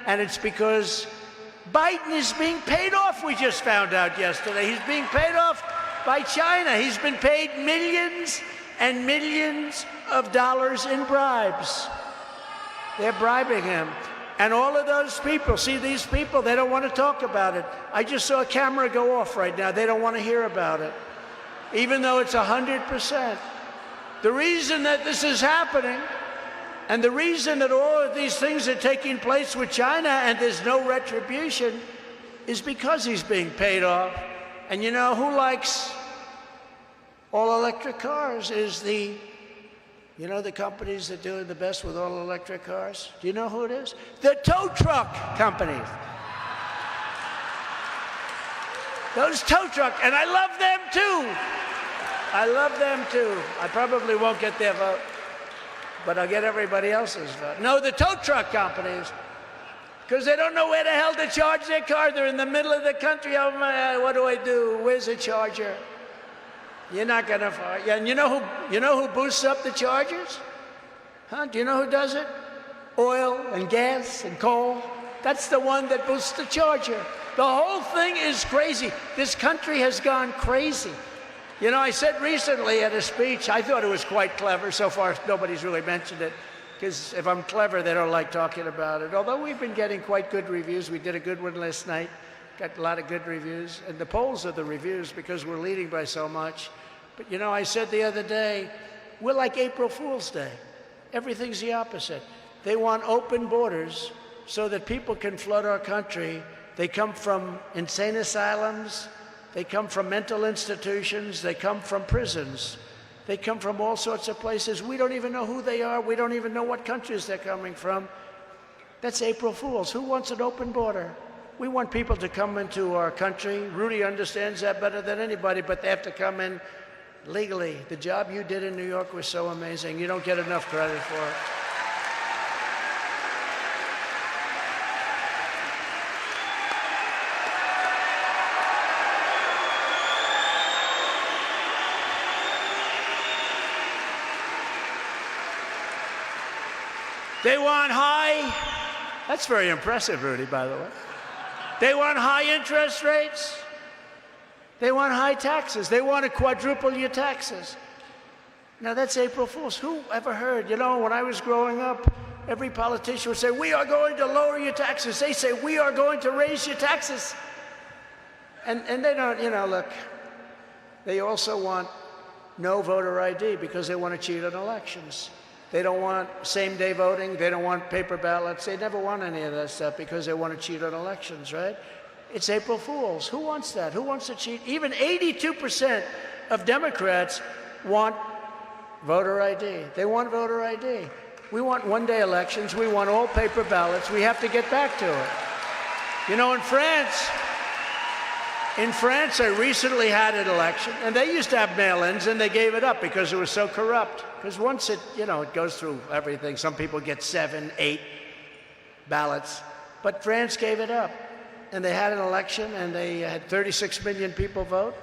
and it's because Biden is being paid off, we just found out yesterday. He's being paid off by China. He's been paid millions and millions of dollars in bribes. They're bribing him. And all of those people, see these people, they don't want to talk about it. I just saw a camera go off right now. They don't want to hear about it, even though it's 100%. The reason that this is happening, and the reason that all of these things are taking place with China and there's no retribution, is because he's being paid off. And you know who likes all electric cars is the companies that are doing the best with all electric cars? Do you know who it is? The tow truck companies. Those tow truck, and I love them too. I love them too. I probably won't get their vote, but I'll get everybody else's vote. No, the tow truck companies, because they don't know where the hell to charge their car. They're in the middle of the country. Oh my, what do I do? Where's a charger? You're not gonna find. Yeah, and you know who boosts up the chargers? Huh? Do you know who does it? Oil and gas and coal. That's the one that boosts the charger. The whole thing is crazy. This country has gone crazy. You know, I said recently at a speech, I thought it was quite clever. So far, nobody's really mentioned it, because if I'm clever, they don't like talking about it. Although we've been getting quite good reviews. We did a good one last night. Got a lot of good reviews. And the polls are the reviews because we're leading by so much. But you know, I said the other day, we're like April Fool's Day. Everything's the opposite. They want open borders so that people can flood our country. They come from insane asylums. They come from mental institutions. They come from prisons. They come from all sorts of places. We don't even know who they are. We don't even know what countries they're coming from. That's April Fools. Who wants an open border? We want people to come into our country. Rudy understands that better than anybody, but they have to come in legally. The job you did in New York was so amazing. You don't get enough credit for it. They want high, that's very impressive, Rudy, by the way. They want high interest rates. They want high taxes. They want to quadruple your taxes. Now that's April Fool's. Who ever heard? You know, when I was growing up, every politician would say, we are going to lower your taxes. They say, we are going to raise your taxes. And they don't, you know, look, they also want no voter ID because they want to cheat on elections. They don't want same-day voting. They don't want paper ballots. They never want any of that stuff because they want to cheat on elections, right? It's April Fool's. Who wants that? Who wants to cheat? Even 82% of Democrats want voter ID. They want voter ID. We want one-day elections. We want all paper ballots. We have to get back to it. You know, in France, I recently had an election, and they used to have mail-ins, and they gave it up because it was so corrupt. Because once it, you know, it goes through everything. Some people get 7, 8 ballots. But France gave it up. And they had an election, and they had 36 million people vote.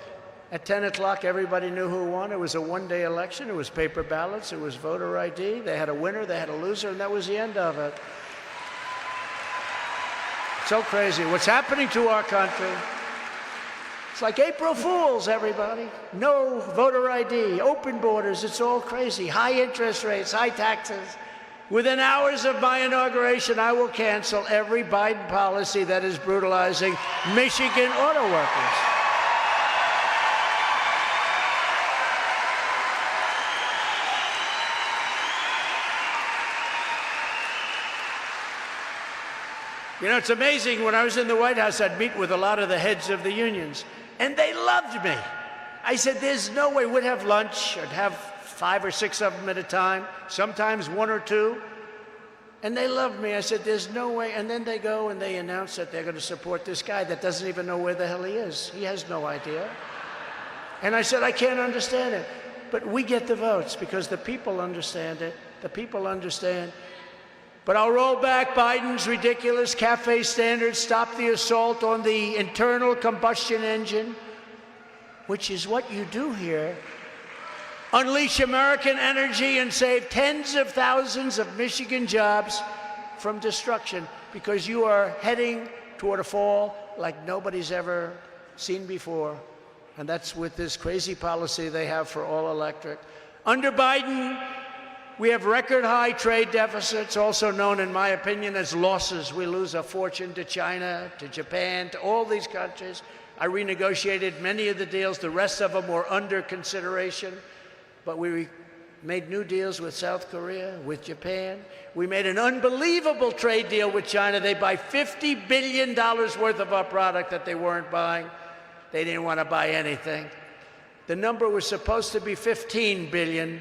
At 10 o'clock, everybody knew who won. It was a one-day election. It was paper ballots. It was voter ID. They had a winner. They had a loser, and that was the end of it. So crazy. What's happening to our country? It's like April Fools, everybody. No voter ID, open borders. It's all crazy. High interest rates, high taxes. Within hours of my inauguration, I will cancel every Biden policy that is brutalizing Michigan auto workers. You know, it's amazing. When I was in the White House, I'd meet with a lot of the heads of the unions, and they loved me. I said, there's no way. We'd have lunch. I'd have 5 or 6 of them at a time, sometimes 1 or 2. And they loved me. I said, there's no way. And then they go and they announce that they're going to support this guy that doesn't even know where the hell he is. He has no idea. And I said, I can't understand it. But we get the votes because the people understand it. The people understand. But I'll roll back Biden's ridiculous CAFE standards, stop the assault on the internal combustion engine, which is what you do here. Unleash American energy and save tens of thousands of Michigan jobs from destruction because you are heading toward a fall like nobody's ever seen before. And that's with this crazy policy they have for all electric. Under Biden, we have record high trade deficits, also known in my opinion as losses. We lose a fortune to China, to Japan, to all these countries. I renegotiated many of the deals. The rest of them were under consideration. But we made new deals with South Korea, with Japan. We made an unbelievable trade deal with China. They buy $50 billion worth of our product that they weren't buying. They didn't want to buy anything. The number was supposed to be $15 billion.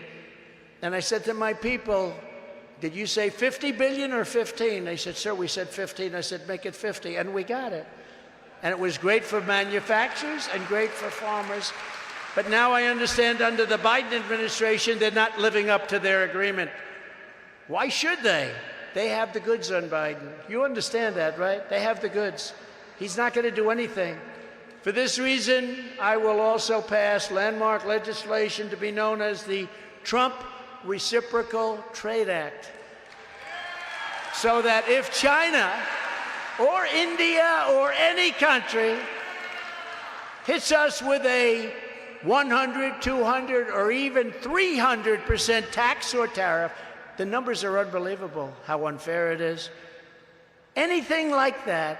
And I said to my people, did you say 50 billion or 15? They said, sir, we said 15. I said, make it 50. And we got it. And it was great for manufacturers and great for farmers. But now I understand under the Biden administration, they're not living up to their agreement. Why should they? They have the goods on Biden. You understand that, right? They have the goods. He's not going to do anything. For this reason, I will also pass landmark legislation to be known as the Trump Reciprocal Trade Act. So that if China or India or any country hits us with a 100, 200, or even 300% tax or tariff, the numbers are unbelievable, how unfair it is. Anything like that,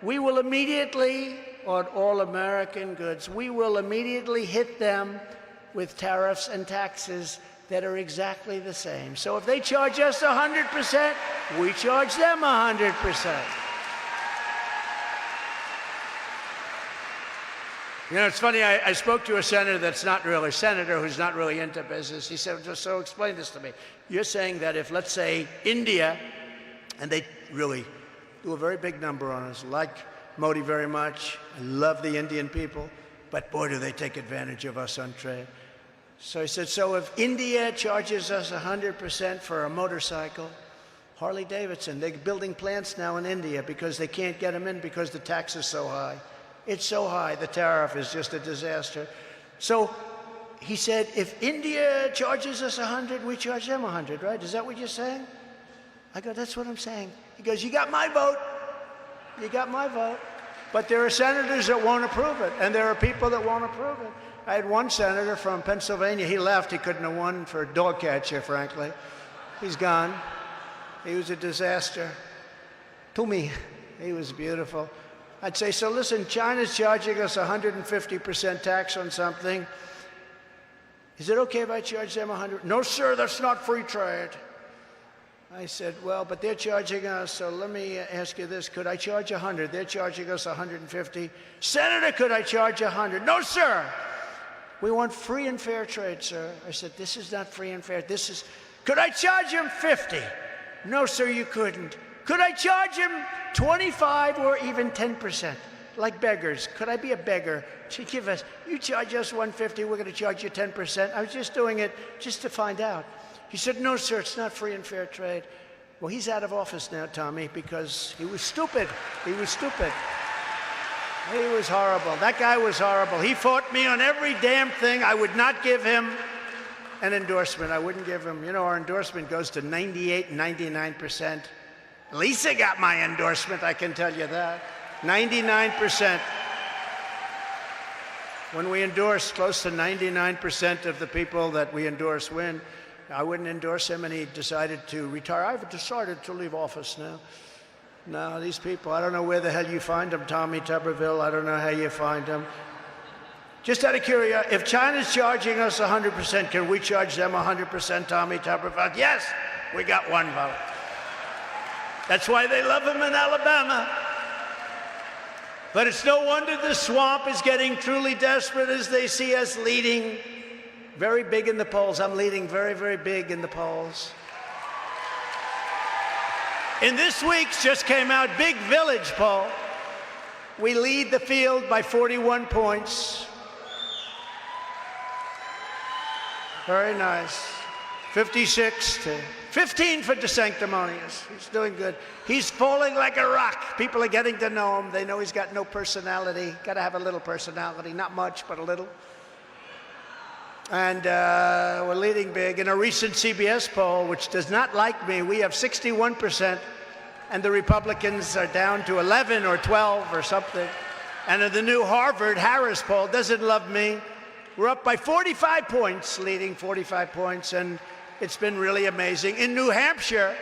we will immediately, on all American goods, we will immediately hit them with tariffs and taxes that are exactly the same. So if they charge us 100%, we charge them 100%. You know, it's funny, I spoke to a senator that's not really a senator, who's not really into business. He said, so explain this to me. You're saying that if, let's say, India, and they really do a very big number on us, like Modi very much, I love the Indian people, but boy, do they take advantage of us on trade. So he said, so if India charges us 100% for a motorcycle, Harley Davidson, they're building plants now in India because they can't get them in because the tax is so high. It's so high, the tariff is just a disaster. So he said, if India charges us 100, we charge them 100, right? Is that what you're saying? I go, that's what I'm saying. He goes, you got my vote. You got my vote. But there are senators that won't approve it, and there are people that won't approve it. I had one senator from Pennsylvania. He left. He couldn't have won for a dog catcher, frankly. He's gone. He was a disaster. To me, he was beautiful. I'd say, so listen, China's charging us 150% tax on something. Is it okay if I charge them 100? No, sir, that's not free trade. I said, well, but they're charging us, so let me ask you this. Could I charge 100? They're charging us 150. Senator, could I charge 100? No, sir. We want free and fair trade, sir. I said, this is not free and fair. This is, could I charge him 50? No, sir, you couldn't. Could I charge him 25 or even 10%? Like beggars. Could I be a beggar? To give us, you charge us 150, we're going to charge you 10%. I was just doing it just to find out. He said, no, sir, it's not free and fair trade. Well, he's out of office now, Tommy, because he was stupid. He was stupid. He was horrible. That guy was horrible. He fought me on every damn thing. I would not give him an endorsement. I wouldn't give him, you know, our endorsement goes to 98 and 99%. Lisa got my endorsement, I can tell you that. 99%. When we endorse, close to 99% of the people that we endorse win. I wouldn't endorse him, and he decided to retire. I've decided to leave office now. No, these people, I don't know where the hell you find them, Tommy Tuberville. I don't know how you find them. Just out of curiosity, if China's charging us 100%, can we charge them 100%, Tommy Tuberville? Yes, we got one vote. That's why they love him in Alabama. But it's no wonder the swamp is getting truly desperate as they see us leading very big in the polls. I'm leading very, very big in the polls. In this week's just came out Big Village poll, we lead the field by 41 points. Very nice. 56 to 15 for DeSanctimonious. He's doing good. He's falling like a rock. People are getting to know him. They know he's got no personality. Got to have a little personality. Not much, but a little. And we're leading big. In a recent CBS poll, which does not like me, we have 61%, and the Republicans are down to 11 or 12 or something. And in the new Harvard-Harris poll, doesn't love me, we're up by 45 points, leading 45 points, and it's been really amazing. In New Hampshire,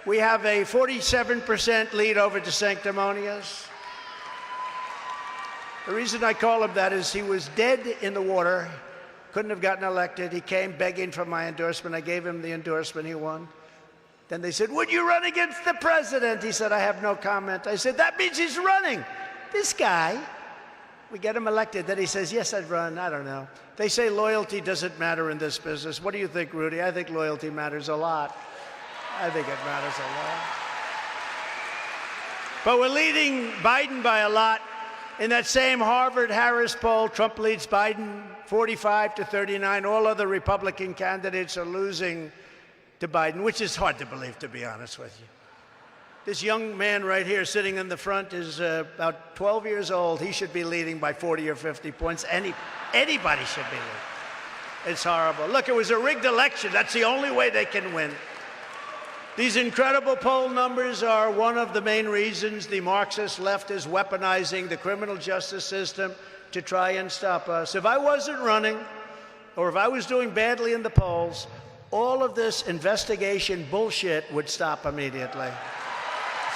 we have a 47% lead over DeSanctimonious. The reason I call him that is he was dead in the water. Couldn't have gotten elected. He came begging for my endorsement. I gave him the endorsement. He won. Then they said, would you run against the president? He said, I have no comment. I said, that means he's running. This guy, we get him elected. Then he says, yes, I'd run. I don't know. They say loyalty doesn't matter in this business. What do you think, Rudy? I think loyalty matters a lot. I think it matters a lot. But we're leading Biden by a lot. In that same Harvard-Harris poll, Trump leads Biden 45 to 39. All other Republican candidates are losing to Biden, which is hard to believe, to be honest with you. This young man right here sitting in the front is about 12 years old. He should be leading by 40 or 50 points. Anybody should be leading. It's horrible. Look, it was a rigged election. That's the only way they can win. These incredible poll numbers are one of the main reasons the Marxist left is weaponizing the criminal justice system to try and stop us. If I wasn't running, or if I was doing badly in the polls, all of this investigation bullshit would stop immediately.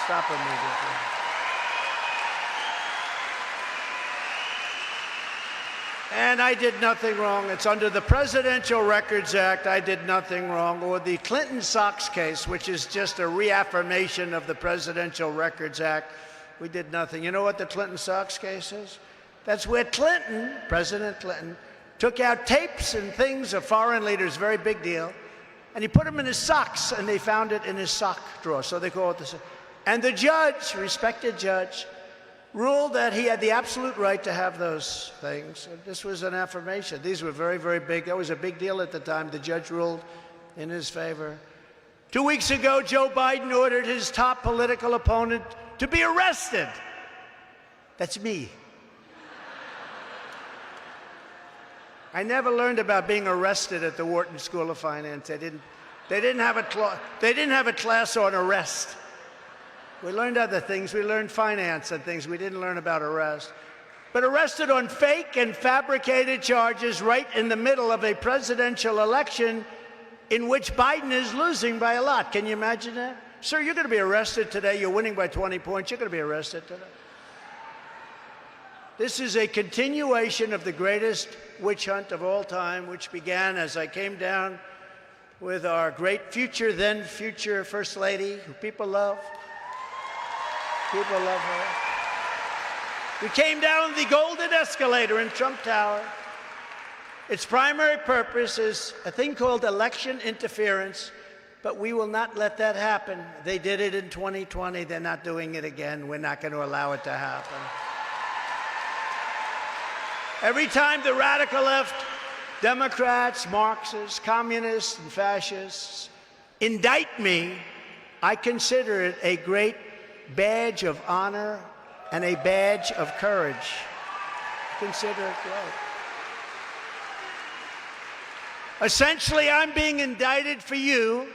Stop immediately. And I did nothing wrong. It's under the Presidential Records Act. I did nothing wrong. Or the Clinton Sox case, which is just a reaffirmation of the Presidential Records Act. We did nothing. You know what the Clinton Sox case is? That's where Clinton, President Clinton, took out tapes and things of foreign leaders, very big deal, and he put them in his socks, and they found it in his sock drawer. So they call it the. And the judge, respected judge, ruled that he had the absolute right to have those things. And this was an affirmation. These were very, very big. That was a big deal at the time. The judge ruled in his favor. 2 weeks ago, Joe Biden ordered his top political opponent to be arrested. That's me. I never learned about being arrested at the Wharton School of Finance. They didn't have a class on arrest. We learned other things. We learned finance and things. We didn't learn about arrest. But arrested on fake and fabricated charges right in the middle of a presidential election in which Biden is losing by a lot. Can you imagine that? Sir, you're going to be arrested today. You're winning by 20 points. You're going to be arrested today. This is a continuation of the greatest witch hunt of all time, which began as I came down with our great future, then future First Lady, who people love. People love her. We came down the golden escalator in Trump Tower. Its primary purpose is a thing called election interference, but we will not let that happen. They did it in 2020. They're not doing it again. We're not going to allow it to happen. Every time the radical left, Democrats, Marxists, communists, and fascists indict me, I consider it a great badge of honor and a badge of courage. Consider it great. Essentially, I'm being indicted for you,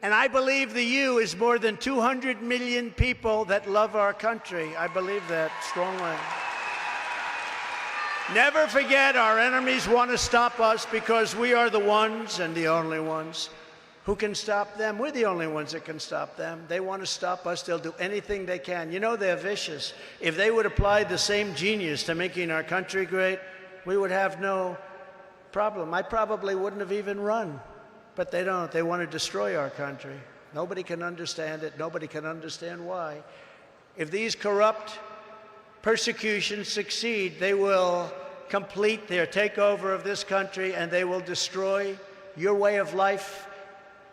and I believe the you is more than 200 million people that love our country. I believe that strongly. Never forget, our enemies want to stop us because we are the ones and the only ones who can stop them. We're the only ones that can stop them. They want to stop us. They'll do anything they can. You know, they're vicious. If they would apply the same genius to making our country great, we would have no problem. I probably wouldn't have even run, but they don't. They want to destroy our country. Nobody can understand it. Nobody can understand why. If these corrupt persecutions succeed, they will complete their takeover of this country, and they will destroy your way of life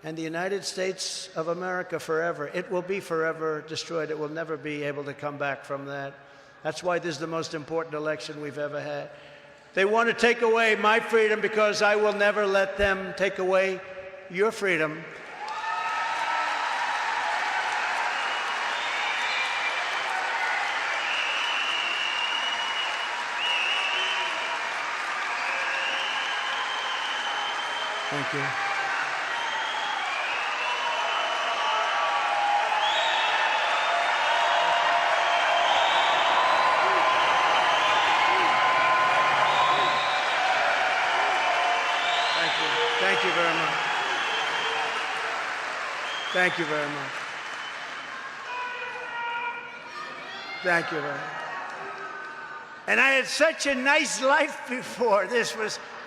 and the United States of America forever. It will be forever destroyed. It will never be able to come back from that. That's why this is the most important election we've ever had. They want to take away my freedom because I will never let them take away your freedom. Thank you. Thank you very much. Thank you very much. Thank you very much. And I had such a nice life before.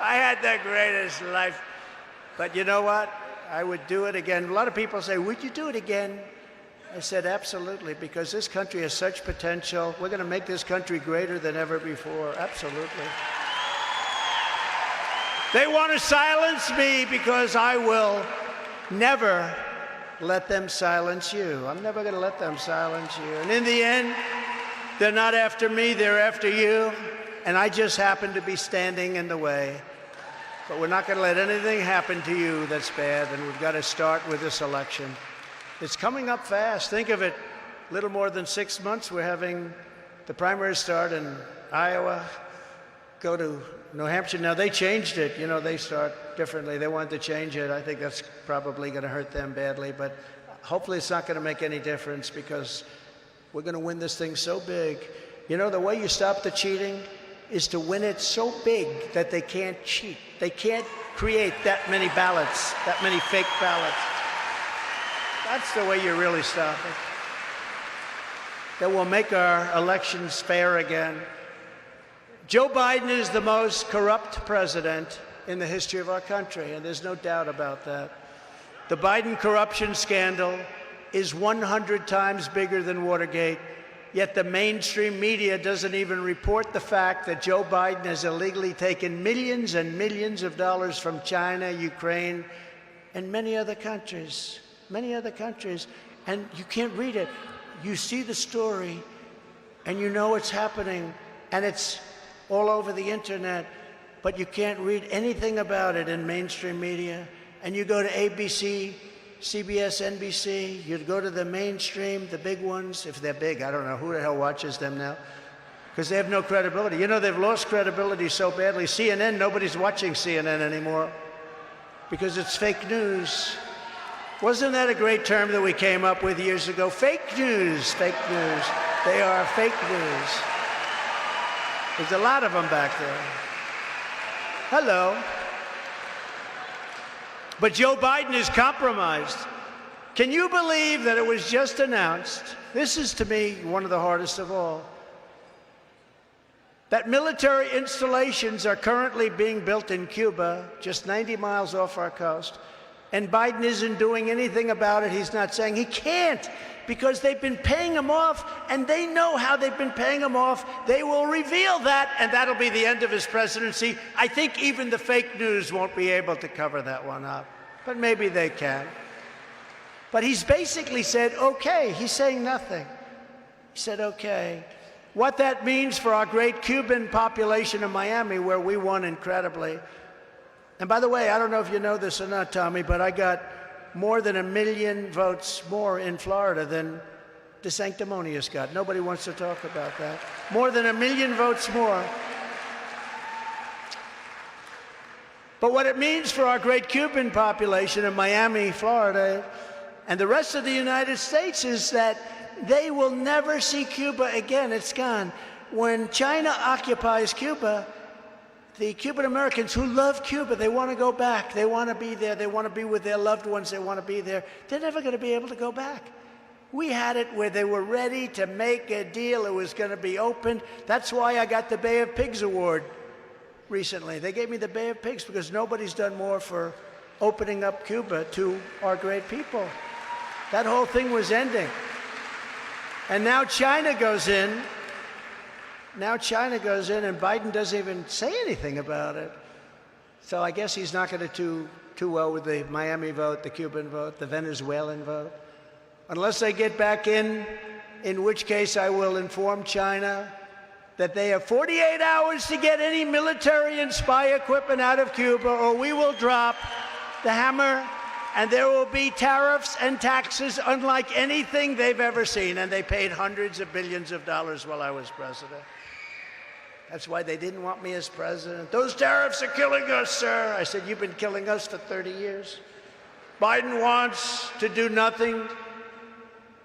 I had the greatest life. But you know what? I would do it again. A lot of people say, would you do it again? I said, absolutely, because this country has such potential. We're going to make this country greater than ever before. Absolutely. They want to silence me because I will never let them silence you. I'm never going to let them silence you. And in the end, they're not after me, they're after you. And I just happen to be standing in the way. But we're not going to let anything happen to you that's bad, and we've got to start with this election. It's coming up fast. Think of it, a little more than 6 months. We're having the primary start in Iowa, go to New Hampshire. Now, they changed it. You know, they start differently. They wanted to change it. I think that's probably going to hurt them badly, but hopefully it's not going to make any difference because we're going to win this thing so big. You know, the way you stop the cheating is to win it so big that they can't cheat. They can't create that many ballots, that many fake ballots. That's the way you really stop it. That will make our elections fair again. Joe Biden is the most corrupt president in the history of our country, and there's no doubt about that. The Biden corruption scandal is 100 times bigger than Watergate. Yet the mainstream media doesn't even report the fact that Joe Biden has illegally taken millions and millions of dollars from China, Ukraine, and many other countries. Many other countries. And you can't read it. You see the story, and you know it's happening, and it's all over the internet, but you can't read anything about it in mainstream media. And you go to ABC, CBS, NBC, you'd go to the mainstream, the big ones, if they're big. I don't know who the hell watches them now, because they have no credibility. You know, they've lost credibility so badly. CNN, nobody's watching CNN anymore. because it's fake news. Wasn't that a great term that we came up with years ago? Fake news, fake news. They are fake news. There's a lot of them back there. Hello. But Joe Biden is compromised. Can you believe that it was just announced? This is, to me, one of the hardest of all. That military installations are currently being built in Cuba, just 90 miles off our coast, and Biden isn't doing anything about it. He's not saying he can't, because they've been paying him off, and they know how they've been paying him off. They will reveal that, and that'll be the end of his presidency. I think even the fake news won't be able to cover that one up, but maybe they can. But he's basically said, okay. He's saying nothing. He said, okay. What that means for our great Cuban population in Miami, where we won incredibly. And by the way, I don't know if you know this or not, Tommy, but I got more than 1 million votes more in Florida than the sanctimonious got. Nobody wants to talk about that. More than 1 million votes more. But what it means for our great Cuban population in Miami, Florida, and the rest of the United States is that they will never see Cuba again. It's gone. When China occupies Cuba, the Cuban Americans who love Cuba, they want to go back. They want to be there. They want to be with their loved ones. They want to be there. They're never going to be able to go back. We had it where they were ready to make a deal. It was going to be opened. That's why I got the Bay of Pigs Award recently. They gave me the Bay of Pigs because nobody's done more for opening up Cuba to our great people. That whole thing was ending. And now China goes in. Now China goes in, and Biden doesn't even say anything about it. So I guess he's not going to do too well with the Miami vote, the Cuban vote, the Venezuelan vote. Unless they get back in which case I will inform China that they have 48 hours to get any military and spy equipment out of Cuba, or we will drop the hammer, and there will be tariffs and taxes unlike anything they've ever seen. And they paid hundreds of billions of dollars while I was president. That's why they didn't want me as president. Those tariffs are killing us, sir. I said, you've been killing us for 30 years. Biden wants to do nothing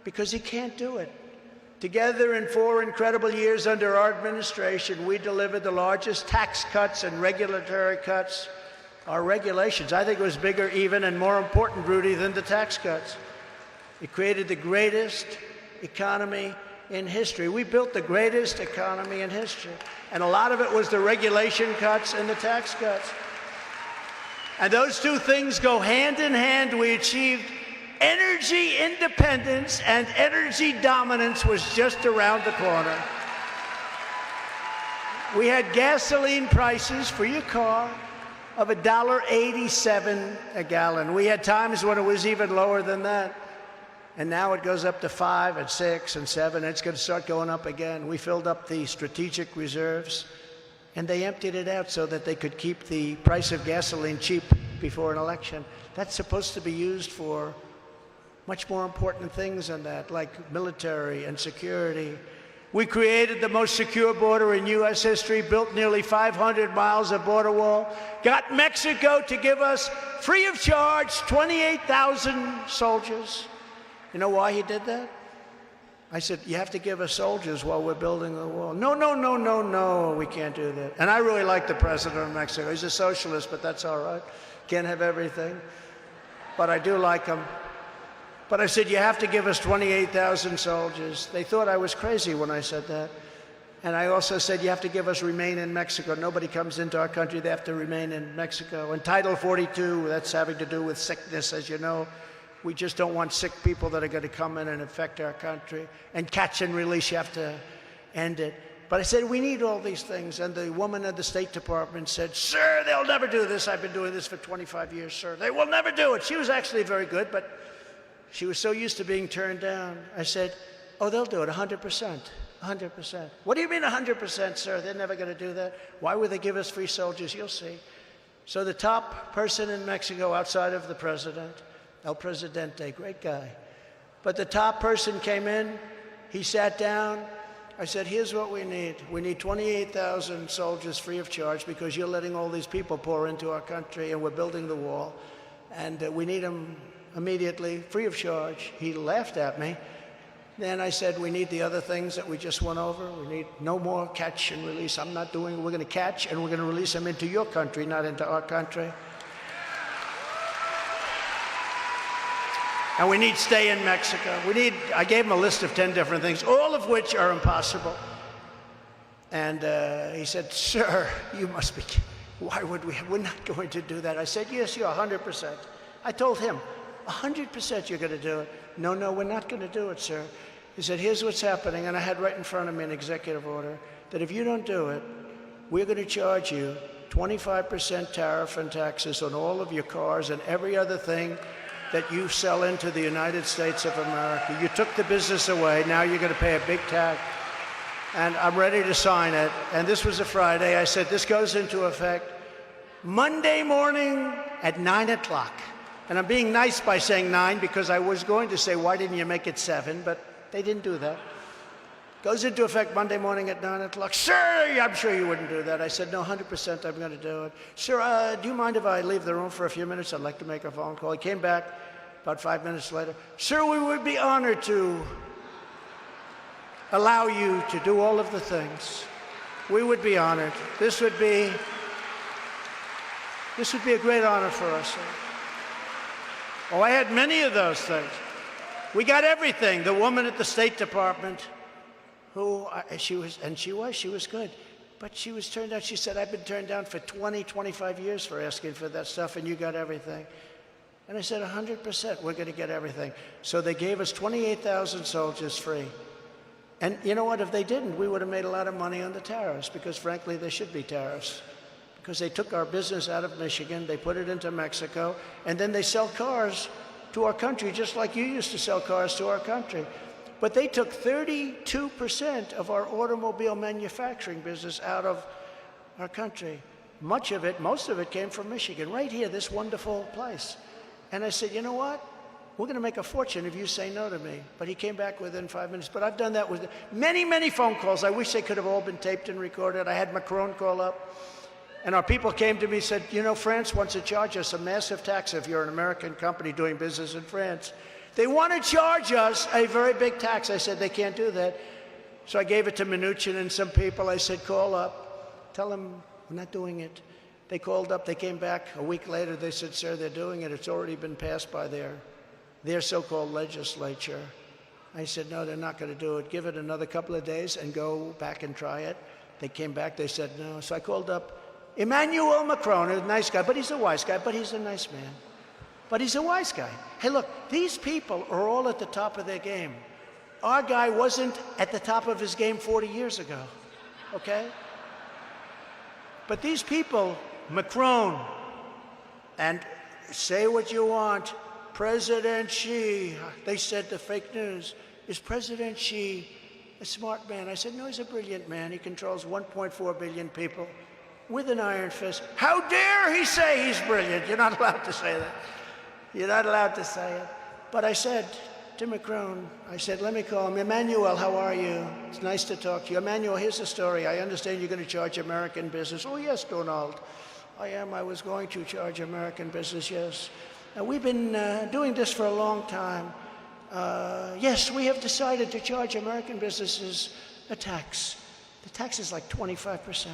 because he can't do it. Together in 4 incredible years under our administration, we delivered the largest tax cuts and regulatory cuts. Our regulations, I think it was bigger even and more important, Rudy, than the tax cuts. It created the greatest economy in history. We built the greatest economy in history. And a lot of it was the regulation cuts and the tax cuts. And those two things go hand in hand. We achieved energy independence, and energy dominance was just around the corner. We had gasoline prices for your car of $1.87 a gallon. We had times when it was even lower than that. And now it goes up to 5 and 6 and 7. It's going to start going up again. We filled up the strategic reserves, and they emptied it out so that they could keep the price of gasoline cheap before an election. That's supposed to be used for much more important things than that, like military and security. We created the most secure border in U.S. history, built nearly 500 miles of border wall, got Mexico to give us, free of charge, 28,000 soldiers. You know why he did that? I said, you have to give us soldiers while we're building the wall. No, no, no, no, no, we can't do that. And I really like the president of Mexico. He's a socialist, but that's all right. Can't have everything. But I do like him. But I said, you have to give us 28,000 soldiers. They thought I was crazy when I said that. And I also said, you have to give us remain in Mexico. Nobody comes into our country, they have to remain in Mexico. And Title 42, that's having to do with sickness, as you know. We just don't want sick people that are going to come in and infect our country. And catch and release, you have to end it. But I said, we need all these things. And the woman at the State Department said, sir, they'll never do this. I've been doing this for 25 years, sir. They will never do it. She was actually very good, but she was so used to being turned down. I said, oh, they'll do it 100%. 100%. What do you mean 100%, sir? They're never going to do that. Why would they give us free soldiers? You'll see. So the top person in Mexico outside of the president, El Presidente, great guy. But the top person came in, he sat down, I said, here's what we need. We need 28,000 soldiers free of charge because you're letting all these people pour into our country and we're building the wall. And we need them immediately, free of charge. He laughed at me. Then I said, we need the other things that we just went over. We need no more catch and release. I'm not doing it. We're going to catch and we're going to release them into your country, not into our country. And we need stay in Mexico. I gave him a list of 10 different things, all of which are impossible. And he said, sir, you must be, why would we, we're not going to do that. I said, yes, you're 100%. I told him, 100% you're going to do it. No, we're not going to do it, sir. He said, here's what's happening. And I had right in front of me an executive order that if you don't do it, we're going to charge you 25% tariff and taxes on all of your cars and every other thing that you sell into the United States of America. You took the business away. Now you're going to pay a big tax. And I'm ready to sign it. And this was a Friday. I said, this goes into effect Monday morning at 9 o'clock. And I'm being nice by saying 9 because I was going to say, why didn't you make it 7? But they didn't do that. Goes into effect Monday morning at 9 o'clock. Sir, I'm sure you wouldn't do that. I said, no, 100% I'm going to do it. Sir, do you mind if I leave the room for a few minutes? I'd like to make a phone call. He came back about 5 minutes later. Sir, we would be honored to allow you to do all of the things. We would be honored. This would be a great honor for us, sir. Oh, I had many of those things. We got everything. The woman at the State Department, she was good. But she was turned down. She said, I've been turned down for 20, 25 years for asking for that stuff, and you got everything. And I said, 100%, we're going to get everything. So they gave us 28,000 soldiers free. And you know what? If they didn't, we would have made a lot of money on the tariffs, because frankly, there should be tariffs. Because they took our business out of Michigan, they put it into Mexico, and then they sell cars to our country, just like you used to sell cars to our country. But they took 32% of our automobile manufacturing business out of our country. Most of it came from Michigan, right here, this wonderful place. And I said, you know what? We're going to make a fortune if you say no to me. But he came back within 5 minutes. But I've done that with many, many phone calls. I wish they could have all been taped and recorded. I had Macron call up. And our people came to me and said, you know, France wants to charge us a massive tax if you're an American company doing business in France. They want to charge us a very big tax. I said, they can't do that. So I gave it to Mnuchin and some people. I said, call up. Tell them we're not doing it. They called up. They came back a week later. They said, sir, they're doing it. It's already been passed by their so-called legislature. I said, no, they're not going to do it. Give it another couple of days and go back and try it. They came back. They said, no. So I called up Emmanuel Macron, a nice guy, but he's a wise guy, but he's a nice man. But he's a wise guy. Hey, look, these people are all at the top of their game. Our guy wasn't at the top of his game 40 years ago, okay? But these people, Macron, and say what you want, President Xi, they said the fake news, is President Xi a smart man? I said, no, he's a brilliant man. He controls 1.4 billion people with an iron fist. How dare he say he's brilliant? You're not allowed to say that. You're not allowed to say it. But I said to Macron, I said, let me call him. Emmanuel, how are you? It's nice to talk to you. Emmanuel, here's the story. I understand you're going to charge American business. Oh, yes, Donald. I am. I was going to charge American business, yes. Now, we've been doing this for a long time. Yes, we have decided to charge American businesses a tax. The tax is like 25%.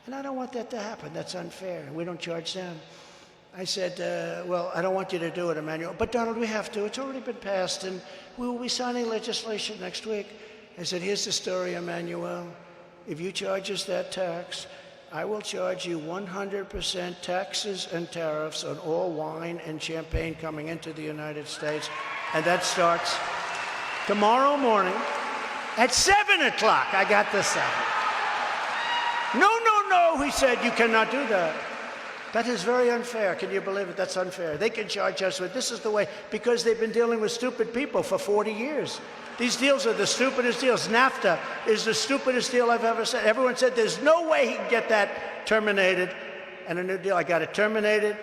And I don't want that to happen. That's unfair. We don't charge them. I said, well, I don't want you to do it, Emmanuel. But, Donald, we have to. It's already been passed, and we will be signing legislation next week. I said, here's the story, Emmanuel. If you charge us that tax, I will charge you 100% taxes and tariffs on all wine and champagne coming into the United States. And that starts tomorrow morning at 7 o'clock. I got this out. No, he said, you cannot do that. That is very unfair. Can you believe it? That's unfair. They can charge us with, this is the way, because they've been dealing with stupid people for 40 years. These deals are the stupidest deals. NAFTA is the stupidest deal I've ever said. Everyone said there's no way he can get that terminated. And a new deal, I got it terminated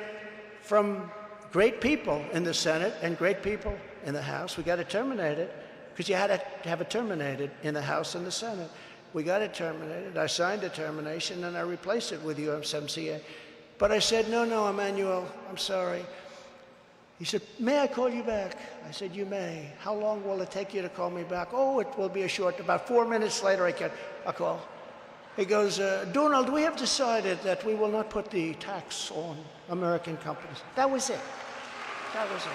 from great people in the Senate and great people in the House. We got it terminated because you had to have it terminated in the House and the Senate. We got it terminated. I signed the termination, and I replaced it with USMCA. But I said, no, Emmanuel, I'm sorry. He said, may I call you back? I said, you may. How long will it take you to call me back? Oh, it will be a short, about 4 minutes later, I'll call. He goes, Donald, we have decided that we will not put the tax on American companies. That was it. That was it.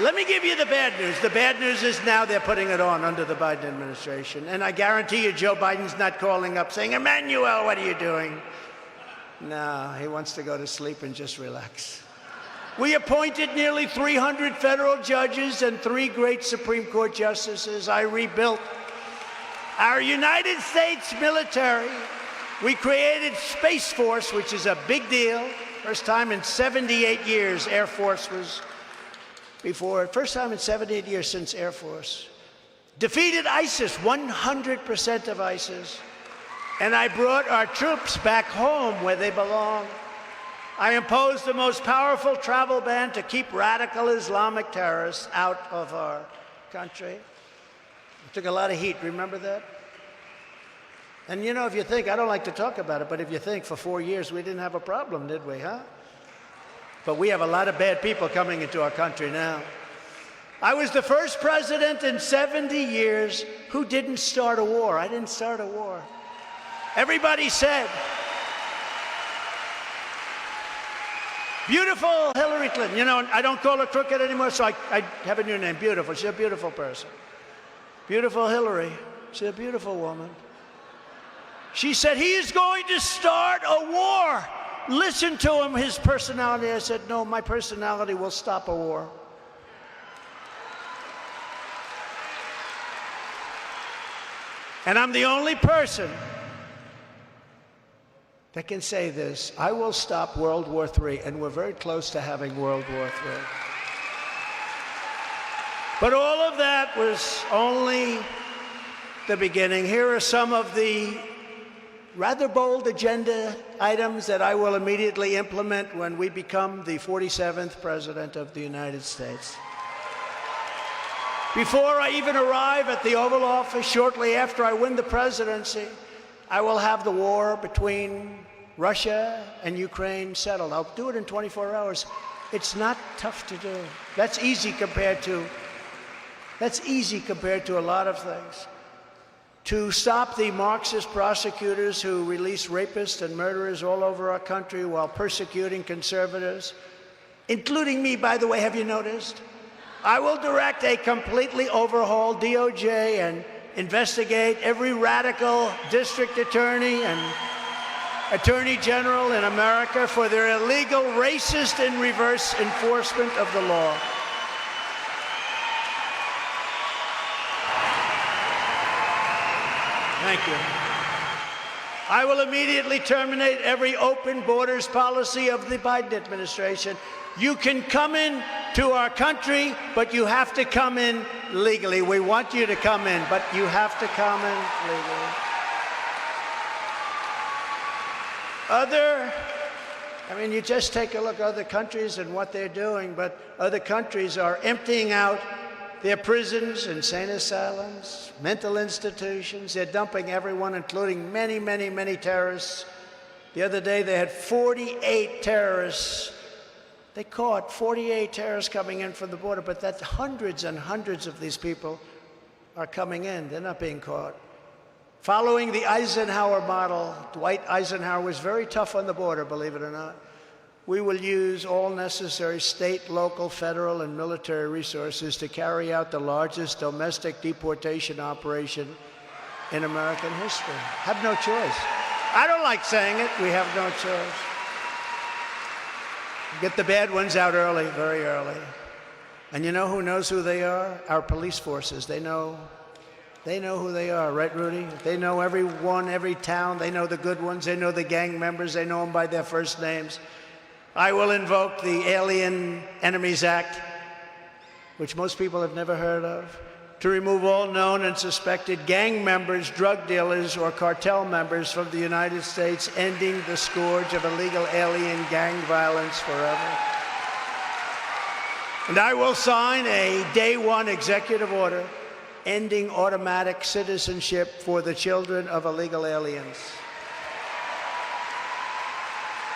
Let me give you the bad news. The bad news is now they're putting it on under the Biden administration. And I guarantee you Joe Biden's not calling up saying, Emmanuel, what are you doing? No, he wants to go to sleep and just relax. We appointed nearly 300 federal judges and 3 great Supreme Court justices. I rebuilt our United States military. We created Space Force, which is a big deal. First time in 78 years Air Force was before. First time in 78 years since Air Force. Defeated ISIS, 100% of ISIS. And I brought our troops back home where they belong. I imposed the most powerful travel ban to keep radical Islamic terrorists out of our country. It took a lot of heat, remember that? And you know, if you think, I don't like to talk about it, but if you think for 4 years we didn't have a problem, did we, huh? But we have a lot of bad people coming into our country now. I was the first president in 70 years who didn't start a war. I didn't start a war. Everybody said, beautiful Hillary Clinton. You know, I don't call her crooked anymore, so I have a new name, Beautiful. She's a beautiful person. Beautiful Hillary. She's a beautiful woman. She said, he is going to start a war. Listen to him, his personality. I said, no, my personality will stop a war. And I'm the only person that can say this. I will stop World War III, and we're very close to having World War III. But all of that was only the beginning. Here are some of the rather bold agenda items that I will immediately implement when we become the 47th President of the United States. Before I even arrive at the Oval Office, shortly after I win the presidency, I will have the war between Russia and Ukraine settled. I'll do it in 24 hours. It's not tough to do. That's easy compared to a lot of things. To stop the Marxist prosecutors who release rapists and murderers all over our country while persecuting conservatives, including me, by the way, have you noticed? I will direct a completely overhauled DOJ and investigate every radical district attorney and attorney general in America for their illegal, racist, and reverse enforcement of the law. Thank you. I will immediately terminate every open borders policy of the Biden administration. You can come in to our country, but you have to come in legally. We want you to come in, but you have to come in legally. You just take a look at other countries and what they're doing, but other countries are emptying out their prisons, insane asylums, mental institutions. They're dumping everyone, including many, many, many terrorists. The other day, they had 48 terrorists. They caught 48 terrorists coming in from the border, but that's hundreds and hundreds of these people are coming in. They're not being caught. Following the Eisenhower model, Dwight Eisenhower was very tough on the border, believe it or not. We will use all necessary state, local, federal, and military resources to carry out the largest domestic deportation operation in American history. Have no choice. I don't like saying it. We have no choice. Get the bad ones out early, very early. And you know who knows who they are? Our police forces. They know who they are, right, Rudy? They know everyone, every town. They know the good ones. They know the gang members. They know them by their first names. I will invoke the Alien Enemies Act, which most people have never heard of, to remove all known and suspected gang members, drug dealers, or cartel members from the United States, ending the scourge of illegal alien gang violence forever. And I will sign a day one executive order ending automatic citizenship for the children of illegal aliens.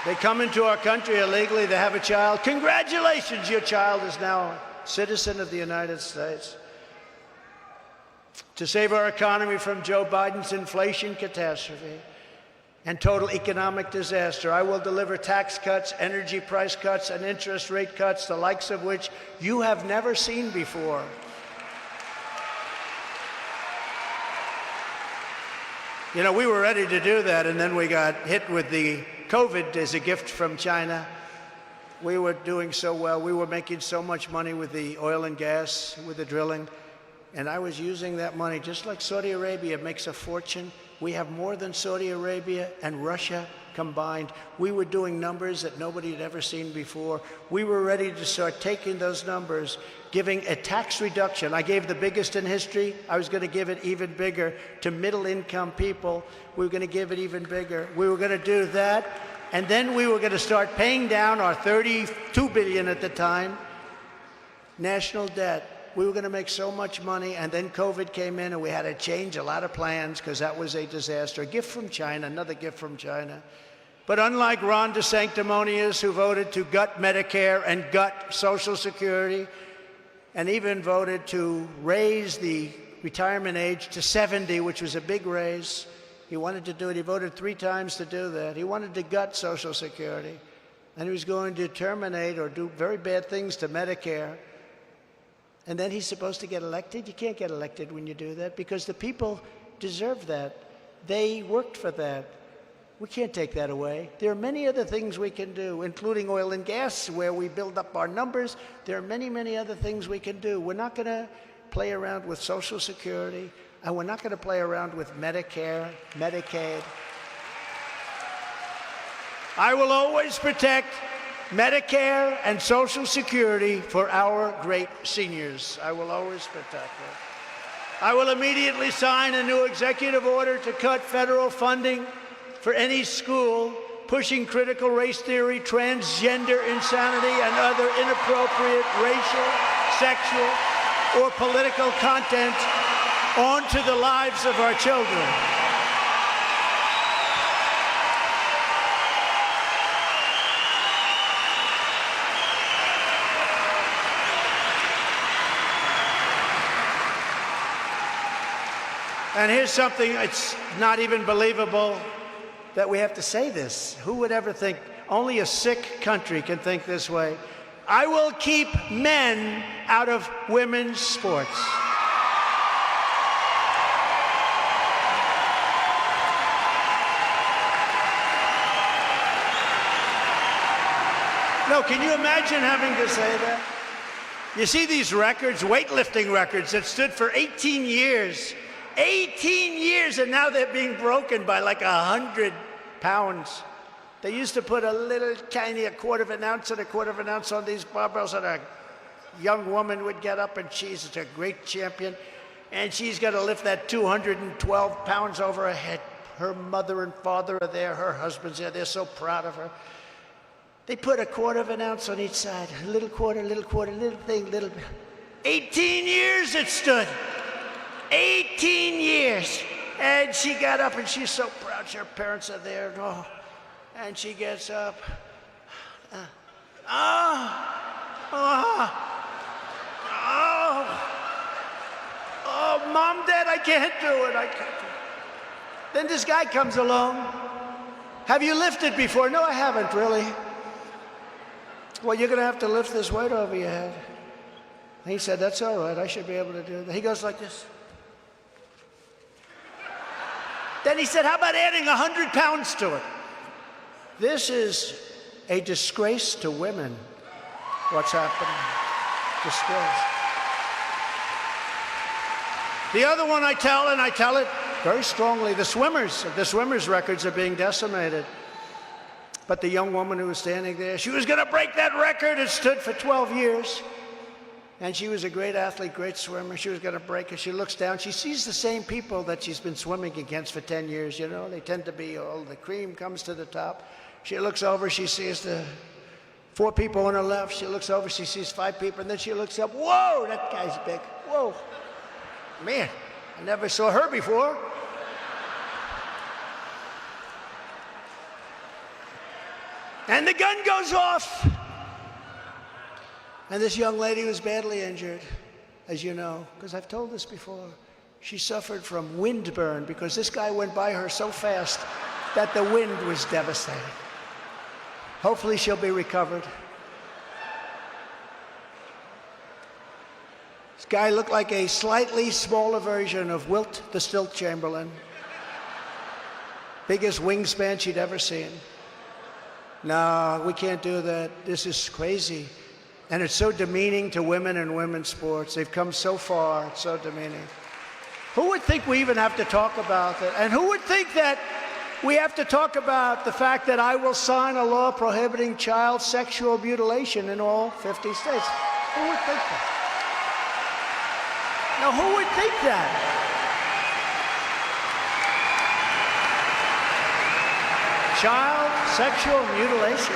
They come into our country illegally, they have a child. Congratulations, your child is now a citizen of the United States. To save our economy from Joe Biden's inflation catastrophe and total economic disaster, I will deliver tax cuts, energy price cuts, and interest rate cuts, the likes of which you have never seen before. You know, we were ready to do that, and then we got hit with the COVID as a gift from China. We were doing so well. We were making so much money with the oil and gas, with the drilling. And I was using that money, just like Saudi Arabia makes a fortune. We have more than Saudi Arabia and Russia combined. We were doing numbers that nobody had ever seen before. We were ready to start taking those numbers, giving a tax reduction. I gave the biggest in history. I was going to give it even bigger to middle-income people. We were going to give it even bigger. We were going to do that. And then we were going to start paying down our $32 billion at the time national debt. We were going to make so much money, and then COVID came in, and we had to change a lot of plans because that was a disaster. A gift from China, another gift from China. But unlike Ron DeSanctimonious, who voted to gut Medicare and gut Social Security, and even voted to raise the retirement age to 70, which was a big raise, he wanted to do it. He voted 3 times to do that. He wanted to gut Social Security, and he was going to terminate or do very bad things to Medicare. And then he's supposed to get elected? You can't get elected when you do that because the people deserve that. They worked for that. We can't take that away. There are many other things we can do, including oil and gas, where we build up our numbers. There are many, many other things we can do. We're not going to play around with Social Security, and we're not going to play around with Medicare, Medicaid. I will always protect Medicare and Social Security for our great seniors. I will always protect them. I will immediately sign a new executive order to cut federal funding for any school pushing critical race theory, transgender insanity, and other inappropriate racial, sexual, or political content onto the lives of our children. And here's something, it's not even believable that we have to say this. Who would ever think? Only a sick country can think this way. I will keep men out of women's sports. No, can you imagine having to say that? You see these records, weightlifting records that stood for 18 years. 18 years, and now they're being broken by like 100 pounds. They used to put a little tiny, a quarter of an ounce and a quarter of an ounce on these barbells, and a young woman would get up, and she's a great champion, and she's got to lift that 212 pounds over her head. Her mother and father are there, her husband's there, they're so proud of her. They put a quarter of an ounce on each side, a little quarter, little thing, little. 18 years it stood. 18 years. And she got up, and she's so proud. Her parents are there. Oh, and she gets up. Mom, Dad, I can't do it. I can't do it. Then this guy comes along. Have you lifted before? No, I haven't, really. Well, you're going to have to lift this weight over your head. And he said, that's all right. I should be able to do that. He goes like this. Then he said, how about adding 100 pounds to it? This is a disgrace to women, what's happening. Disgrace. The other one I tell, and I tell it very strongly, the swimmers' records are being decimated. But the young woman who was standing there, she was going to break that record. It stood for 12 years. And she was a great athlete, great swimmer. She was going to break it. She looks down. She sees the same people that she's been swimming against for 10 years. You know, they tend to be, the cream comes to the top. She looks over. She sees the 4 people on her left. She looks over, she sees 5 people, and then she looks up. Whoa, that guy's big. Whoa. Man, I never saw her before. And the gun goes off. And this young lady was badly injured, as you know, because I've told this before. She suffered from windburn because this guy went by her so fast that the wind was devastating. Hopefully she'll be recovered. This guy looked like a slightly smaller version of Wilt the Stilt Chamberlain. Biggest wingspan she'd ever seen. No, we can't do that. This is crazy. And it's so demeaning to women and women's sports. They've come so far. It's so demeaning. Who would think we even have to talk about that? And who would think that we have to talk about the fact that I will sign a law prohibiting child sexual mutilation in all 50 states? Who would think that? Now, who would think that? Child sexual mutilation?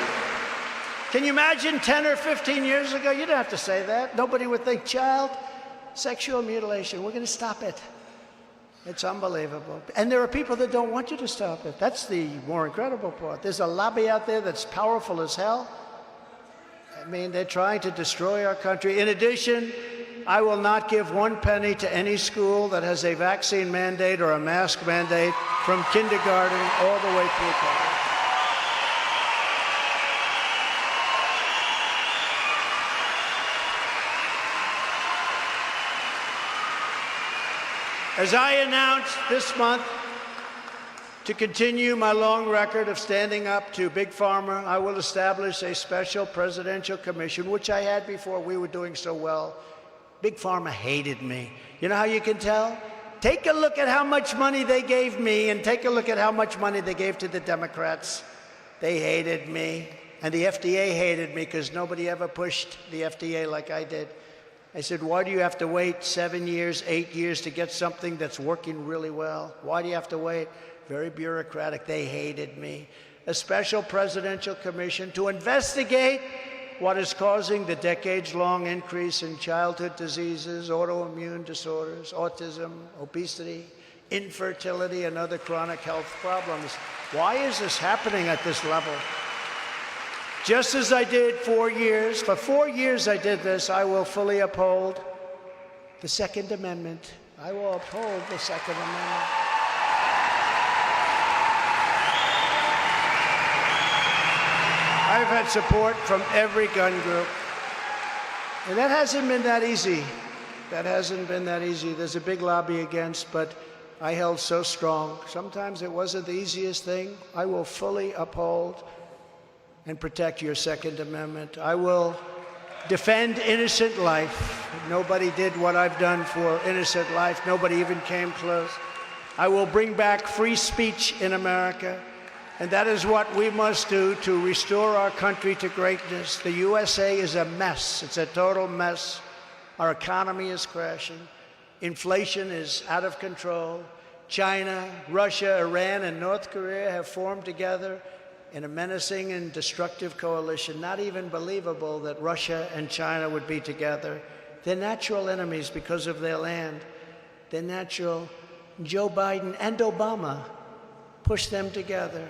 Can you imagine 10 or 15 years ago? You don't have to say that. Nobody would think child sexual mutilation. We're going to stop it. It's unbelievable. And there are people that don't want you to stop it. That's the more incredible part. There's a lobby out there that's powerful as hell. I mean, they're trying to destroy our country. In addition, I will not give 1 penny to any school that has a vaccine mandate or a mask mandate from kindergarten all the way through college. As I announced this month, to continue my long record of standing up to Big Pharma, I will establish a special presidential commission, which I had before we were doing so well. Big Pharma hated me. You know how you can tell? Take a look at how much money they gave me and take a look at how much money they gave to the Democrats. They hated me. And the FDA hated me because nobody ever pushed the FDA like I did. I said, why do you have to wait 7 years, 8 years to get something that's working really well? Why do you have to wait? Very bureaucratic. They hated me. A special presidential commission to investigate what is causing the decades-long increase in childhood diseases, autoimmune disorders, autism, obesity, infertility, and other chronic health problems. Why is this happening at this level? Just as I did 4 years, for 4 years I did this, I will fully uphold the Second Amendment. I will uphold the Second Amendment. I've had support from every gun group. And that hasn't been that easy. That hasn't been that easy. There's a big lobby against, but I held so strong. Sometimes it wasn't the easiest thing. I will fully uphold and protect your Second Amendment. I will defend innocent life. Nobody did what I've done for innocent life. Nobody even came close. I will bring back free speech in America. And that is what we must do to restore our country to greatness. The USA is a mess. It's a total mess. Our economy is crashing. Inflation is out of control. China, Russia, Iran, and North Korea have formed together in a menacing and destructive coalition. Not even believable that Russia and China would be together. They're natural enemies because of their land. They're natural. Joe Biden and Obama pushed them together.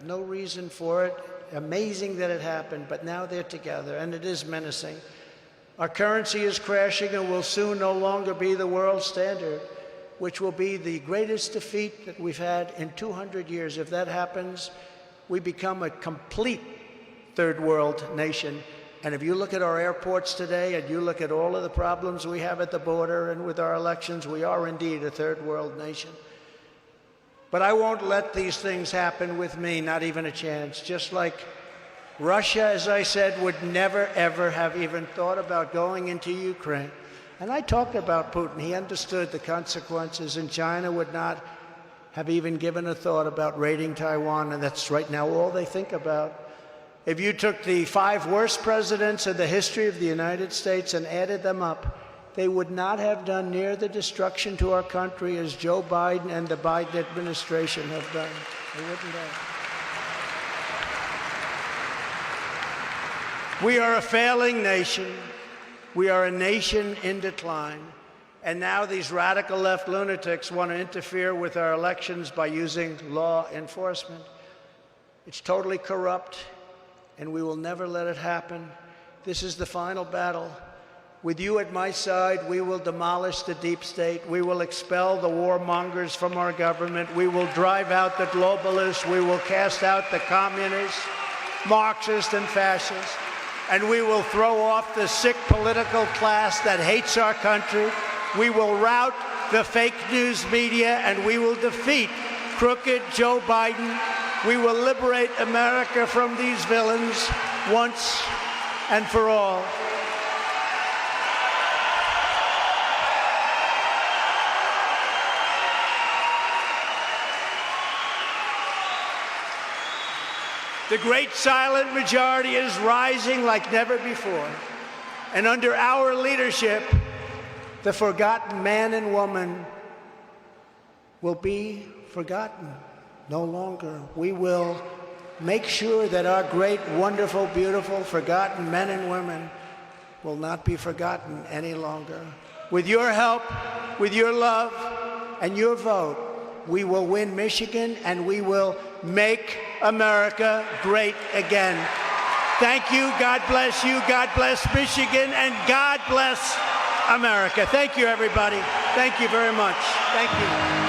No reason for it. Amazing that it happened, but now they're together, and it is menacing. Our currency is crashing and will soon no longer be the world standard, which will be the greatest defeat that we've had in 200 years. If that happens, we become a complete third world nation. And if you look at our airports today and you look at all of the problems we have at the border and with our elections, we are indeed a third world nation. But I won't let these things happen with me, not even a chance. Just like Russia, as I said, would never, ever have even thought about going into Ukraine. And I talked about Putin. He understood the consequences, and China would not have even given a thought about raiding Taiwan, and that's right now all they think about. If you took the 5 worst presidents in the history of the United States and added them up, they would not have done near the destruction to our country as Joe Biden and the Biden administration have done. They wouldn't have. We are a failing nation. We are a nation in decline. And now these radical left lunatics want to interfere with our elections by using law enforcement. It's totally corrupt, and we will never let it happen. This is the final battle. With you at my side, we will demolish the deep state. We will expel the warmongers from our government. We will drive out the globalists. We will cast out the communists, Marxists, and fascists. And we will throw off the sick political class that hates our country. We will rout the fake news media, and we will defeat crooked Joe Biden. We will liberate America from these villains once and for all. The great silent majority is rising like never before. And under our leadership, the forgotten man and woman will be forgotten no longer. We will make sure that our great, wonderful, beautiful, forgotten men and women will not be forgotten any longer. With your help, with your love, and your vote, we will win Michigan, and we will make America great again. Thank you. God bless you. God bless Michigan, and God bless America. Thank you, everybody. Thank you very much. Thank you.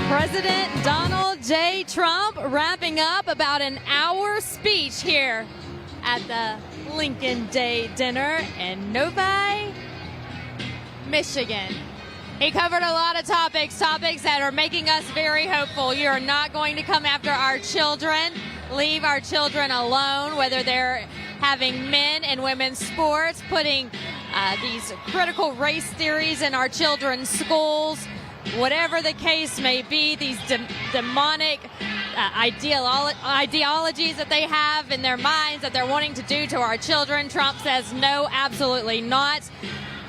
President Donald J. Trump wrapping up about an hour speech here at the Lincoln Day dinner in Novi, Michigan. He covered a lot of topics that are making us very hopeful. You're not going to come after our children, leave our children alone, whether they're having men and women's sports, putting these critical race theories in our children's schools. Whatever the case may be, these demonic ideologies that they have in their minds that they're wanting to do to our children, Trump says no, absolutely not.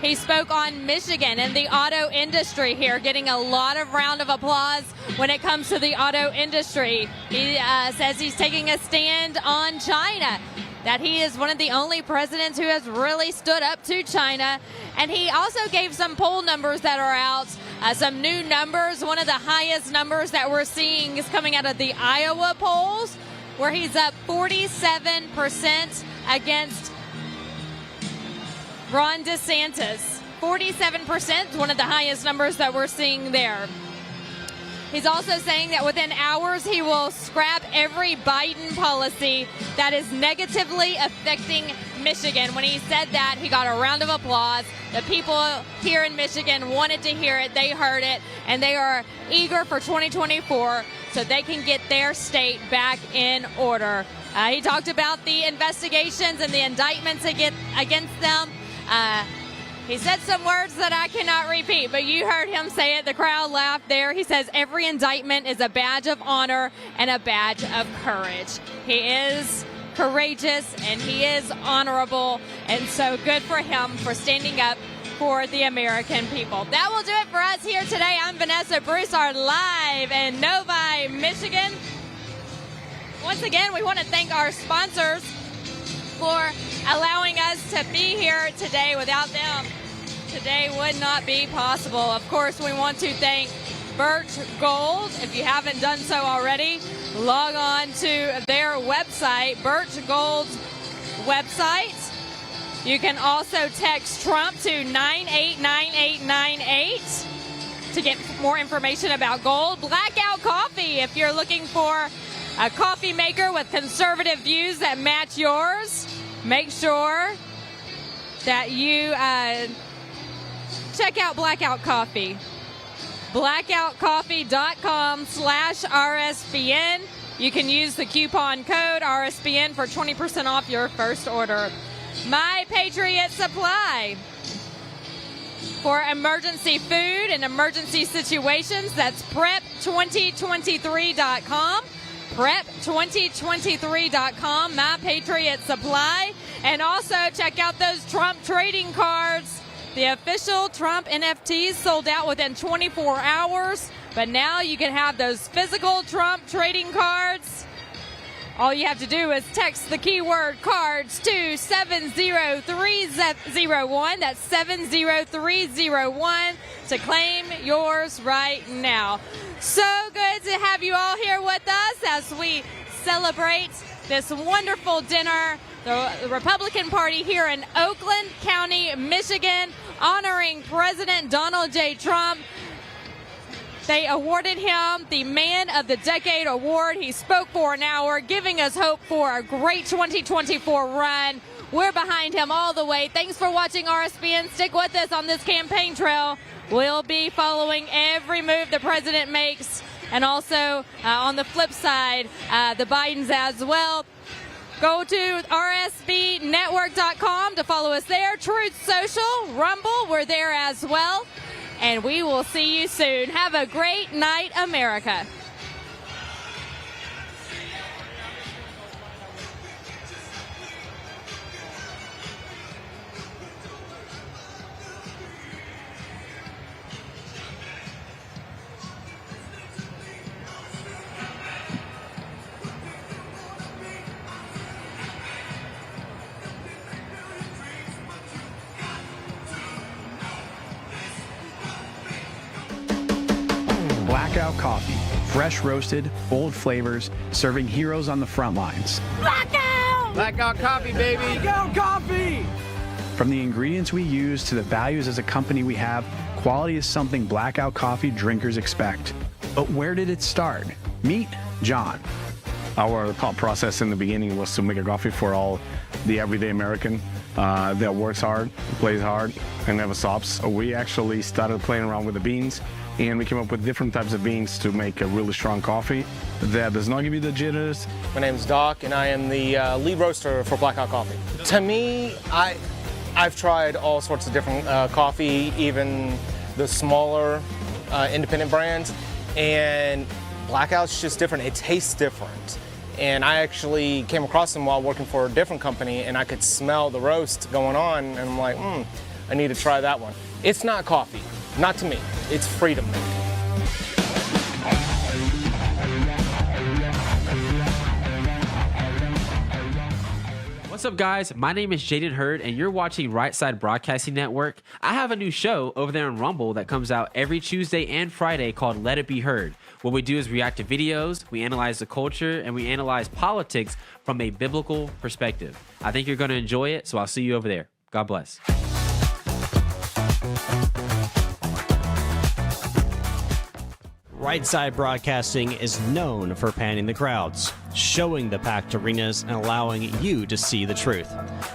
He spoke on Michigan and the auto industry here, getting a lot of round of applause when it comes to the auto industry. He says he's taking a stand on China, that he is one of the only presidents who has really stood up to China. And he also gave some poll numbers that are out, some new numbers. One of the highest numbers that we're seeing is coming out of the Iowa polls, where he's up 47% against Ron DeSantis. 47% is one of the highest numbers that we're seeing there. He's also saying that within hours he will scrap every Biden policy that is negatively affecting Michigan. When he said that, he got a round of applause. The people here in Michigan wanted to hear it. They heard it, and they are eager for 2024 so they can get their state back in order. He talked about the investigations and the indictments against them. He said some words that I cannot repeat, but you heard him say it. The crowd laughed there. He says every indictment is a badge of honor and a badge of courage. He is courageous, and he is honorable. And so good for him for standing up for the American people. That will do it for us here today. I'm Vanessa Broussard, live in Novi, Michigan. Once again, we want to thank our sponsors for allowing us to be here today. Without them, today would not be possible. Of course, we want to thank Birch Gold. If you haven't done so already, log on to their website, Birch Gold's website. You can also text Trump to 989898 to get more information about gold. Blackout Coffee, if you're looking for a coffee maker with conservative views that match yours, make sure that you check out Blackout Coffee. blackoutcoffee.com/RSBN. You can use the coupon code RSBN for 20% off your first order. My Patriot Supply. For emergency food and emergency situations, that's prep2023.com. Prep2023.com, My Patriot Supply. And also check out those Trump trading cards. The official Trump NFTs sold out within 24 hours, but now you can have those physical Trump trading cards. All you have to do is text the keyword cards to 70301. That's 70301 to claim yours right now. So good to have you all here with us as we celebrate this wonderful dinner. The Republican Party here in Oakland County, Michigan, honoring President Donald J. Trump. They awarded him the Man of the Decade Award. He spoke for an hour, giving us hope for a great 2024 run. We're behind him all the way. Thanks for watching RSBN. Stick with us on this campaign trail. We'll be following every move the president makes, and also on the flip side, the Bidens as well. Go to rsbnetwork.com to follow us there. Truth Social, Rumble, we're there as well. And we will see you soon. Have a great night, America. Blackout Coffee. Fresh roasted, bold flavors, serving heroes on the front lines. Blackout! Blackout Coffee, baby! Blackout Coffee! From the ingredients we use to the values as a company we have, quality is something Blackout Coffee drinkers expect. But where did it start? Meet John. Our thought process in the beginning was to make a coffee for all the everyday American that works hard, plays hard, and never stops. We actually started playing around with the beans, and we came up with different types of beans to make a really strong coffee that does not give you the jitters. My name is Doc, and I am the lead roaster for Blackout Coffee. To me, I've tried all sorts of different coffee, even the smaller independent brands, and Blackout's just different. It tastes different. And I actually came across them while working for a different company, and I could smell the roast going on, and I'm like, I need to try that one. It's not coffee, not to me. It's freedom. What's up, guys? My name is Jaden Hurd, and you're watching Right Side Broadcasting Network. I have a new show over there on Rumble that comes out every Tuesday and Friday called Let It Be Heard. What we do is react to videos, we analyze the culture, and we analyze politics from a biblical perspective. I think you're going to enjoy it, so I'll see you over there. God bless. Right Side Broadcasting is known for panning the crowds, showing the packed arenas, and allowing you to see the truth.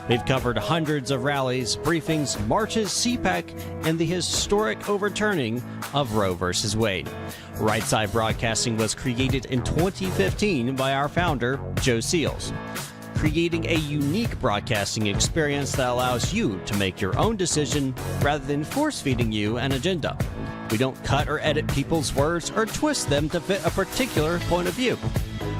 We've covered hundreds of rallies, briefings, marches, CPAC, and the historic overturning of Roe v. Wade. Right Side Broadcasting was created in 2015 by our founder, Joe Seals, creating a unique broadcasting experience that allows you to make your own decision rather than force-feeding you an agenda. We don't cut or edit people's words or twist them to fit a particular point of view.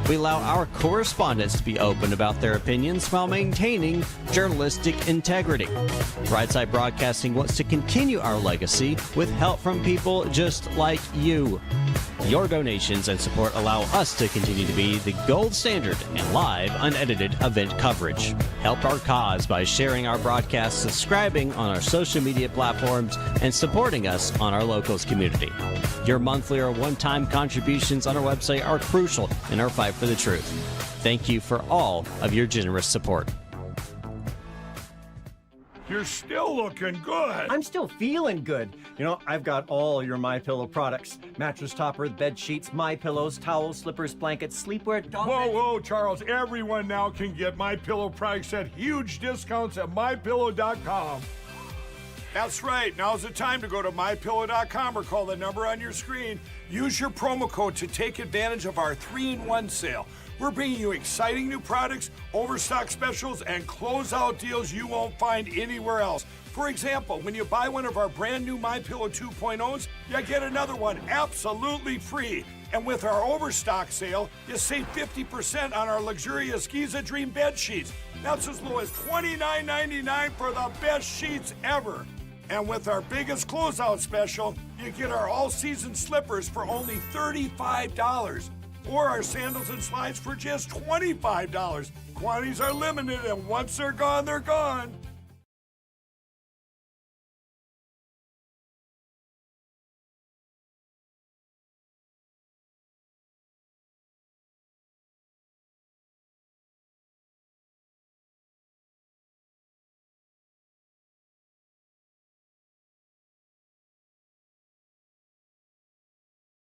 We allow our correspondents to be open about their opinions while maintaining journalistic integrity. Right Side Broadcasting wants to continue our legacy with help from people just like you. Your donations and support allow us to continue to be the gold standard in live, unedited event coverage. Help our cause by sharing our broadcasts, subscribing on our social media platforms, and supporting us on our locals community. Your monthly or one-time contributions on our website are crucial in our fight for the truth. Thank you for all of your generous support. You're still looking good. I'm still feeling good. You know, I've got all your MyPillow products. Mattress topper, bed sheets, MyPillows, towels, slippers, blankets, sleepwear, dog beds. Whoa, Charles. Everyone now can get MyPillow products at huge discounts at MyPillow.com. That's right. Now's the time to go to MyPillow.com or call the number on your screen. Use your promo code to take advantage of our 3-in-1 sale. We're bringing you exciting new products, overstock specials, and closeout deals you won't find anywhere else. For example, when you buy one of our brand new MyPillow 2.0s, you get another one absolutely free. And with our overstock sale, you save 50% on our luxurious Giza Dream bed sheets. That's as low as $29.99 for the best sheets ever. And with our biggest closeout special, you get our all-season slippers for only $35. Or our sandals and slides for just $25. Quantities are limited, and once they're gone, they're gone.